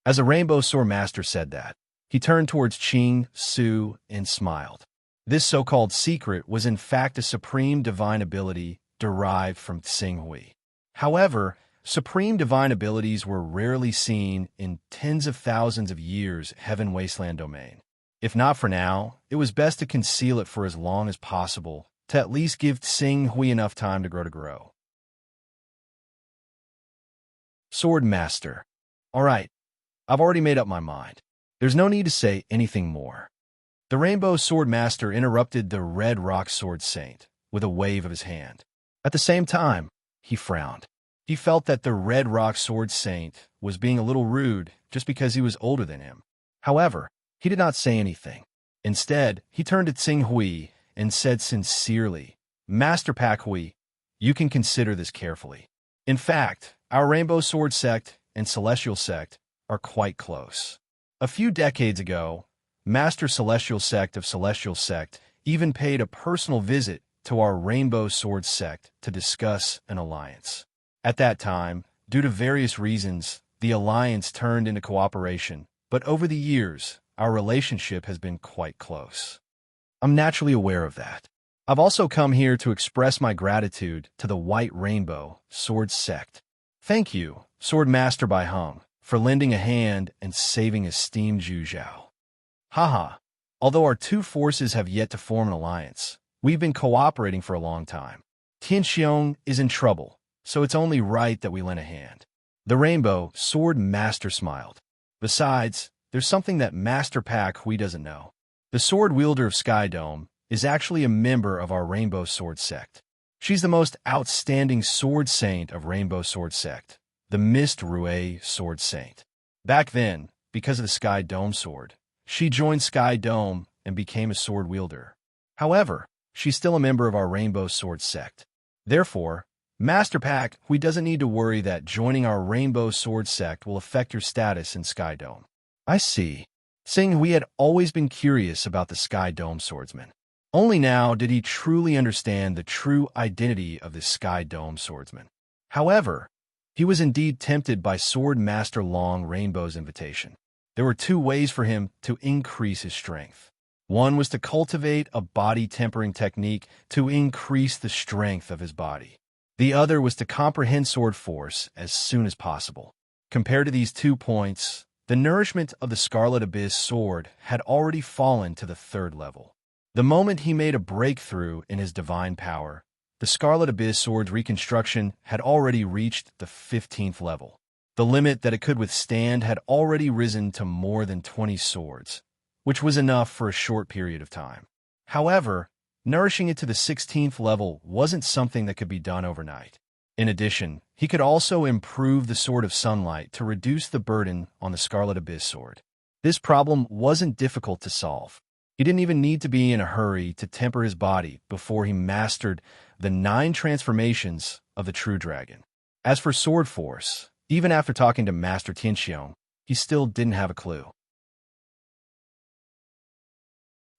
As a Rainbow Sword Master said that, he turned towards Qing, Su, and smiled. This so-called secret was in fact a supreme divine ability derived from Tsing Hui. However, supreme divine abilities were rarely seen in tens of thousands of years Heaven Wasteland domain. If not for now, it was best to conceal it for as long as possible, to at least give Tsing Hui enough time to grow. Sword Master. All right, I've already made up my mind. There's no need to say anything more. The Rainbow Sword Master interrupted the Red Rock Sword Saint with a wave of his hand. At the same time, he frowned. He felt that the Red Rock Sword Saint was being a little rude just because he was older than him. However, he did not say anything. Instead, he turned to Tsing Hui and said sincerely, "Master Pak Hui, you can consider this carefully. In fact, our Rainbow Sword Sect and Celestial Sect are quite close. A few decades ago, Master Celestial Sect of Celestial Sect even paid a personal visit to our Rainbow Sword Sect to discuss an alliance. At that time, due to various reasons, the alliance turned into cooperation, but over the years, our relationship has been quite close. I'm naturally aware of that. I've also come here to express my gratitude to the White Rainbow Sword Sect. Thank you, Sword Master Bai Hung, for lending a hand and saving esteemed Zhu Zhao. Haha, although our two forces have yet to form an alliance, we've been cooperating for a long time. Tianxiong is in trouble, so it's only right that we lend a hand." The Rainbow Sword Master smiled. Besides, there's something that Master Pak Hui doesn't know. The sword wielder of Sky Dome is actually a member of our Rainbow Sword Sect. She's the most outstanding sword saint of Rainbow Sword Sect, the Mist Rue Sword Saint. Back then, because of the Sky Dome sword, she joined Sky Dome and became a sword wielder. However, she's still a member of our Rainbow Sword Sect. Therefore, Master Pak Hui doesn't need to worry that joining our Rainbow Sword Sect will affect your status in Sky Dome. I see. Tsing Hui had always been curious about the Sky Dome swordsman. Only now did he truly understand the true identity of the Sky Dome swordsman. However, he was indeed tempted by Sword Master Long Rainbow's invitation. There were two ways for him to increase his strength. One was to cultivate a body tempering technique to increase the strength of his body. The other was to comprehend sword force as soon as possible. Compared to these 2 points, the nourishment of the Scarlet Abyss sword had already fallen to the 3rd level. The moment he made a breakthrough in his divine power, the Scarlet Abyss sword's reconstruction had already reached the 15th level. The limit that it could withstand had already risen to more than 20 swords, which was enough for a short period of time. However, nourishing it to the 16th level wasn't something that could be done overnight. In addition, he could also improve the Sword of Sunlight to reduce the burden on the Scarlet Abyss sword. This problem wasn't difficult to solve. He didn't even need to be in a hurry to temper his body before he mastered the 9 transformations of the True Dragon. As for sword force, even after talking to Master Tianxiong, he still didn't have a clue.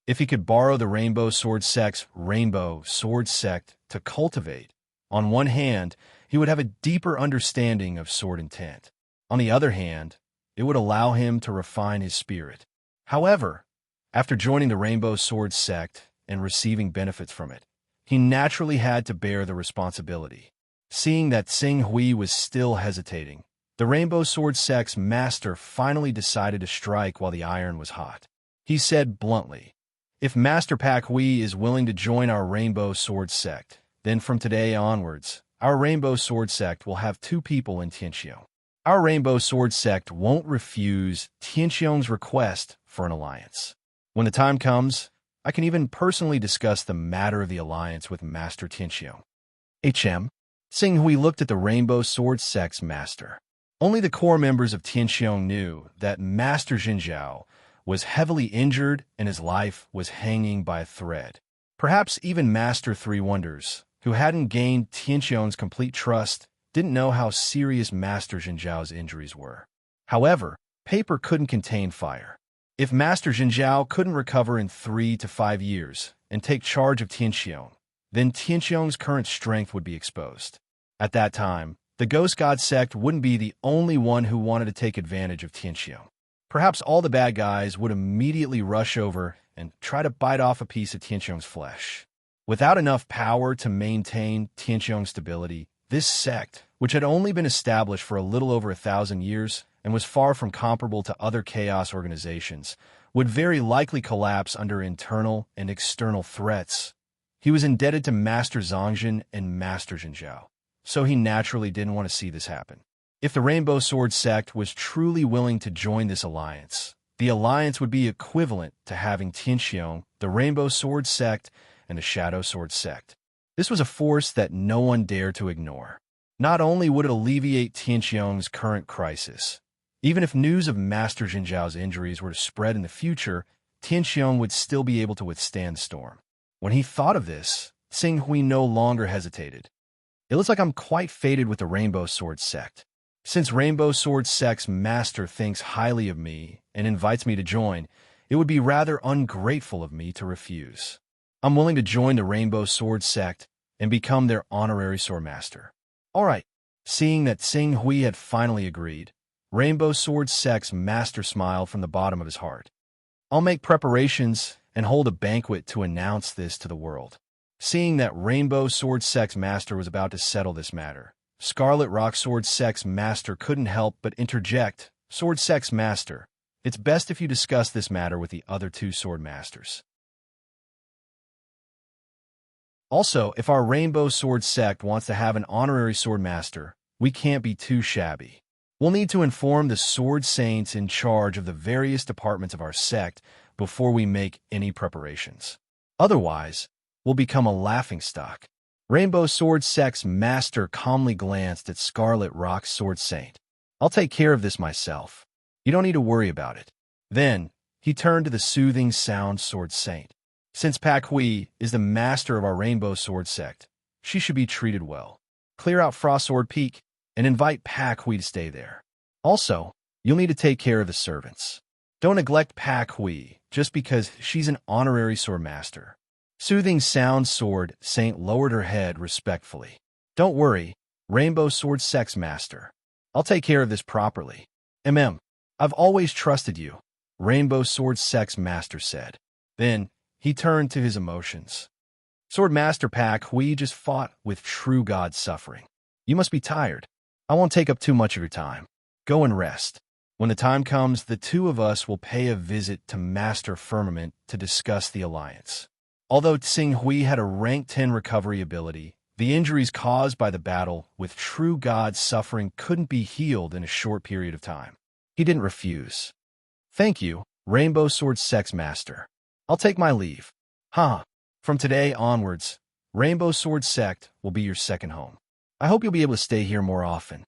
If he could borrow the Rainbow Sword Sect's Rainbow Sword Sect to cultivate, on one hand, he would have a deeper understanding of sword intent. On the other hand, it would allow him to refine his spirit. However, after joining the Rainbow Sword Sect and receiving benefits from it, he naturally had to bear the responsibility. Seeing that Tsing Hui was still hesitating, the Rainbow Sword Sect's master finally decided to strike while the iron was hot. He said bluntly, "If Master Pak Hui is willing to join our Rainbow Sword Sect, then from today onwards, our Rainbow Sword Sect will have 2 people in Tianxiong. Our Rainbow Sword Sect won't refuse Tianxiong's request for an alliance. When the time comes, I can even personally discuss the matter of the alliance with Master Tianxiong." Tsing Hui looked at the Rainbow Sword Sect's master. Only the core members of Tianqiong knew that Master Jinzhao was heavily injured and his life was hanging by a thread. Perhaps even Master Three Wonders, who hadn't gained Tianqiong's complete trust, didn't know how serious Master Jinzhao's injuries were. However, paper couldn't contain fire. If Master Jinzhao couldn't recover in 3 to 5 years and take charge of Tianqiong, then Tianqiong's current strength would be exposed. At that time, the Ghost God sect wouldn't be the only one who wanted to take advantage of Tianqiong. Perhaps all the bad guys would immediately rush over and try to bite off a piece of Tianqiong's flesh. Without enough power to maintain Tianqiong's stability, this sect, which had only been established for a little over 1,000 years and was far from comparable to other chaos organizations, would very likely collapse under internal and external threats. He was indebted to Master Zongjin and Master Jinzhao, so he naturally didn't want to see this happen. If the Rainbow Sword sect was truly willing to join this alliance, the alliance would be equivalent to having Tianqiong, the Rainbow Sword sect, and the Shadow Sword sect. This was a force that no one dared to ignore. Not only would it alleviate Tianqiong's current crisis, even if news of Master Jinzhao's injuries were to spread in the future, Tianqiong would still be able to withstand the storm. When he thought of this, Xing Hui no longer hesitated. It looks like I'm quite fated with the Rainbow Sword sect. Since Rainbow Sword sect's master thinks highly of me and invites me to join, it would be rather ungrateful of me to refuse. I'm willing to join the Rainbow Sword sect and become their honorary sword master. All right. Seeing that Xing Hui had finally agreed, Rainbow Sword sect's master smiled from the bottom of his heart. I'll make preparations and hold a banquet to announce this to the world. Seeing that Rainbow Sword sect's master was about to settle this matter, Scarlet Rock Sword sect's master couldn't help but interject. Sword sect's master, it's best if you discuss this matter with the other 2 sword masters. Also, if our Rainbow Sword sect wants to have an honorary sword master, we can't be too shabby. We'll need to inform the sword saints in charge of the various departments of our sect before we make any preparations. Otherwise, we'll become a laughingstock. Rainbow Sword sect's master calmly glanced at Scarlet Rock's sword saint. I'll take care of this myself. You don't need to worry about it. Then, he turned to the soothing sound sword saint. Since Pak Hui is the master of our Rainbow Sword sect, she should be treated well. Clear out Frost Sword Peak and invite Pak Hui to stay there. Also, you'll need to take care of the servants. Don't neglect Pak Hui just because she's an honorary sword master. Soothing Sound Sword Saint lowered her head respectfully. Don't worry, Rainbow Sword sect's master. I'll take care of this properly. I've always trusted you, Rainbow Sword sect's master said. Then, he turned to his emotions. Sword Master Pak Hui just fought with true God suffering. You must be tired. I won't take up too much of your time. Go and rest. When the time comes, the 2 of us will pay a visit to Master Firmament to discuss the alliance. Although Xing Hui had a rank 10 recovery ability, the injuries caused by the battle with true God suffering couldn't be healed in a short period of time. He didn't refuse. Thank you, Rainbow Sword sect's master. I'll take my leave. From today onwards, Rainbow Sword sect will be your second home. I hope you'll be able to stay here more often.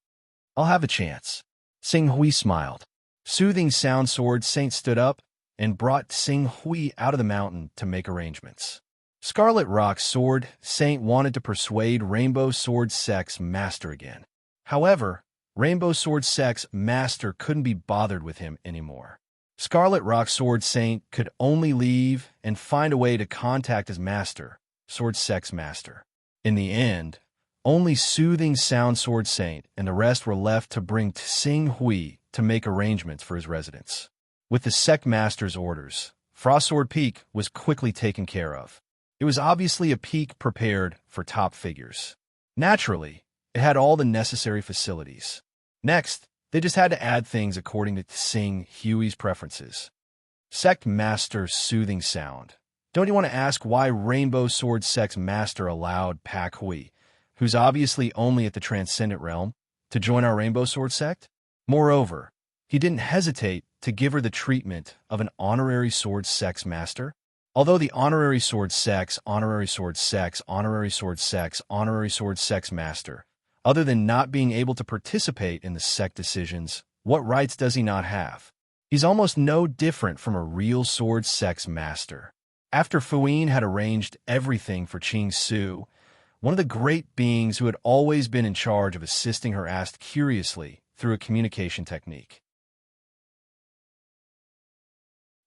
I'll have a chance. Xing Hui smiled. Soothing Sound Sword Saint stood up and brought Xing Hui out of the mountain to make arrangements. Scarlet Rock Sword Saint wanted to persuade Rainbow Sword sect's master again. However, Rainbow Sword sect's master couldn't be bothered with him anymore. Scarlet Rock Sword Saint could only leave and find a way to contact his master, Sword sect's master. In the end, only Soothing Sound Sword Saint and the rest were left to bring Xing Hui to make arrangements for his residence. With the sect master's orders, Frost Sword Peak was quickly taken care of. It was obviously a peak prepared for top figures. Naturally, it had all the necessary facilities. Next, they just had to add things according to Xing Hui's preferences. Sect Master Soothing Sound. Don't you want to ask why Rainbow Sword sect's master allowed Pak Hui, who's obviously only at the Transcendent Realm, to join our Rainbow Sword sect? Moreover, he didn't hesitate to give her the treatment of an honorary sword sect's master. Although the honorary sword sect's, honorary sword sect's, honorary sword sect's, honorary sword sect's master Other than not being able to participate in the sect decisions, what rights does he not have? He's almost no different from a real sword sect's master. After Fuyin had arranged everything for Qing Su, one of the great beings who had always been in charge of assisting her asked curiously through a communication technique.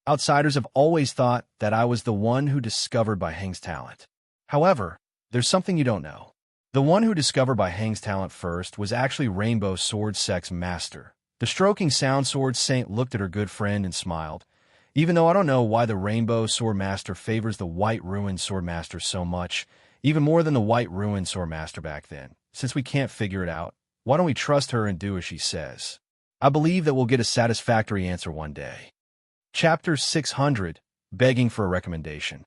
Outsiders have always thought that I was the one who discovered Bai Heng's talent. However, there's something you don't know. The one who discovered Bai Heng's talent first was actually Rainbow Sword Sect's master. The stroking sound sword saint looked at her good friend and smiled. Even though I don't know why the Rainbow Sword Master favors the White Ruin Sword Master so much, even more than the White Ruin Sword Master back then, since we can't figure it out, why don't we trust her and do as she says? I believe that we'll get a satisfactory answer one day. Chapter 600, Begging for a Recommendation.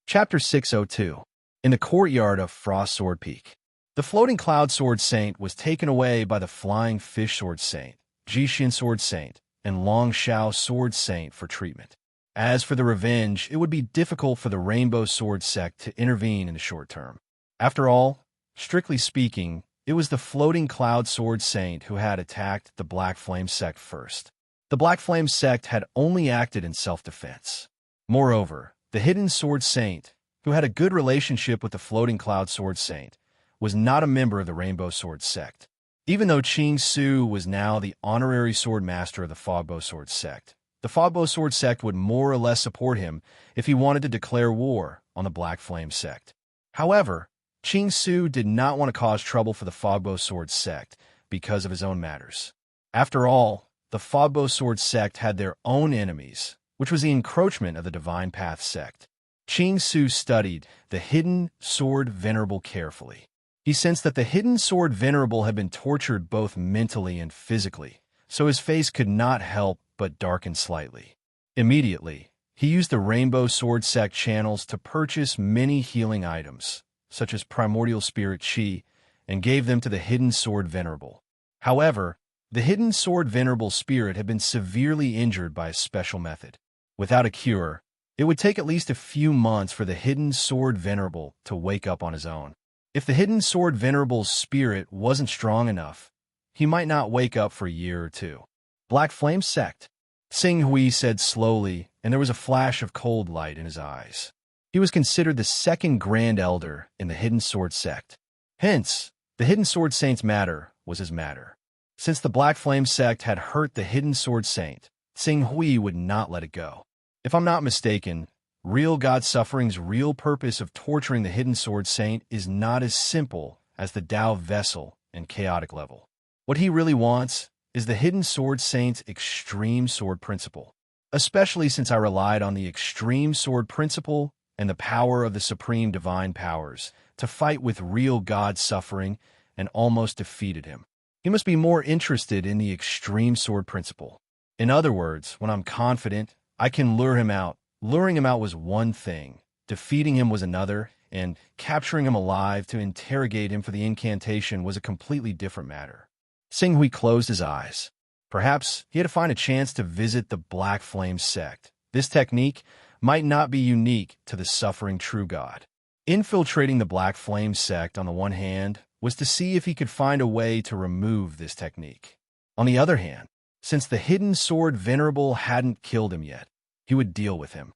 Chapter 602, In the Courtyard of Frost Sword Peak. The Floating Cloud Sword Saint was taken away by the Flying Fish Sword Saint, Jixin Sword Saint, and Long Shao Sword Saint for treatment. As for the revenge, it would be difficult for the Rainbow Sword Sect to intervene in the short term. After all, strictly speaking, it was the Floating Cloud Sword Saint who had attacked the Black Flame Sect first. The Black Flame Sect had only acted in self-defense. Moreover, the Hidden Sword Saint, who had a good relationship with the Floating Cloud Sword Saint, was not a member of the Rainbow Sword Sect. Even though Qing Su was now the honorary sword master of the Fogbow Sword Sect, the Fogbow Sword Sect would more or less support him if he wanted to declare war on the Black Flame Sect. However, Qing Su did not want to cause trouble for the Fogbow Sword Sect because of his own matters. After all, the Fogbow Sword Sect had their own enemies, which was the encroachment of the Divine Path Sect. Qing Su studied the Hidden Sword Venerable carefully. He sensed that the Hidden Sword Venerable had been tortured both mentally and physically, so his face could not help but darken slightly. Immediately, he used the Rainbow Sword Sect channels to purchase many healing items, such as Primordial Spirit Qi, and gave them to the Hidden Sword Venerable. However, the Hidden Sword Venerable spirit had been severely injured by a special method. Without a cure, it would take at least a few months for the Hidden Sword Venerable to wake up on his own. If the Hidden Sword Venerable's spirit wasn't strong enough, he might not wake up for a year or two. Black Flame Sect, Sing Hui said slowly, and there was a flash of cold light in his eyes. He was considered the second Grand Elder in the Hidden Sword Sect. Hence, the Hidden Sword Saint's matter was his matter. Since the Black Flame Sect had hurt the Hidden Sword Saint, Sing Hui would not let it go. If I'm not mistaken, real God Suffering's real purpose of torturing the Hidden Sword Saint is not as simple as the Tao Vessel and Chaotic level. What he really wants is the Hidden Sword Saint's Extreme Sword Principle, especially since I relied on the Extreme Sword Principle and the power of the Supreme Divine Powers to fight with real God Suffering and almost defeated him. He must be more interested in the Extreme Sword Principle. In other words, when I'm confident, I can lure him out. Luring him out was one thing, defeating him was another, and capturing him alive to interrogate him for the incantation was a completely different matter. Sing Hui closed his eyes. Perhaps he had to find a chance to visit the Black Flame Sect. This technique might not be unique to the suffering true God. Infiltrating the Black Flame Sect, on the one hand, was to see if he could find a way to remove this technique. On the other hand, since the Hidden Sword Venerable hadn't killed him yet, he would deal with him.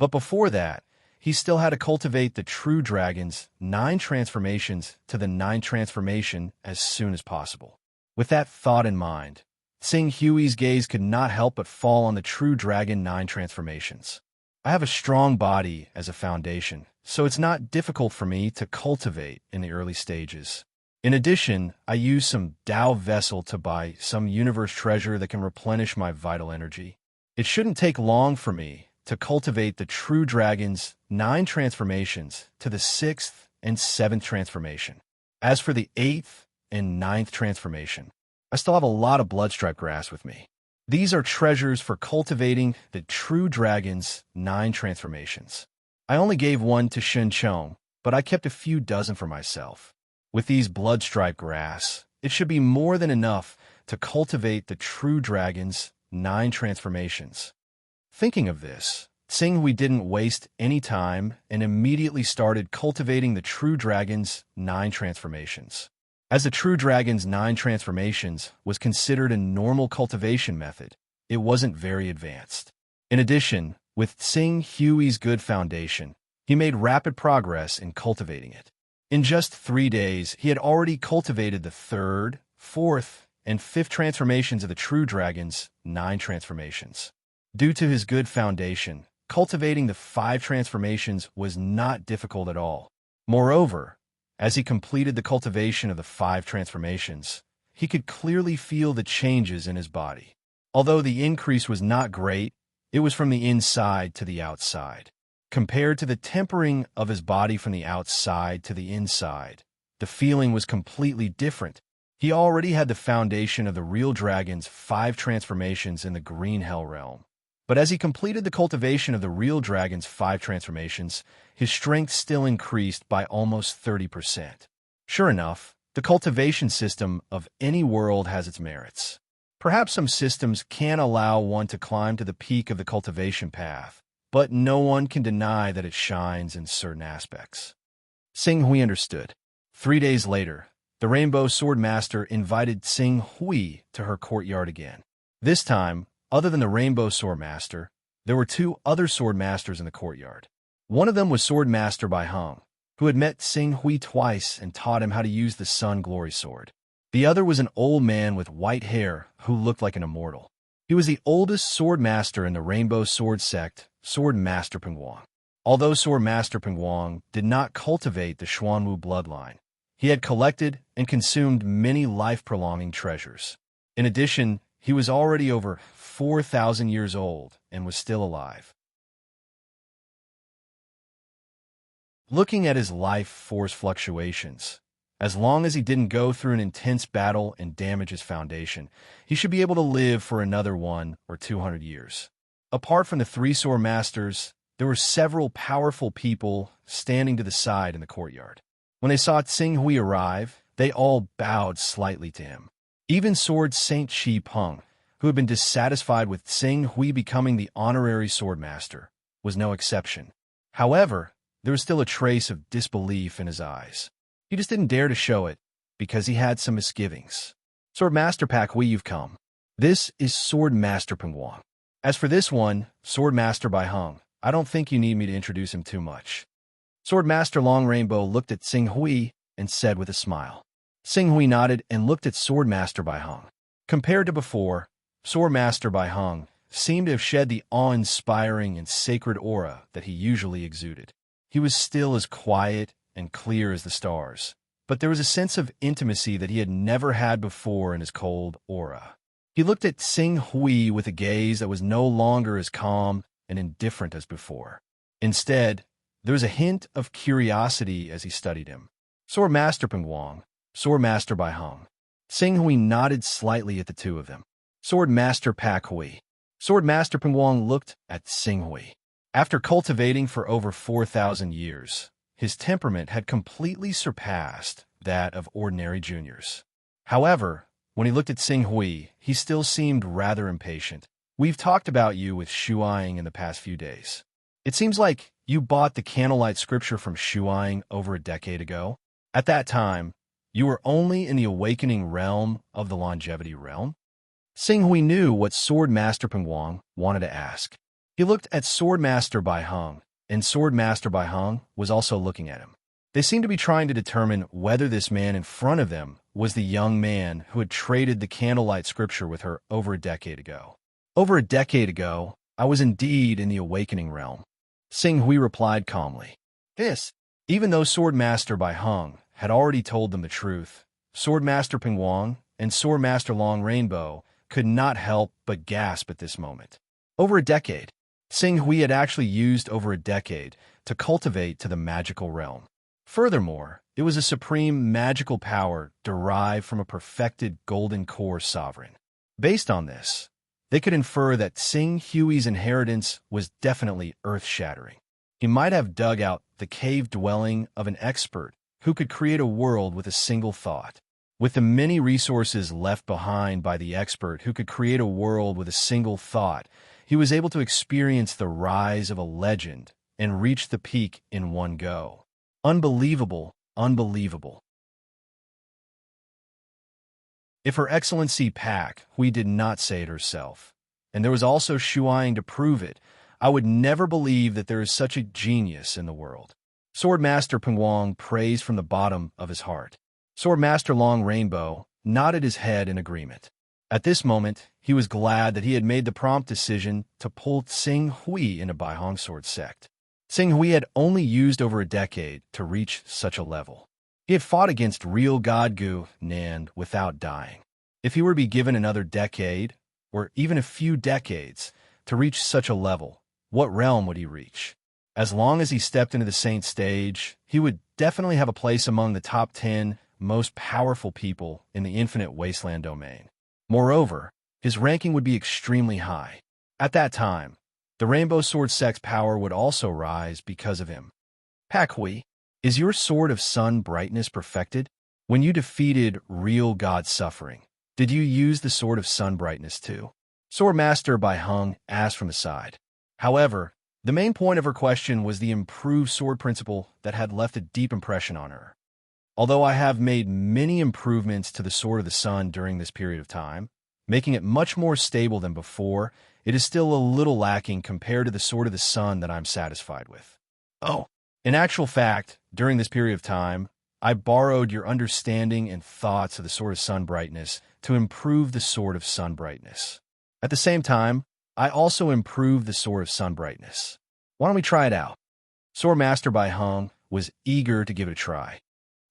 But before that, he still had to cultivate the True Dragon's 9 transformations to the 9 transformation as soon as possible. With that thought in mind, Sing Hui's gaze could not help but fall on the True Dragon 9 transformations. I have a strong body as a foundation, so it's not difficult for me to cultivate in the early stages. In addition, I use some Tao Vessel to buy some universe treasure that can replenish my vital energy. It shouldn't take long for me to cultivate the True Dragon's 9 transformations to the 6th and 7th transformation. As for the 8th and 9th transformation, I still have a lot of Bloodstripe grass with me. These are treasures for cultivating the True Dragon's 9 transformations. I only gave one to Shen Chong, but I kept a few dozen for myself. With these Bloodstripe grass, it should be more than enough to cultivate the True Dragon's 9 transformations. Thinking of this, Tsing didn't waste any time and immediately started cultivating the true dragon's 9 transformations. As the true dragon's 9 transformations was considered a normal cultivation method, it wasn't very advanced. In addition, with Tsing Hui's good foundation, he made rapid progress in cultivating it. In just 3 days, he had already cultivated the 3rd, 4th, and 5th transformations of the true dragon's 9 transformations. Due to his good foundation, cultivating the 5 transformations was not difficult at all. Moreover, as he completed the cultivation of the 5 transformations, he could clearly feel the changes in his body. Although the increase was not great, it was from the inside to the outside. Compared to the tempering of his body from the outside to the inside, the feeling was completely different. He already had the foundation of the real dragon's 5 transformations in the green hell realm. But as he completed the cultivation of the real dragon's 5 transformations, his strength still increased by almost 30%. Sure enough, the cultivation system of any world has its merits. Perhaps some systems can allow one to climb to the peak of the cultivation path, but no one can deny that it shines in certain aspects. Tsing Hui understood. 3 days later, the Rainbow Sword Master invited Tsing Hui to her courtyard again. This time, other than the Rainbow Sword Master, there were 2 other Sword Masters in the courtyard. One of them was Sword Master Bai Heng, who had met Tsing Hui twice and taught him how to use the Sun Glory Sword. The other was an old man with white hair who looked like an immortal. He was the oldest Sword Master in the Rainbow Sword Sect, Sword Master Pingguang. Although Sword Master Pingguang did not cultivate the Xuanwu bloodline, he had collected and consumed many life-prolonging treasures. In addition, he was already over 4,000 years old and was still alive. Looking at his life force fluctuations, as long as he didn't go through an intense battle and damage his foundation, he should be able to live for another 100 or 200 years. Apart from the 3 Sword Masters, there were several powerful people standing to the side in the courtyard. When they saw Tsing Hui arrive, they all bowed slightly to him. Even Sword Saint Shi Peng, who had been dissatisfied with Tsing Hui becoming the honorary Sword Master, was no exception. However, there was still a trace of disbelief in his eyes. He just didn't dare to show it, because he had some misgivings. Sword Master Pak Hui, you've come. This is Sword Master Pingguang. As for this one, Sword Master Bai Heng, I don't think you need me to introduce him too much. Sword Master Long Rainbow looked at Tsing Hui and said with a smile. Tsing Hui nodded and looked at Sword Master Bai Heng. Compared to before, Sword Master Bai Heng seemed to have shed the awe-inspiring and sacred aura that he usually exuded. He was still as quiet and clear as the stars, but there was a sense of intimacy that he had never had before in his cold aura. He looked at Tsing Hui with a gaze that was no longer as calm and indifferent as before. Instead, there was a hint of curiosity as he studied him. Sword Master Pingguang, Sword Master Bai Heng. Tsing Hui nodded slightly at the 2 of them. Sword Master Pak Hui. Sword Master Pingguang looked at Tsing Hui. After cultivating for over 4,000 years, his temperament had completely surpassed that of ordinary juniors. However, when he looked at Tsing Hui, he still seemed rather impatient. We've talked about you with Shuaying in the past few days. It seems like you bought the Candlelight Scripture from Shuaying over a decade ago. At that time, you were only in the awakening realm of the longevity realm. Tsing Hui knew what Sword Master Pingguang wanted to ask. He looked at Sword Master Bai Heng, and Sword Master Bai Heng was also looking at him. They seemed to be trying to determine whether this man in front of them was the young man who had traded the Candlelight Scripture with her over a decade ago. Over a decade ago, I was indeed in the awakening realm. Tsing Hui replied calmly. This, even though Sword Master Bai Heng had already told them the truth, Sword Master Pingguang and Sword Master Long Rainbow could not help but gasp at this moment. Over a decade. Tsing Hui had actually used over a decade to cultivate to the magical realm. Furthermore, it was a supreme magical power derived from a perfected golden core sovereign. Based on this, they could infer that Tsing Hui's inheritance was definitely earth-shattering. He might have dug out the cave dwelling of an expert who could create a world with a single thought. With the many resources left behind by the expert who could create a world with a single thought, he was able to experience the rise of a legend and reach the peak in one go. Unbelievable, unbelievable. If Her Excellency Pak Hui did not say it herself, and there was also Shuang to prove it, I would never believe that there is such a genius in the world. Swordmaster Pengwang praised from the bottom of his heart. Swordmaster Long Rainbow nodded his head in agreement. At this moment, he was glad that he had made the prompt decision to pull Tsing Hui into Baihong Sword Sect. Tsing Hui had only used over a decade to reach such a level. He had fought against real God Gu Nand without dying. If he were to be given another decade, or even a few decades, to reach such a level, what realm would he reach? As long as he stepped into the Saint stage, he would definitely have a place among the top 10 most powerful people in the Infinite Wasteland domain. Moreover, his ranking would be extremely high. At that time, the Rainbow Sword Sect's power would also rise because of him. Pak Hui, is your Sword of Sun Brightness perfected? When you defeated real God Suffering, did you use the Sword of Sun Brightness too? Swordmaster Bai Hung asked from the side. However, the main point of her question was the improved sword principle that had left a deep impression on her. Although I have made many improvements to the Sword of the Sun during this period of time, making it much more stable than before, it is still a little lacking compared to the Sword of the Sun that I'm satisfied with. Oh, in actual fact, during this period of time, I borrowed your understanding and thoughts of the Sword of Sun Brightness to improve the Sword of Sun Brightness. At the same time, I also improved the Sword of Sun Brightness. Why don't we try it out? Swordmaster Bai Hung was eager to give it a try.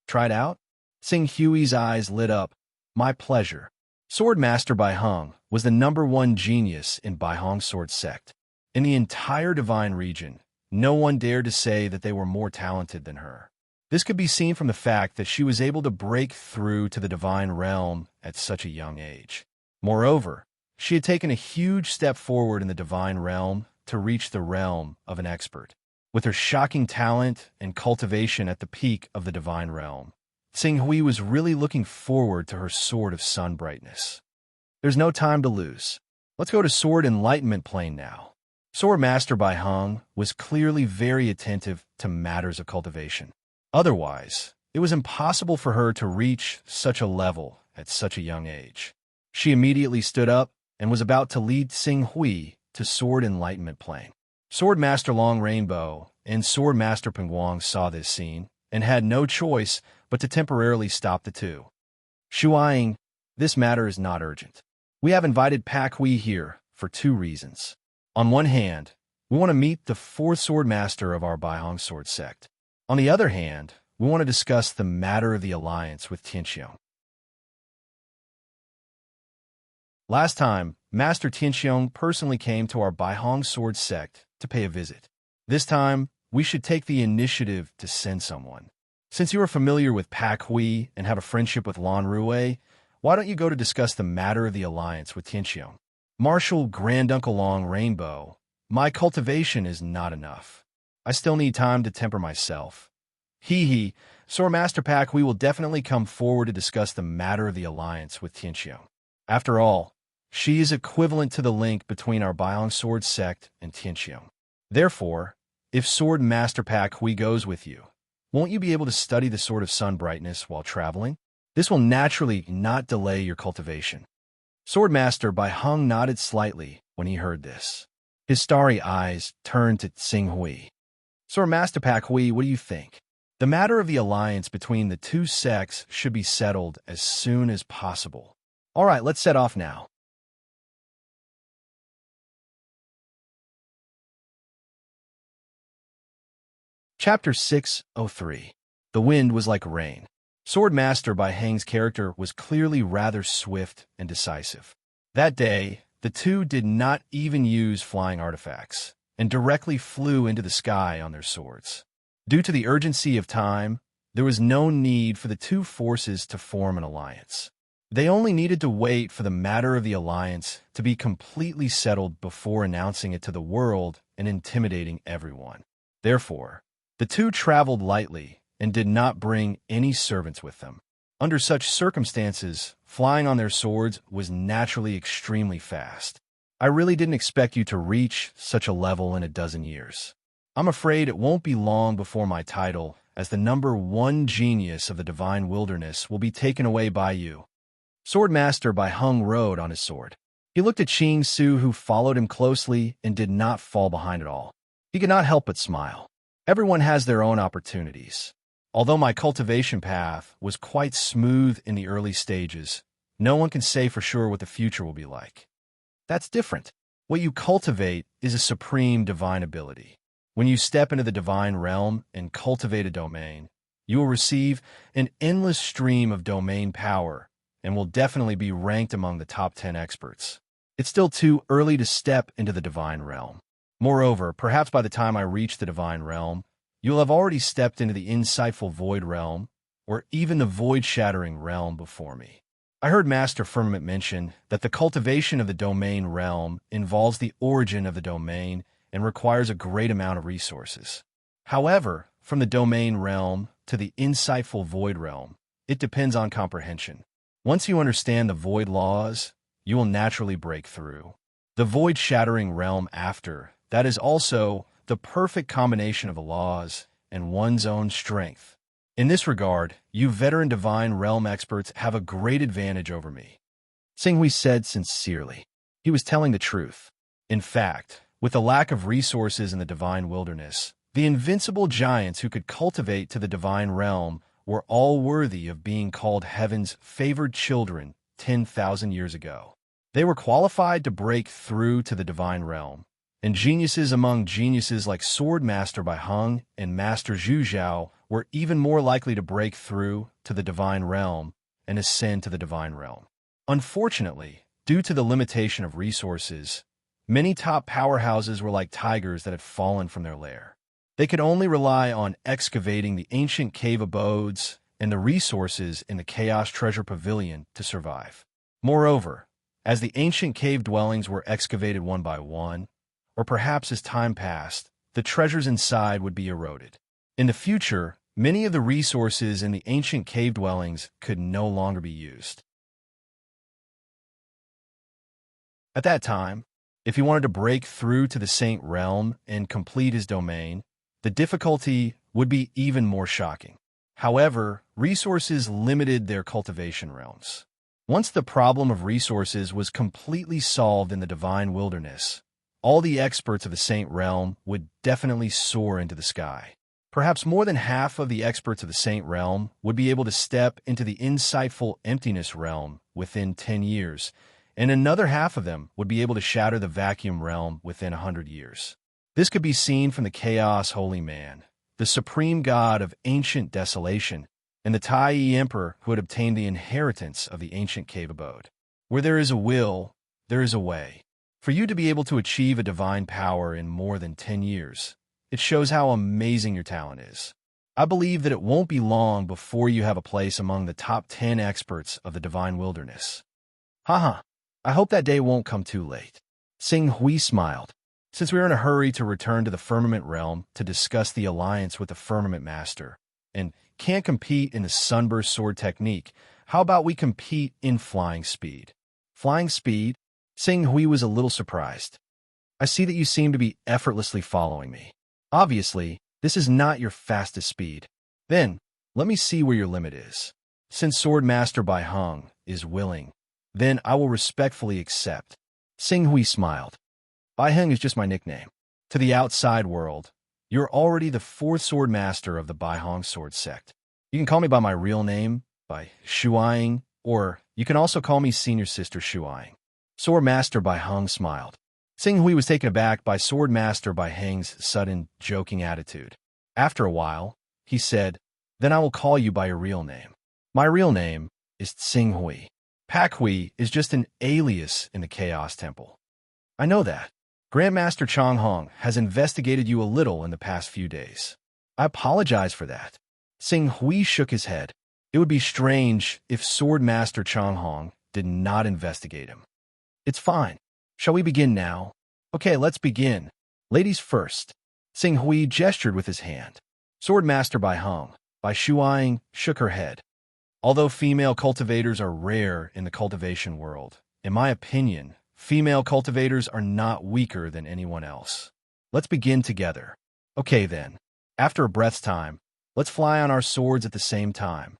Try it out? Tsing Hui's eyes lit up. My pleasure. Swordmaster Bai Hung was the #1 genius in Baihong Sword Sect. In the entire Divine region, no one dared to say that they were more talented than her. This could be seen from the fact that she was able to break through to the Divine Realm at such a young age. Moreover, she had taken a huge step forward in the Divine Realm to reach the realm of an expert. With her shocking talent and cultivation at the peak of the Divine Realm, Tsing Hui was really looking forward to her Sword of Sun Brightness. There's no time to lose. Let's go to Sword Enlightenment Plane now. Swordmaster Bai Hung was clearly very attentive to matters of cultivation. Otherwise, it was impossible for her to reach such a level at such a young age. She immediately stood up and was about to lead Tsing Hui to Sword Enlightenment Plane. Swordmaster Long Rainbow and Swordmaster Pengwang saw this scene and had no choice but to temporarily stop the two. Shuang, this matter is not urgent. We have invited Pak Hui here for 2 reasons. On one hand, we want to meet the 4th Swordmaster of our Baihong Sword Sect. On the other hand, we want to discuss the matter of the alliance with Tianxiong. Last time, Master Tianxiong personally came to our Baihong Sword Sect to pay a visit. This time, we should take the initiative to send someone. Since you are familiar with Pak Hui and have a friendship with Lan Rui, why don't you go to discuss the matter of the alliance with Tianxiong? Marshal Granduncle Long Rainbow, my cultivation is not enough. I still need time to temper myself. Hee. Swordmaster Pak Hui will definitely come forward to discuss the matter of the alliance with Tianxiong. After all, she is equivalent to the link between our Baihong Sword Sect and Tianxiong. Therefore, if Swordmaster Pak Hui goes with you, won't you be able to study the Sword of Sun Brightness while traveling? This will naturally not delay your cultivation. Swordmaster Bai Hung nodded slightly when he heard this. His starry eyes turned to Tsing Hui. Swordmaster Pak Hui, what do you think? The matter of the alliance between the 2 sects should be settled as soon as possible. All right, let's set off now. Chapter 603. The wind was like rain. Swordmaster Bai Hang's character was clearly rather swift and decisive. That day, the two did not even use flying artifacts, and directly flew into the sky on their swords. Due to the urgency of time, there was no need for the 2 forces to form an alliance. They only needed to wait for the matter of the alliance to be completely settled before announcing it to the world and intimidating everyone. Therefore, the 2 traveled lightly and did not bring any servants with them. Under such circumstances, flying on their swords was naturally extremely fast. I really didn't expect you to reach such a level in a dozen years. I'm afraid it won't be long before my title as the #1 genius of the divine wilderness will be taken away by you. Swordmaster by Hung rode on his sword. He looked at Ching Su, who followed him closely and did not fall behind at all. He could not help but smile. Everyone has their own opportunities. Although my cultivation path was quite smooth in the early stages, no one can say for sure what the future will be like. That's different. What you cultivate is a supreme divine ability. When you step into the divine realm and cultivate a domain, you will receive an endless stream of domain power and will definitely be ranked among the top 10 experts. It's still too early to step into the divine realm. Moreover, perhaps by the time I reach the divine realm, you'll have already stepped into the insightful void realm or even the void-shattering realm before me. I heard Master Firmament mention that the cultivation of the domain realm involves the origin of the domain and requires a great amount of resources. However, from the domain realm to the insightful void realm, it depends on comprehension. Once you understand the void laws, you will naturally break through. The void-shattering realm after, that is also the perfect combination of the laws and one's own strength. In this regard, you veteran divine realm experts have a great advantage over me. Xinghui said sincerely. He was telling the truth. In fact, with the lack of resources in the divine wilderness, the invincible giants who could cultivate to the divine realm were all worthy of being called heaven's favored children 10,000 years ago. They were qualified to break through to the divine realm, and geniuses among geniuses like Swordmaster by Hung and Master Zhu Zhao were even more likely to break through to the divine realm and ascend to the divine realm. Unfortunately, due to the limitation of resources, many top powerhouses were like tigers that had fallen from their lair. They could only rely on excavating the ancient cave abodes and the resources in the Chaos Treasure Pavilion to survive. Moreover, as the ancient cave dwellings were excavated one by one, or perhaps as time passed, the treasures inside would be eroded. In the future, many of the resources in the ancient cave dwellings could no longer be used. At that time, if he wanted to break through to the Saint Realm and complete his domain, the difficulty would be even more shocking. However, resources limited their cultivation realms. Once the problem of resources was completely solved in the divine wilderness, all the experts of the Saint Realm would definitely soar into the sky. Perhaps more than half of the experts of the Saint Realm would be able to step into the insightful emptiness realm within 10 years, and another half of them would be able to shatter the vacuum realm within 100 years. This could be seen from the Chaos Holy Man, the supreme god of ancient desolation, and the Tai Emperor who had obtained the inheritance of the ancient cave abode. Where there is a will, there is a way. For you to be able to achieve a divine power in more than 10 years, it shows how amazing your talent is. I believe that it won't be long before you have a place among the top 10 experts of the divine wilderness. Haha, I hope that day won't come too late. Xinghui smiled. Since we are in a hurry to return to the Firmament Realm to discuss the alliance with the Firmament Master, and can't compete in the Sunburst Sword technique, how about we compete in flying speed? Flying speed? Xinghui was a little surprised. I see that you seem to be effortlessly following me. Obviously, this is not your fastest speed. Then, let me see where your limit is. Since Swordmaster by Hung is willing, then I will respectfully accept. Xinghui smiled. Bai Hung is just my nickname. To the outside world, you're already the 4th Swordmaster of the Bai Hong Sword sect. You can call me by my real name, by Shuaing, or you can also call me Senior Sister Shuaing. Swordmaster Bai Hung smiled. Xinghui was taken aback by Swordmaster Bai Heng's sudden, joking attitude. After a while, he said, "Then I will call you by your real name. My real name is Xinghui. Pakhui is just an alias in the Chaos Temple. I know that. Grandmaster Changhong has investigated you a little in the past few days. I apologize for that." Xinghui shook his head. It would be strange if Swordmaster Changhong did not investigate him. It's fine. Shall we begin now? Okay, let's begin. Ladies first. Xinghui gestured with his hand. Swordmaster Bai Hung, Bai Shuaing, shook her head. Although female cultivators are rare in the cultivation world, in my opinion, Female cultivators are not weaker than anyone else. Let's begin together. Okay then. After a breath's time, let's fly on our swords at the same time.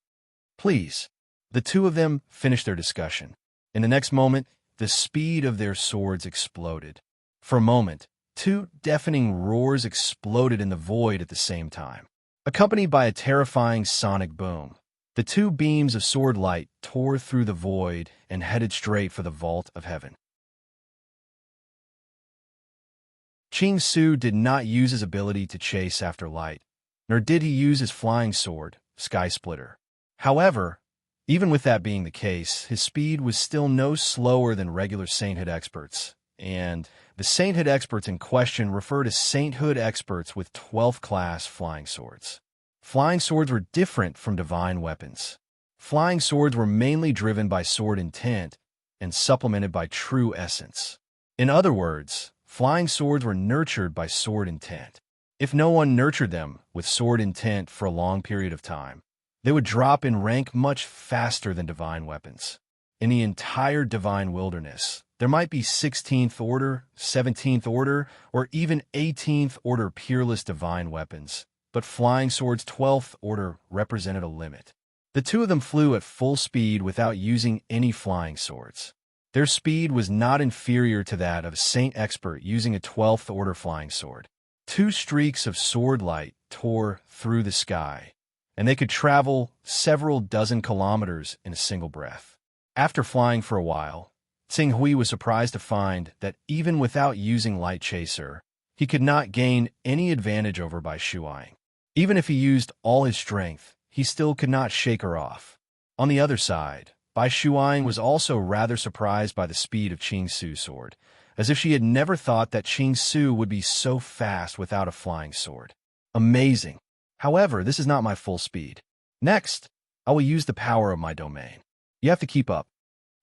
Please. The two of them finished their discussion. In the next moment, the speed of their swords exploded. For a moment, two deafening roars exploded in the void at the same time. Accompanied by a terrifying sonic boom, the two beams of sword light tore through the void and headed straight for the vault of heaven. Qing Su did not use his ability to chase after light, nor did he use his flying sword, Sky Splitter. However, even with that being the case, his speed was still no slower than regular sainthood experts, and the sainthood experts in question refer to sainthood experts with 12th class flying swords. Flying swords were different from divine weapons. Flying swords were mainly driven by sword intent and supplemented by true essence. In other words, flying swords were nurtured by sword intent. If no one nurtured them with sword intent for a long period of time, they would drop in rank much faster than divine weapons. In the entire divine wilderness, there might be 16th order, 17th order, or even 18th order peerless divine weapons, but flying swords 12th order represented a limit. The two of them flew at full speed without using any flying swords. Their speed was not inferior to that of a saint expert using a 12th order flying sword. Two streaks of sword light tore through the sky, and they could travel several dozen kilometers in a single breath. After flying for a while, Tsing Hui was surprised to find that even without using Light Chaser, he could not gain any advantage over Bai Shuai. Even if he used all his strength, he still could not shake her off. On the other side, Bai Shuai was also rather surprised by the speed of Qing Su's sword, as if she had never thought that Qing Su would be so fast without a flying sword. Amazing. However, this is not my full speed. Next, I will use the power of my domain. You have to keep up.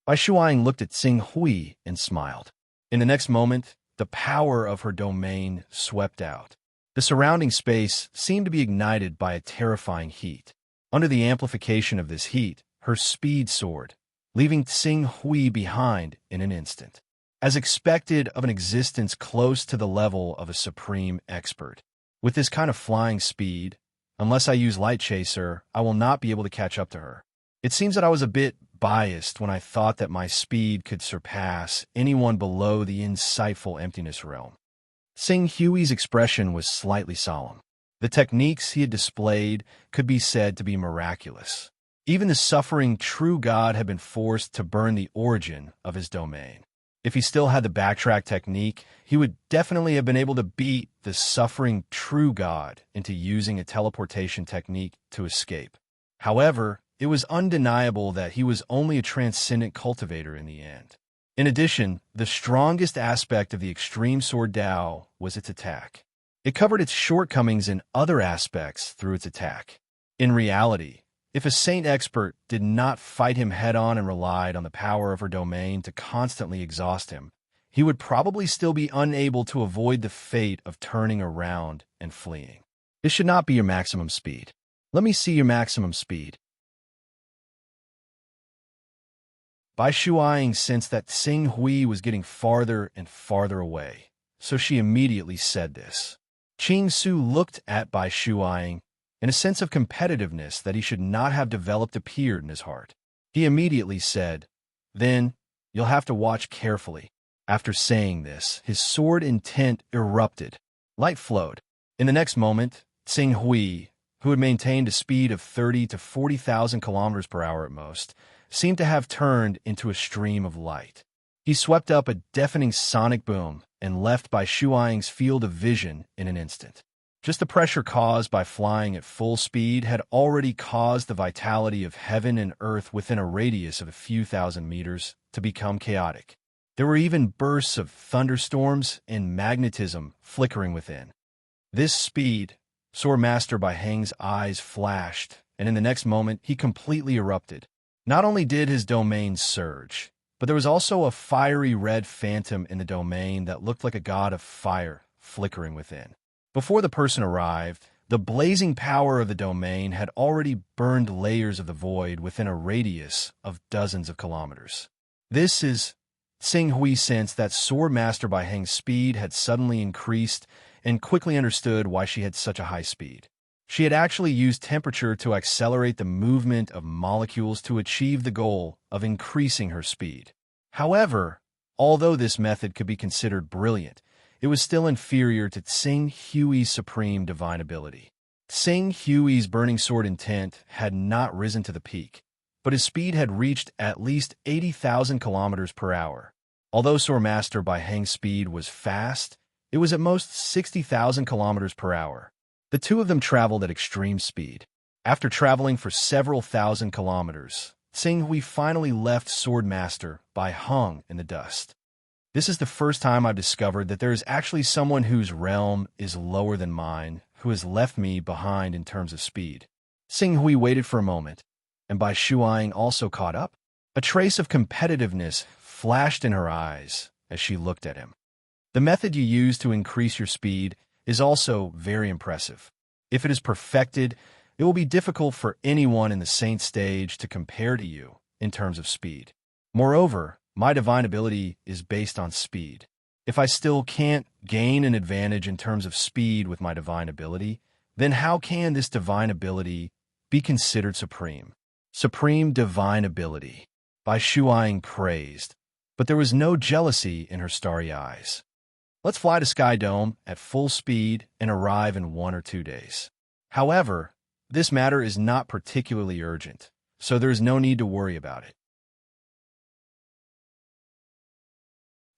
Bai Shuai looked at Tsing Hui and smiled. In the next moment, the power of her domain swept out. The surrounding space seemed to be ignited by a terrifying heat. Under the amplification of this heat, her speed soared, leaving Tsing Hui behind in an instant. As expected of an existence close to the level of a supreme expert. With this kind of flying speed, unless I use Light Chaser, I will not be able to catch up to her. It seems that I was a bit biased when I thought that my speed could surpass anyone below the insightful emptiness realm. Tsing Hui's expression was slightly solemn. The techniques he had displayed could be said to be miraculous. Even the suffering true god had been forced to burn the origin of his domain. If he still had the backtrack technique, he would definitely have been able to beat the suffering true god into using a teleportation technique to escape. However, it was undeniable that he was only a transcendent cultivator in the end. In addition, the strongest aspect of the Extreme Sword Dao was its attack. It covered its shortcomings in other aspects through its attack. In reality, if a saint expert did not fight him head-on and relied on the power of her domain to constantly exhaust him, he would probably still be unable to avoid the fate of turning around and fleeing. This should not be your maximum speed. Let me see your maximum speed. Bai Shuai sensed that Tsing Hui was getting farther and farther away, so she immediately said this. Qing Su looked at Bai Shuai, and a sense of competitiveness that he should not have developed appeared in his heart. He immediately said, "Then, you'll have to watch carefully." After saying this, his sword intent erupted. Light flowed. In the next moment, Tsing Hui, who had maintained a speed of 30 to 40,000 kilometers per hour at most, seemed to have turned into a stream of light. He swept up a deafening sonic boom and left Bai Shuai's field of vision in an instant. Just the pressure caused by flying at full speed had already caused the vitality of heaven and earth within a radius of a few thousand meters to become chaotic. There were even bursts of thunderstorms and magnetism flickering within. This speed, Sword Master Bai Heng's eyes flashed, and in the next moment he completely erupted. Not only did his domain surge, but there was also a fiery red phantom in the domain that looked like a god of fire flickering within. Before the person arrived, the blazing power of the domain had already burned layers of the void within a radius of dozens of kilometers. This is Sing Hui sensed that Sword Master Bai Heng's speed had suddenly increased and quickly understood why she had such a high speed. She had actually used temperature to accelerate the movement of molecules to achieve the goal of increasing her speed. However, although this method could be considered brilliant, it was still inferior to Tsing Hui's supreme divine ability. Tsing Hui's burning sword intent had not risen to the peak, but his speed had reached at least 80,000 kilometers per hour. Although Sword Master Bai Heng's speed was fast, it was at most 60,000 kilometers per hour. The two of them traveled at extreme speed. After traveling for several thousand kilometers, Tsing Hui finally left Sword Master Bai Heng in the dust. This is the first time I've discovered that there is actually someone whose realm is lower than mine, who has left me behind in terms of speed. Tsing Hui waited for a moment, and Bai Shuang also caught up. A trace of competitiveness flashed in her eyes as she looked at him. The method you use to increase your speed is also very impressive. If it is perfected, it will be difficult for anyone in the Saint stage to compare to you in terms of speed. Moreover, my divine ability is based on speed. If I still can't gain an advantage in terms of speed with my divine ability, then how can this divine ability be considered supreme? Supreme divine ability. Bai Shuang praised, but there was no jealousy in her starry eyes. Let's fly to Sky Dome at full speed and arrive in 1 or 2 days. However, this matter is not particularly urgent, so there is no need to worry about it.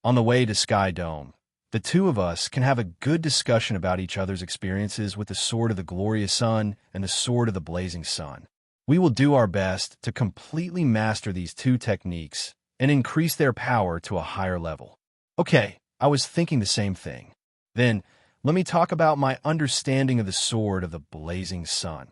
On the way to Sky Dome, the two of us can have a good discussion about each other's experiences with the Sword of the Glorious Sun and the Sword of the Blazing Sun. We will do our best to completely master these two techniques and increase their power to a higher level. Okay, I was thinking the same thing. Then, let me talk about my understanding of the Sword of the Blazing Sun.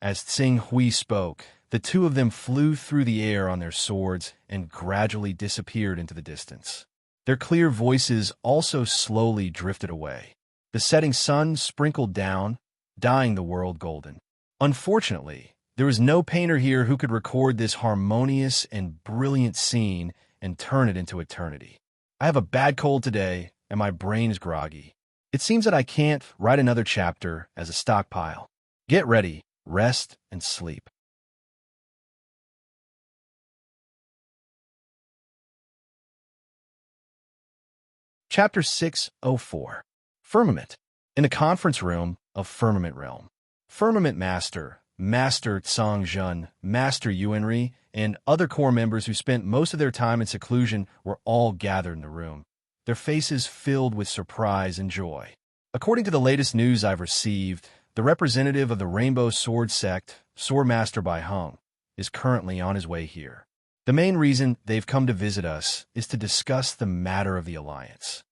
As Tsing Hui spoke, the two of them flew through the air on their swords and gradually disappeared into the distance. Their clear voices also slowly drifted away. The setting sun sprinkled down, dyeing the world golden. Unfortunately, there was no painter here who could record this harmonious and brilliant scene and turn it into eternity. I have a bad cold today, and my brain is groggy. It seems that I can't write another chapter as a stockpile. Get ready, rest, and sleep. Chapter 604. Firmament. In the conference room of Firmament Realm, Firmament Master, Master Tsang Zhen, Master Yuanri, and other core members who spent most of their time in seclusion were all gathered in the room, their faces filled with surprise and joy. According to the latest news I've received, the representative of the Rainbow Sword Sect, Sword Master Bai Heng, is currently on his way here. The main reason they've come to visit us is to discuss the matter of the alliance.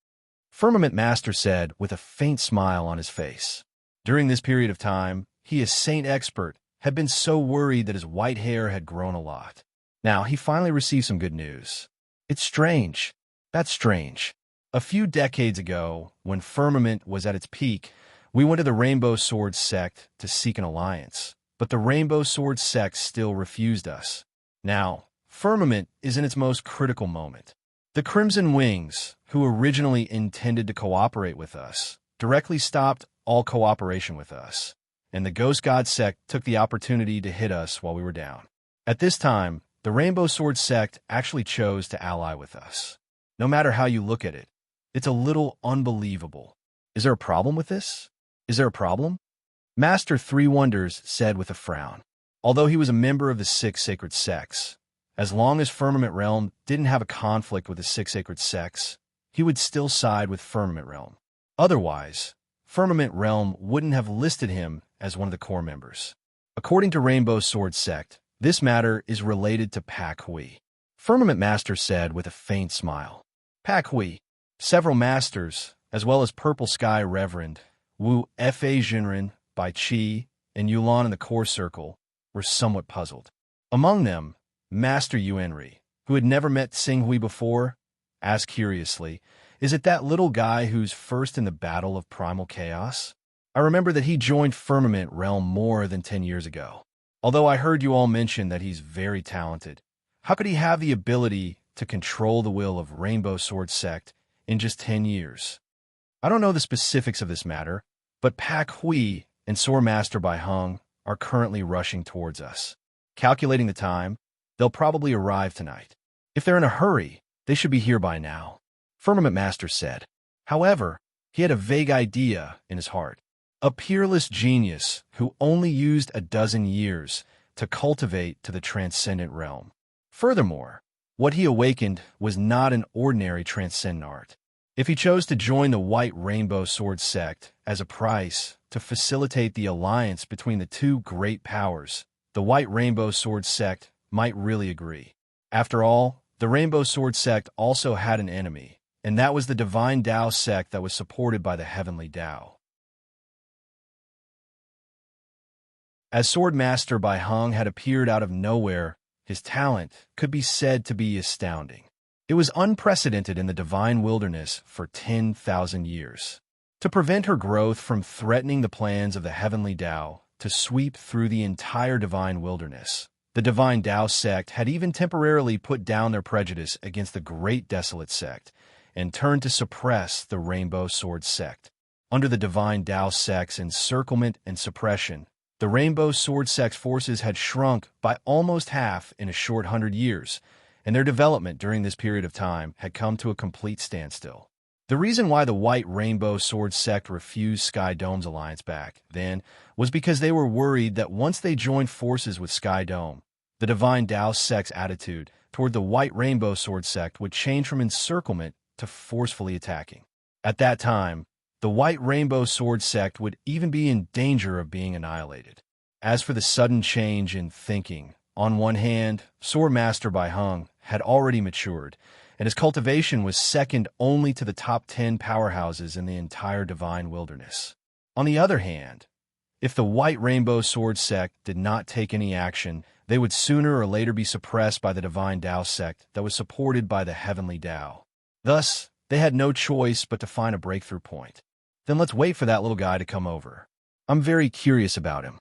Firmament Master said with a faint smile on his face. During this period of time, he, as Saint Expert, had been so worried that his white hair had grown a lot. Now, he finally received some good news. It's strange. That's strange. A few decades ago, when Firmament was at its peak, we went to the Rainbow Sword Sect to seek an alliance, but the Rainbow Sword Sect still refused us. Now, Firmament is in its most critical moment. The Crimson Wings, who originally intended to cooperate with us, directly stopped all cooperation with us, and the Ghost God Sect took the opportunity to hit us while we were down. At this time, the Rainbow Sword Sect actually chose to ally with us. No matter how you look at it, it's a little unbelievable. Is there a problem with this? Is there a problem? Master Three Wonders said with a frown. Although he was a member of the 6 sacred sects, as long as Firmament Realm didn't have a conflict with the 6 sacred sects, he would still side with Firmament Realm. Otherwise, Firmament Realm wouldn't have listed him as one of the core members. According to Rainbow Sword Sect, this matter is related to Pak Hui. Firmament Master said with a faint smile. Pak Hui. Several masters, as well as Purple Sky Reverend, Wu Fa Jinren, Bai Qi, and Yulan in the core circle, were somewhat puzzled. Among them, Master Yuanri, who had never met Tsing Hui before, asked curiously, "Is it that little guy who's first in the battle of primal chaos? I remember that he joined Firmament Realm more than 10 years ago. Although I heard you all mention that he's very talented, how could he have the ability to control the will of Rainbow Sword Sect in just 10 years. I don't know the specifics of this matter, but Pak Hui and Sword Master Bai Hung are currently rushing towards us. Calculating the time, they'll probably arrive tonight. If they're in a hurry, they should be here by now, Firmament Master said. However, he had a vague idea in his heart. A peerless genius who only used a dozen years to cultivate to the transcendent realm. Furthermore, what he awakened was not an ordinary transcendent art. If he chose to join the White Rainbow Sword Sect as a price to facilitate the alliance between the two great powers, the White Rainbow Sword Sect might really agree. After all, the Rainbow Sword Sect also had an enemy, and that was the Divine Tao sect that was supported by the Heavenly Tao. As Sword Master Bai Hung had appeared out of nowhere, his talent could be said to be astounding. It was unprecedented in the divine wilderness for 10,000 years. To prevent her growth from threatening the plans of the Heavenly Tao to sweep through the entire divine wilderness, the Divine Tao sect had even temporarily put down their prejudice against the Great Desolate sect and turned to suppress the Rainbow Sword sect. Under the Divine Tao sect's encirclement and suppression, the Rainbow Sword sect's forces had shrunk by almost half in a short 100 years, and their development during this period of time had come to a complete standstill. The reason why the White Rainbow Sword Sect refused Sky Dome's alliance back then was because they were worried that once they joined forces with Sky Dome, the Divine Tao sect's attitude toward the White Rainbow Sword Sect would change from encirclement to forcefully attacking. At that time, the White Rainbow Sword Sect would even be in danger of being annihilated. As for the sudden change in thinking, on one hand, Sword Master Bai Hung had already matured, and his cultivation was second only to the top 10 powerhouses in the entire divine wilderness. On the other hand, if the White Rainbow Sword Sect did not take any action, they would sooner or later be suppressed by the Divine Tao sect that was supported by the Heavenly Tao. Thus, they had no choice but to find a breakthrough point. Then let's wait for that little guy to come over. I'm very curious about him,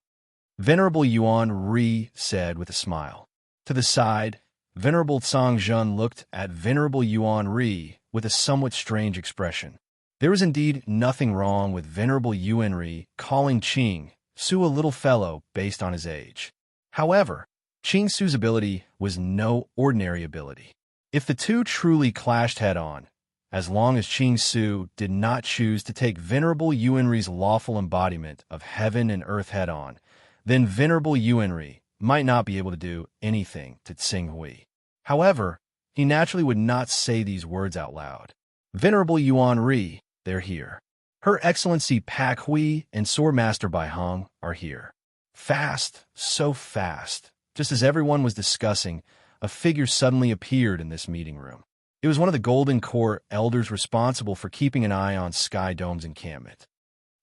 Venerable Yuan Ri said with a smile. To the side, Venerable Tsang Zhen looked at Venerable Yuan Ri with a somewhat strange expression. There was indeed nothing wrong with Venerable Yuan Ri calling Qing Su a little fellow based on his age. However, Qing Su's ability was no ordinary ability. If the two truly clashed head-on, as long as Qing Su did not choose to take Venerable Yuan Ri's lawful embodiment of heaven and earth head-on, then Venerable Yuan Ri might not be able to do anything to Tsing Hui. However, he naturally would not say these words out loud. Venerable Yuan Ri, they're here. Her Excellency Pak Hui and Sword Master Bai Hung are here. Fast, so fast. Just as everyone was discussing, a figure suddenly appeared in this meeting room. It was one of the Golden Court elders responsible for keeping an eye on Sky Dome's encampment.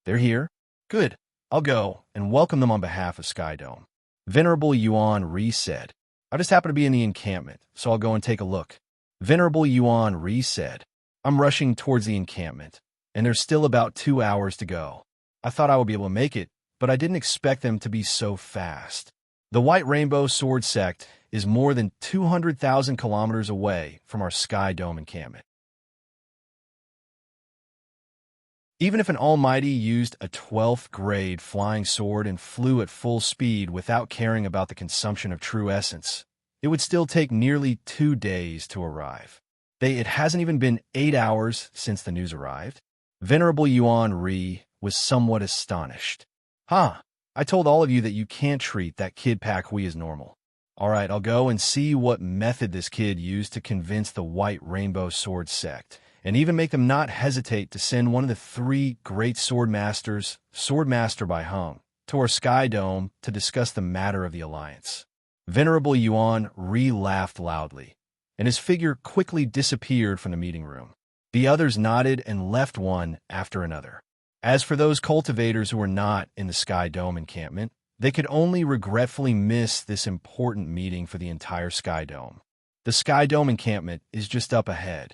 They're here? Good. I'll go and welcome them on behalf of Sky Dome. Venerable Yuan Ri said. I just happen to be in the encampment, so I'll go and take a look. Venerable Yuan Ri said. I'm rushing towards the encampment, and there's still about 2 hours to go. I thought I would be able to make it, but I didn't expect them to be so fast. The White Rainbow Sword Sect is more than 200,000 kilometers away from our Sky Dome encampment. Even if an Almighty used a 12th grade flying sword and flew at full speed without caring about the consumption of true essence, it would still take nearly 2 days to arrive. It hasn't even been 8 hours since the news arrived. Venerable Yuan Ri was somewhat astonished. I told all of you that you can't treat that kid Pak Hui as normal. All right, I'll go and see what method this kid used to convince the White Rainbow Sword Sect, and even make them not hesitate to send one of the 3 great sword masters, Sword Master Bai Hung, to our Sky Dome to discuss the matter of the alliance. Venerable Yuan Ri laughed loudly, and his figure quickly disappeared from the meeting room. The others nodded and left one after another. As for those cultivators who were not in the Sky Dome encampment, they could only regretfully miss this important meeting for the entire Sky Dome. The Sky Dome encampment is just up ahead.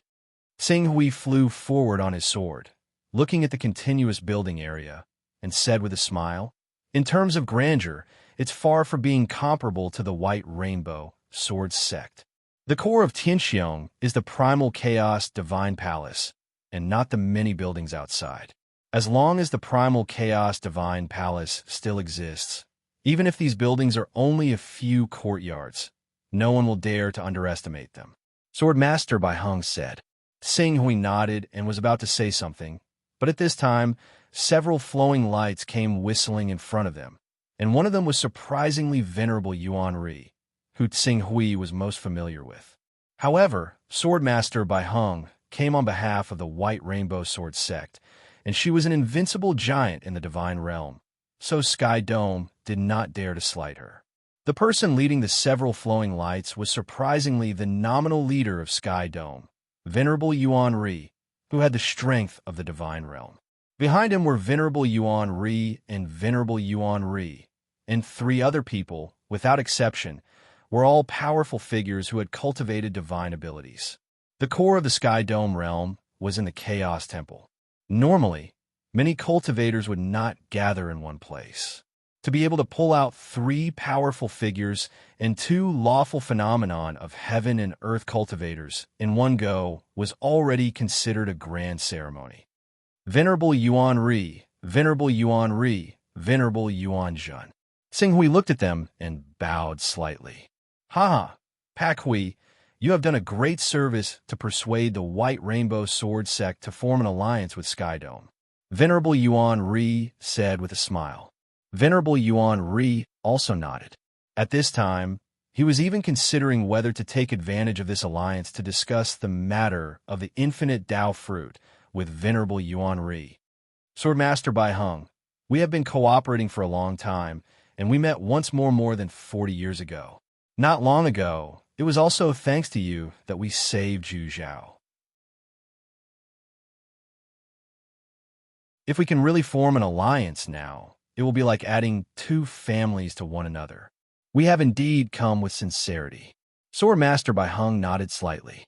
Tsing Hui flew forward on his sword, looking at the continuous building area, and said with a smile, in terms of grandeur, it's far from being comparable to the White Rainbow Sword Sect. The core of Tianxiong is the primal chaos divine palace, and not the many buildings outside. As long as the primal chaos divine palace still exists, even if these buildings are only a few courtyards, no one will dare to underestimate them. Swordmaster Bai Heng said. Sing Hui nodded and was about to say something, but at this time, several flowing lights came whistling in front of them, and one of them was surprisingly venerable Yuan Ri, who Tsing Hui was most familiar with. However, Swordmaster Bai Heng came on behalf of the White Rainbow Sword sect, and she was an invincible giant in the divine realm, so Sky Dome did not dare to slight her. The person leading the several flowing lights was surprisingly the nominal leader of Sky Dome, Venerable Yuan Ri, who had the strength of the divine realm. Behind him were Venerable Yuan Ri and Venerable Yuan Ri, and three other people, without exception, were all powerful figures who had cultivated divine abilities. The core of the Sky Dome realm was in the Chaos Temple. Normally, many cultivators would not gather in one place. To be able to pull out three powerful figures and two lawful phenomenon of heaven and earth cultivators in one go was already considered a grand ceremony. Venerable Yuan Ri, Venerable Yuan Ri, Venerable Yuan Zhen. Tsing Hui looked at them and bowed slightly. Haha, Pak Hui, you have done a great service to persuade the White Rainbow Sword sect to form an alliance with Sky Dome. Venerable Yuan Ri said with a smile. Venerable Yuan Ri also nodded. At this time, he was even considering whether to take advantage of this alliance to discuss the matter of the infinite Tao fruit with Venerable Yuan Ri. Swordmaster Bai Heng, we have been cooperating for a long time, and we met once more than 40 years ago. Not long ago, it was also thanks to you that we saved Zhu Zhao. If we can really form an alliance now, it will be like adding two families to one another. We have indeed come with sincerity. Swordmaster Bai Heng nodded slightly.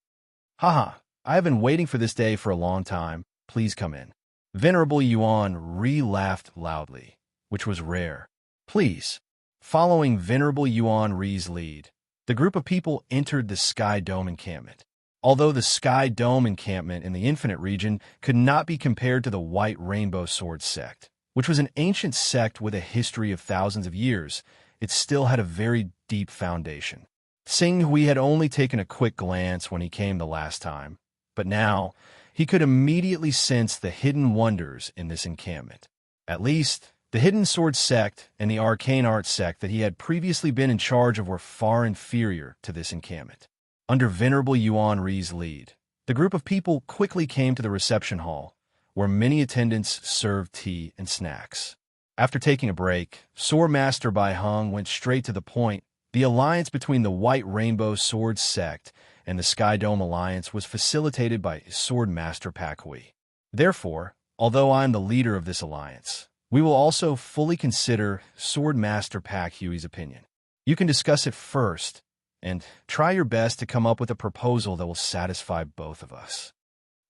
Haha, I have been waiting for this day for a long time. Please come in. Venerable Yuan Ri laughed loudly, which was rare. Please. Following Venerable Yuan Ri's lead, the group of people entered the Sky Dome encampment. Although the Sky Dome encampment in the Infinite region could not be compared to the White Rainbow Sword sect, which was an ancient sect with a history of thousands of years, it still had a very deep foundation. Tsing Hui had only taken a quick glance when he came the last time, but now he could immediately sense the hidden wonders in this encampment. At least, the Hidden Sword sect and the Arcane Art sect that he had previously been in charge of were far inferior to this encampment. Under Venerable Yuan Ri's lead, the group of people quickly came to the reception hall, where many attendants served tea and snacks. After taking a break, Swordmaster Bai Heng went straight to the point. The alliance between the White Rainbow Sword sect and the Sky Dome alliance was facilitated by Swordmaster Pak Hui. Therefore, although I am the leader of this alliance, we will also fully consider Swordmaster Pak Hui's opinion. You can discuss it first, and try your best to come up with a proposal that will satisfy both of us.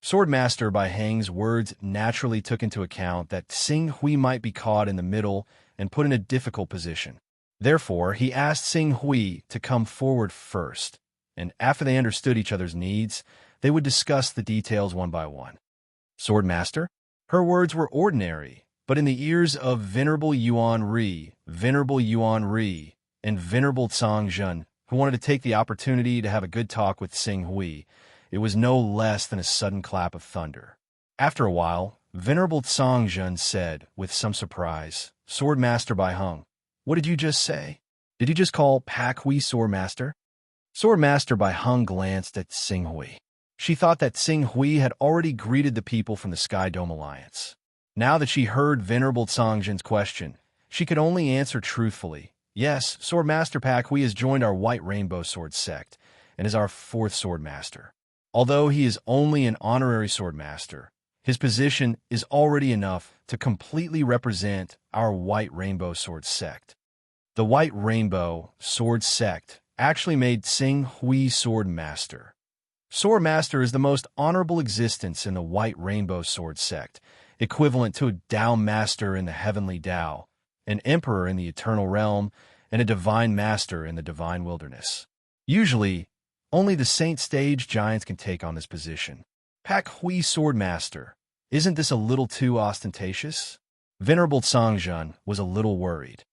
Swordmaster Bai Heng's words naturally took into account that Tsing Hui might be caught in the middle and put in a difficult position. Therefore, he asked Tsing Hui to come forward first, and after they understood each other's needs, they would discuss the details one by one. Swordmaster? Her words were ordinary, but in the ears of Venerable Yuan Ri, Venerable Yuan Ri, and Venerable Tsang Zhen, who wanted to take the opportunity to have a good talk with Tsing Hui, it was no less than a sudden clap of thunder. After a while, Venerable Tsang Zhen said, with some surprise, Swordmaster Bai Heng, what did you just say? Did you just call Pak Hui Swordmaster? Swordmaster Bai Heng glanced at Tsing Hui. She thought that Tsing Hui had already greeted the people from the Sky Dome Alliance. Now that she heard Venerable Tsang Zhen's question, she could only answer truthfully. Yes, Swordmaster Pak Hui has joined our White Rainbow Sword sect and is our fourth Swordmaster. Although he is only an honorary Swordmaster, his position is already enough to completely represent our White Rainbow Sword sect. The White Rainbow Sword sect actually made Tsing Hui Swordmaster. Swordmaster is the most honorable existence in the White Rainbow Sword sect, equivalent to a Tao Master in the Heavenly Tao, an Emperor in the Eternal Realm, and a Divine Master in the Divine Wilderness. Usually, Only the Saint Stage giants can take on this position. Pak Hui Swordmaster, isn't this a little too ostentatious? Venerable Songjun was a little worried.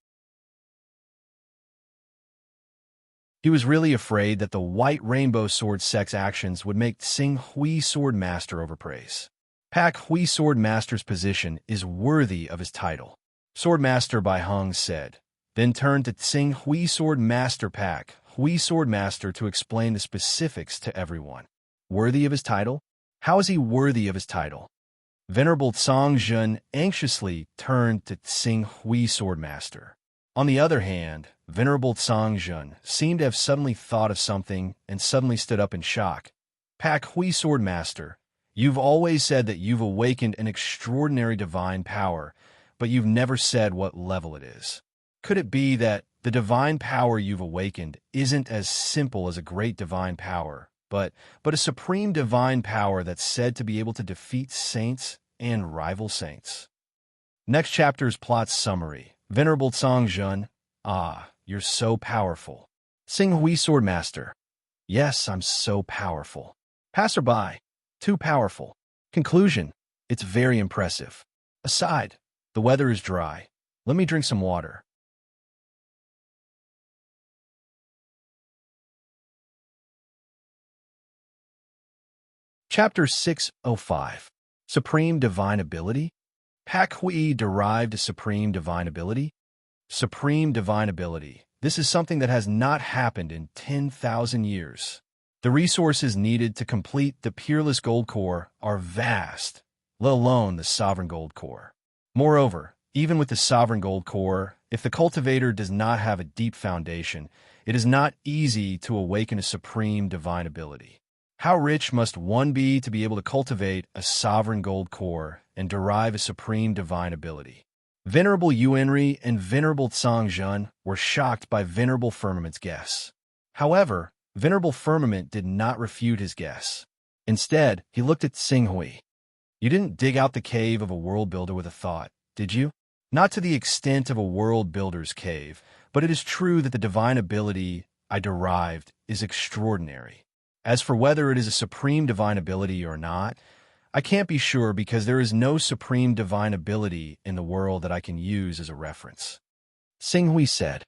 He was really afraid that the White Rainbow Sword sect's actions would make Tsing Hui Swordmaster overpraise. Pak Hui Swordmaster's position is worthy of his title, Swordmaster Bai Hung said, then turned to Tsing Hui Swordmaster Pak Hui Swordmaster to explain the specifics to everyone. Worthy of his title? How is he worthy of his title? Venerable Songjun anxiously turned to Tsing Hui Swordmaster. On the other hand, Venerable Songjun seemed to have suddenly thought of something and suddenly stood up in shock. Pak Hui Swordmaster, you've always said that you've awakened an extraordinary divine power, but you've never said what level it is. Could it be that the divine power you've awakened isn't as simple as a great divine power, but a supreme divine power that's said to be able to defeat saints and rival saints? Next chapter's plot summary. Venerable Songjun, you're so powerful. Tsing Hui Swordmaster, yes, I'm so powerful. Passerby, too powerful. Conclusion, it's very impressive. Aside, the weather is dry. Let me drink some water. Chapter 605, Supreme Divine Ability? Pak Hui derived a supreme divine ability? Supreme divine ability. This is something that has not happened in 10,000 years. The resources needed to complete the Peerless Gold Core are vast, let alone the Sovereign Gold Core. Moreover, even with the Sovereign Gold Core, if the cultivator does not have a deep foundation, it is not easy to awaken a supreme divine ability. How rich must one be to be able to cultivate a Sovereign Gold Core and derive a supreme divine ability? Venerable Yuanri and Venerable Songjun were shocked by Venerable Firmament's guess. However, Venerable Firmament did not refute his guess. Instead, he looked at Tsing Hui. You didn't dig out the cave of a world builder with a thought, did you? Not to the extent of a world builder's cave, but it is true that the divine ability I derived is extraordinary. As for whether it is a supreme divine ability or not, I can't be sure because there is no supreme divine ability in the world that I can use as a reference. Tsing Hui said,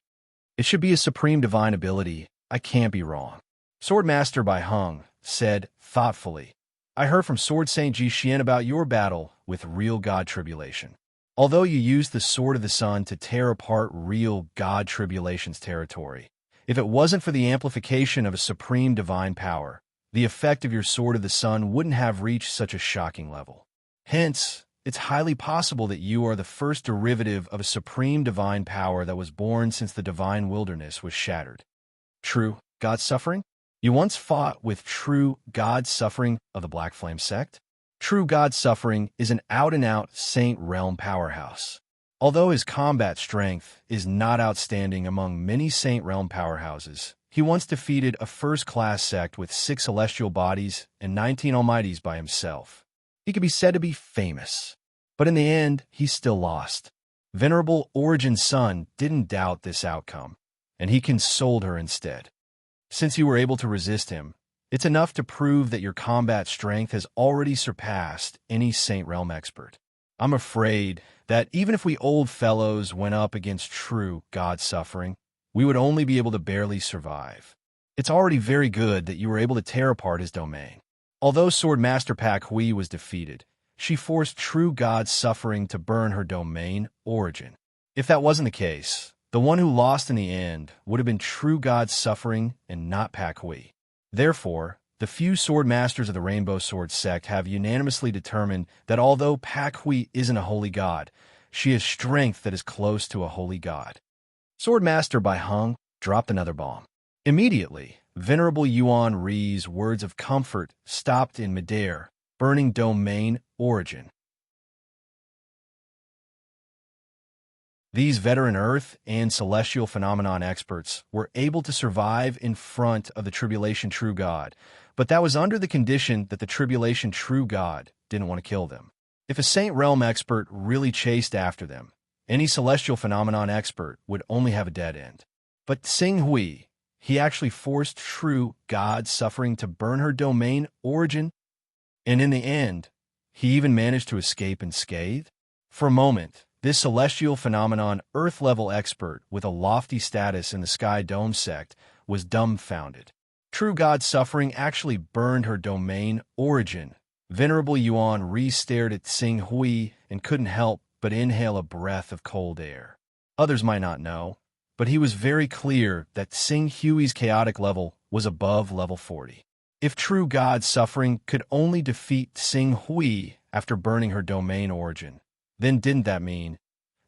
it should be a supreme divine ability. I can't be wrong. Swordmaster Bai Hung said thoughtfully, I heard from Sword Saint Ji Xian about your battle with real God Tribulation. Although you used the Sword of the Sun to tear apart real God Tribulation's territory, if it wasn't for the amplification of a supreme divine power, the effect of your Sword of the Sun wouldn't have reached such a shocking level. Hence, it's highly possible that you are the first derivative of a supreme divine power that was born since the divine wilderness was shattered. True God Suffering? You once fought with True God Suffering of the Black Flame sect? True God Suffering is an out-and-out Saint Realm powerhouse. Although his combat strength is not outstanding among many Saint Realm powerhouses, he once defeated a first-class sect with 6 celestial bodies and 19 almighties by himself. He could be said to be famous, but in the end, he still lost. Venerable Origin's son didn't doubt this outcome, and he consoled her instead. Since you were able to resist him, it's enough to prove that your combat strength has already surpassed any Saint Realm expert. I'm afraid that even if we old fellows went up against True God Suffering, we would only be able to barely survive. It's already very good that you were able to tear apart his domain. Although Swordmaster Pak Hui was defeated, she forced True God Suffering to burn her domain, Origin. If that wasn't the case, the one who lost in the end would have been True God Suffering and not Pak Hui. Therefore, the few sword masters of the Rainbow Sword sect have unanimously determined that although Pak Hui isn't a holy god, she has strength that is close to a holy god. Swordmaster Bai Hung dropped another bomb. Immediately, Venerable Yuan Ri's words of comfort stopped in midair, burning domain Origin. These veteran Earth and celestial phenomenon experts were able to survive in front of the Tribulation True God, but that was under the condition that the Tribulation True God didn't want to kill them. If a Saint Realm expert really chased after them, any celestial phenomenon expert would only have a dead end. But Tsing Hui, he actually forced true God suffering to burn her domain origin, and in the end, he even managed to escape unscathed? For a moment, this celestial phenomenon Earth-level expert with a lofty status in the Sky Dome sect was dumbfounded. True God suffering actually burned her domain origin. Venerable Yuan re-stared at Xing Hui and couldn't help but inhale a breath of cold air. Others might not know, but he was very clear that Xing Hui's chaotic level was above level 40. If true God suffering could only defeat Xing Hui after burning her domain origin, then didn't that mean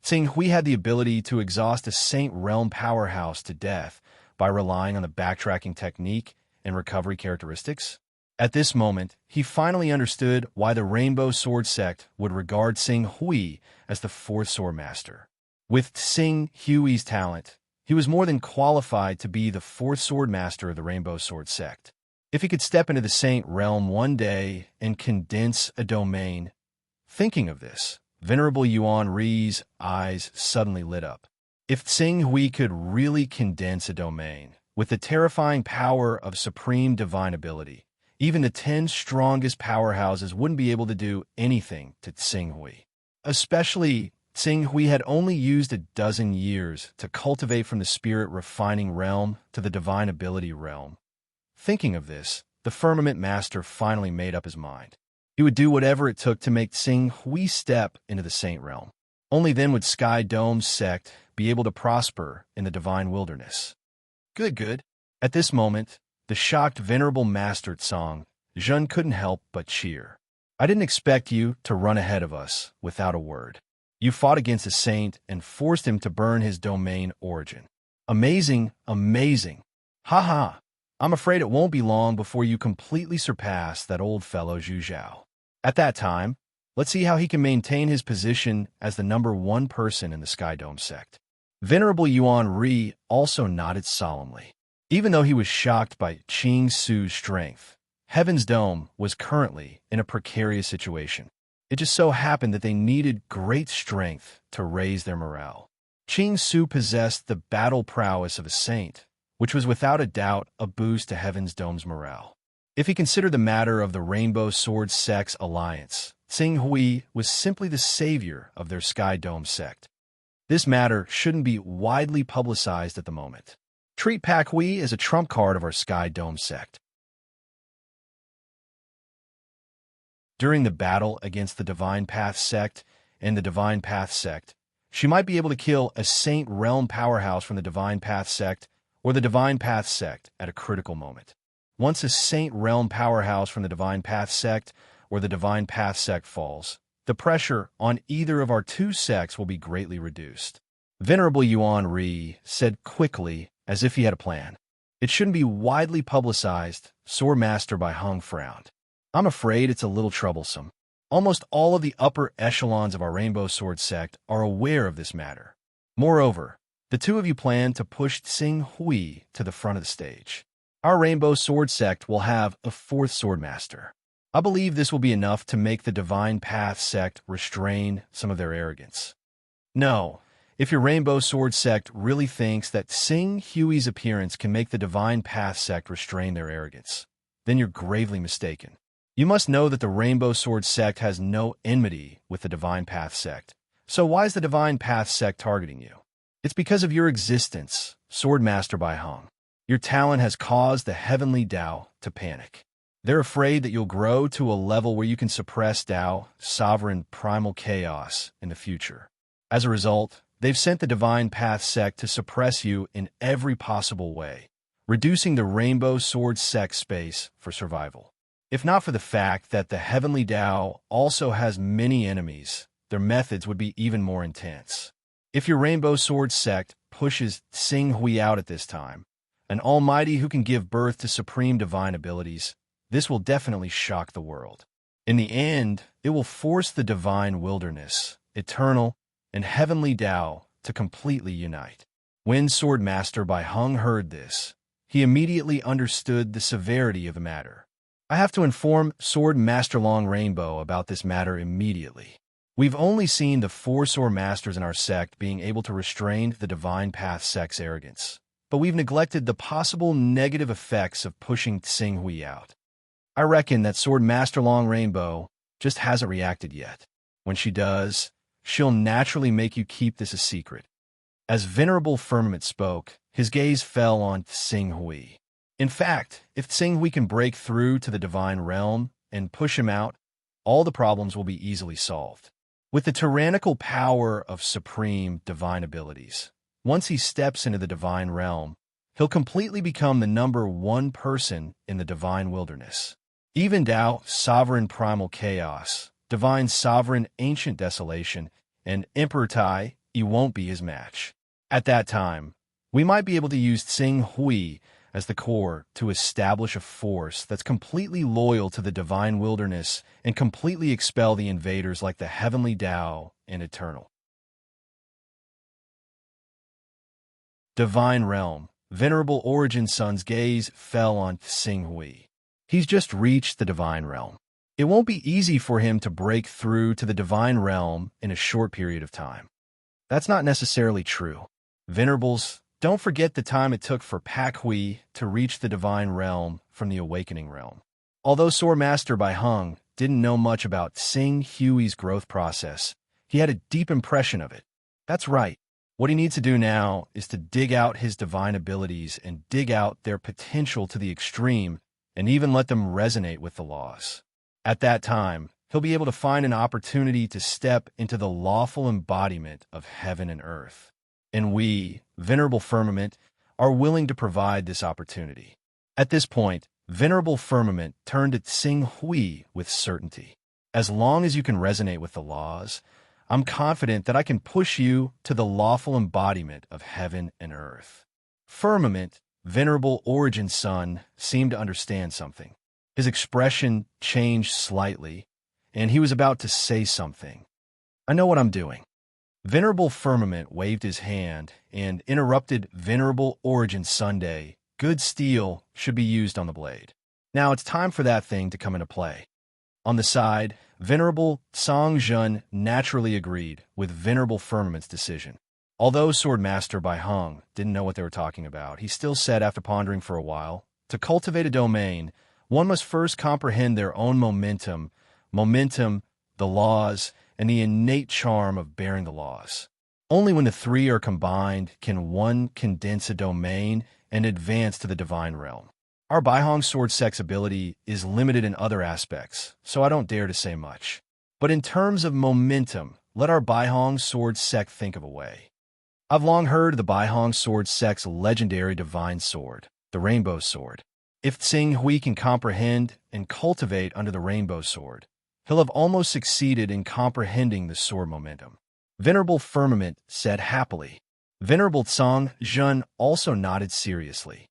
Xing Hui had the ability to exhaust a Saint Realm powerhouse to death by relying on the backtracking technique and recovery characteristics? At this moment, he finally understood why the Rainbow Sword sect would regard Xing Hui as the fourth sword master. With Xing Hui's talent, he was more than qualified to be the fourth sword master of the Rainbow Sword sect. If he could step into the Saint Realm one day and condense a domain. Thinking of this, Venerable Yuan Ri's eyes suddenly lit up. If Xing Hui could really condense a domain, with the terrifying power of supreme divine ability, even the 10 strongest powerhouses wouldn't be able to do anything to Xing Hui. Especially, Xing Hui had only used a dozen years to cultivate from the spirit refining realm to the divine ability realm. Thinking of this, the firmament master finally made up his mind. He would do whatever it took to make Xing Hui step into the Saint Realm. Only then would Sky Dome's sect be able to prosper in the divine wilderness. Good. At this moment, the shocked Venerable Master Tsang, Zhen couldn't help but cheer. I didn't expect you to run ahead of us without a word. You fought against a saint and forced him to burn his domain origin. Amazing. Haha. I'm afraid it won't be long before you completely surpass that old fellow Zhu Zhao. At that time, let's see how he can maintain his position as the #1 person in the Sky Dome sect. Venerable Yuan Ri also nodded solemnly. Even though he was shocked by Qing Su's strength, Heaven's Dome was currently in a precarious situation. It just so happened that they needed great strength to raise their morale. Qing Su possessed the battle prowess of a saint, which was without a doubt a boost to Heaven's Dome's morale. If he considered the matter of the Rainbow Sword Sect's alliance, Xing Hui was simply the savior of their Sky Dome sect. This matter shouldn't be widely publicized at the moment. Treat Pak Hui as a trump card of our Sky Dome sect. During the battle against the Divine Path sect and the Divine Path sect, she might be able to kill a Saint Realm powerhouse from the Divine Path sect or the Divine Path sect at a critical moment. Once a Saint Realm powerhouse from the Divine Path sect or the Divine Path sect falls, the pressure on either of our two sects will be greatly reduced. Venerable Yuan Ri said quickly, as if he had a plan. It shouldn't be widely publicized, Sword Master Bai Hung frowned. I'm afraid it's a little troublesome. Almost all of the upper echelons of our Rainbow Sword sect are aware of this matter. Moreover, the two of you plan to push Xing Hui to the front of the stage. Our Rainbow Sword sect will have a fourth Sword Master. I believe this will be enough to make the Divine Path sect restrain some of their arrogance. No, if your Rainbow Sword sect really thinks that Xing Hui's appearance can make the Divine Path sect restrain their arrogance, then you're gravely mistaken. You must know that the Rainbow Sword sect has no enmity with the Divine Path sect. So why is the Divine Path sect targeting you? It's because of your existence, Sword Master Bai Hung. Your talent has caused the Heavenly Tao to panic. They're afraid that you'll grow to a level where you can suppress Tao, sovereign primal chaos, in the future. As a result, they've sent the Divine Path sect to suppress you in every possible way, reducing the Rainbow Sword sect space for survival. If not for the fact that the Heavenly Tao also has many enemies, their methods would be even more intense. If your Rainbow Sword sect pushes Xing Hui out at this time, an almighty who can give birth to supreme divine abilities, this will definitely shock the world. In the end, it will force the divine wilderness, eternal, and heavenly Tao to completely unite. When Sword Master Bai Hung heard this, he immediately understood the severity of the matter. I have to inform Sword Master Long Rainbow about this matter immediately. We've only seen the 4 Sword Masters in our sect being able to restrain the Divine Path sect's arrogance, but we've neglected the possible negative effects of pushing Tsing out. I reckon that Sword Master Long Rainbow just hasn't reacted yet. When she does, she'll naturally make you keep this a secret. As Venerable Firmament spoke, his gaze fell on Tsing. In fact, if Tsing can break through to the divine realm and push him out, all the problems will be easily solved. With the tyrannical power of supreme divine abilities, once he steps into the divine realm, he'll completely become the #1 person in the divine wilderness. Even Tao, sovereign primal chaos, divine sovereign ancient desolation, and Emperor Tai, he won't be his match. At that time, we might be able to use Tsing as the core to establish a force that's completely loyal to the divine wilderness and completely expel the invaders like the heavenly Tao and eternal. Divine Realm. Venerable Origin Sun's gaze fell on Tsing. He's just reached the divine realm. It won't be easy for him to break through to the divine realm in a short period of time. That's not necessarily true. Venerables, don't forget the time it took for Pak Hui to reach the divine realm from the awakening realm. Although Sword Master Bai Hung didn't know much about Tsing Hui's growth process, he had a deep impression of it. That's right. What he needs to do now is to dig out his divine abilities and dig out their potential to the extreme and even let them resonate with the laws. At that time, he'll be able to find an opportunity to step into the lawful embodiment of heaven and earth. And we, Venerable Firmament, are willing to provide this opportunity. At this point, Venerable Firmament turned to Tsing Hui with certainty. As long as you can resonate with the laws, I'm confident that I can push you to the lawful embodiment of heaven and earth. Firmament, Venerable Origin Sun, seemed to understand something. His expression changed slightly, and he was about to say something. I know what I'm doing. Venerable Firmament waved his hand and interrupted Venerable Origin Sunday. Good steel should be used on the blade. Now it's time for that thing to come into play. On the side, Venerable Song Jun naturally agreed with Venerable Firmament's decision. Although Sword Master Bai Hung didn't know what they were talking about, he still said after pondering for a while, to cultivate a domain, one must first comprehend their own momentum, the laws, and the innate charm of bearing the laws. Only when the three are combined can one condense a domain and advance to the divine realm. Our Bai Hong Sword Sect's ability is limited in other aspects, so I don't dare to say much. But in terms of momentum, let our Bai Hong Sword Sect think of a way. I've long heard of the Bai Hong Sword Sect's legendary divine sword, the Rainbow Sword. If Tsing Hui can comprehend and cultivate under the Rainbow Sword, he'll have almost succeeded in comprehending the sword momentum. Venerable Firmament said happily. Venerable Song Jun also nodded seriously.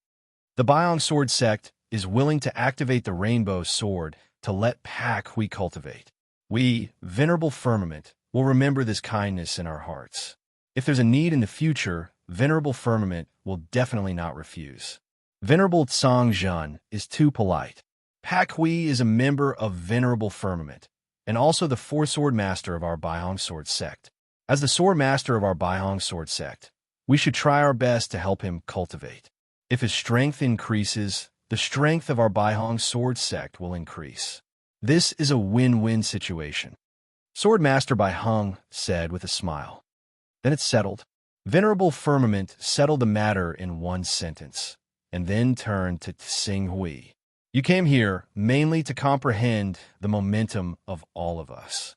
The Bai Hong Sword Sect is willing to activate the Rainbow Sword to let Pak Hui cultivate. We, Venerable Firmament, will remember this kindness in our hearts. If there's a need in the future, Venerable Firmament will definitely not refuse. Venerable Tsang Jun is too polite. Pak Hui is a member of Venerable Firmament, and also the fourth Sword Master of our Bai Hong Sword Sect. As the Sword Master of our Bai Hong Sword Sect, we should try our best to help him cultivate. If his strength increases, the strength of our Bai Hong Sword Sect will increase. This is a win-win situation. Sword Master Bai Hung said with a smile. Then it's settled. Venerable Firmament settled the matter in one sentence, and then turned to Tsing Hui. You came here mainly to comprehend the momentum of all of us.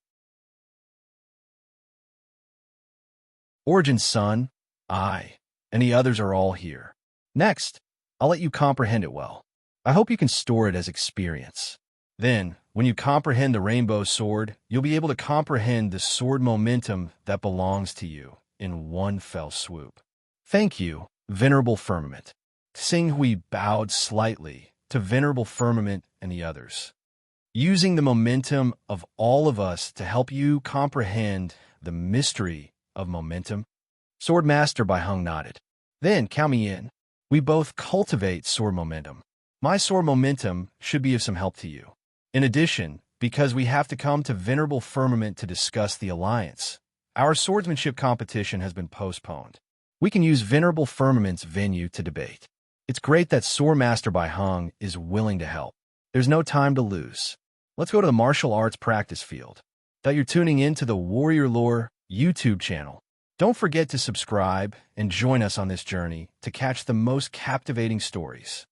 Origin Sun, I, and the others are all here. Next, I'll let you comprehend it well. I hope you can store it as experience. Then, when you comprehend the Rainbow Sword, you'll be able to comprehend the sword momentum that belongs to you in one fell swoop. Thank you, Venerable Firmament. Tsing Hui bowed slightly to Venerable Firmament and the others. Using the momentum of all of us to help you comprehend the mystery of momentum, Sword Master Bai Hung nodded. Then count me in. We both cultivate sword momentum. My sword momentum should be of some help to you. In addition, because we have to come to Venerable Firmament to discuss the alliance, our swordsmanship competition has been postponed. We can use Venerable Firmament's venue to debate. It's great that Sword Master by Hung is willing to help. There's no time to lose. Let's go to the martial arts practice field. That you're tuning in to the Warrior Lore YouTube channel. Don't forget to subscribe and join us on this journey to catch the most captivating stories.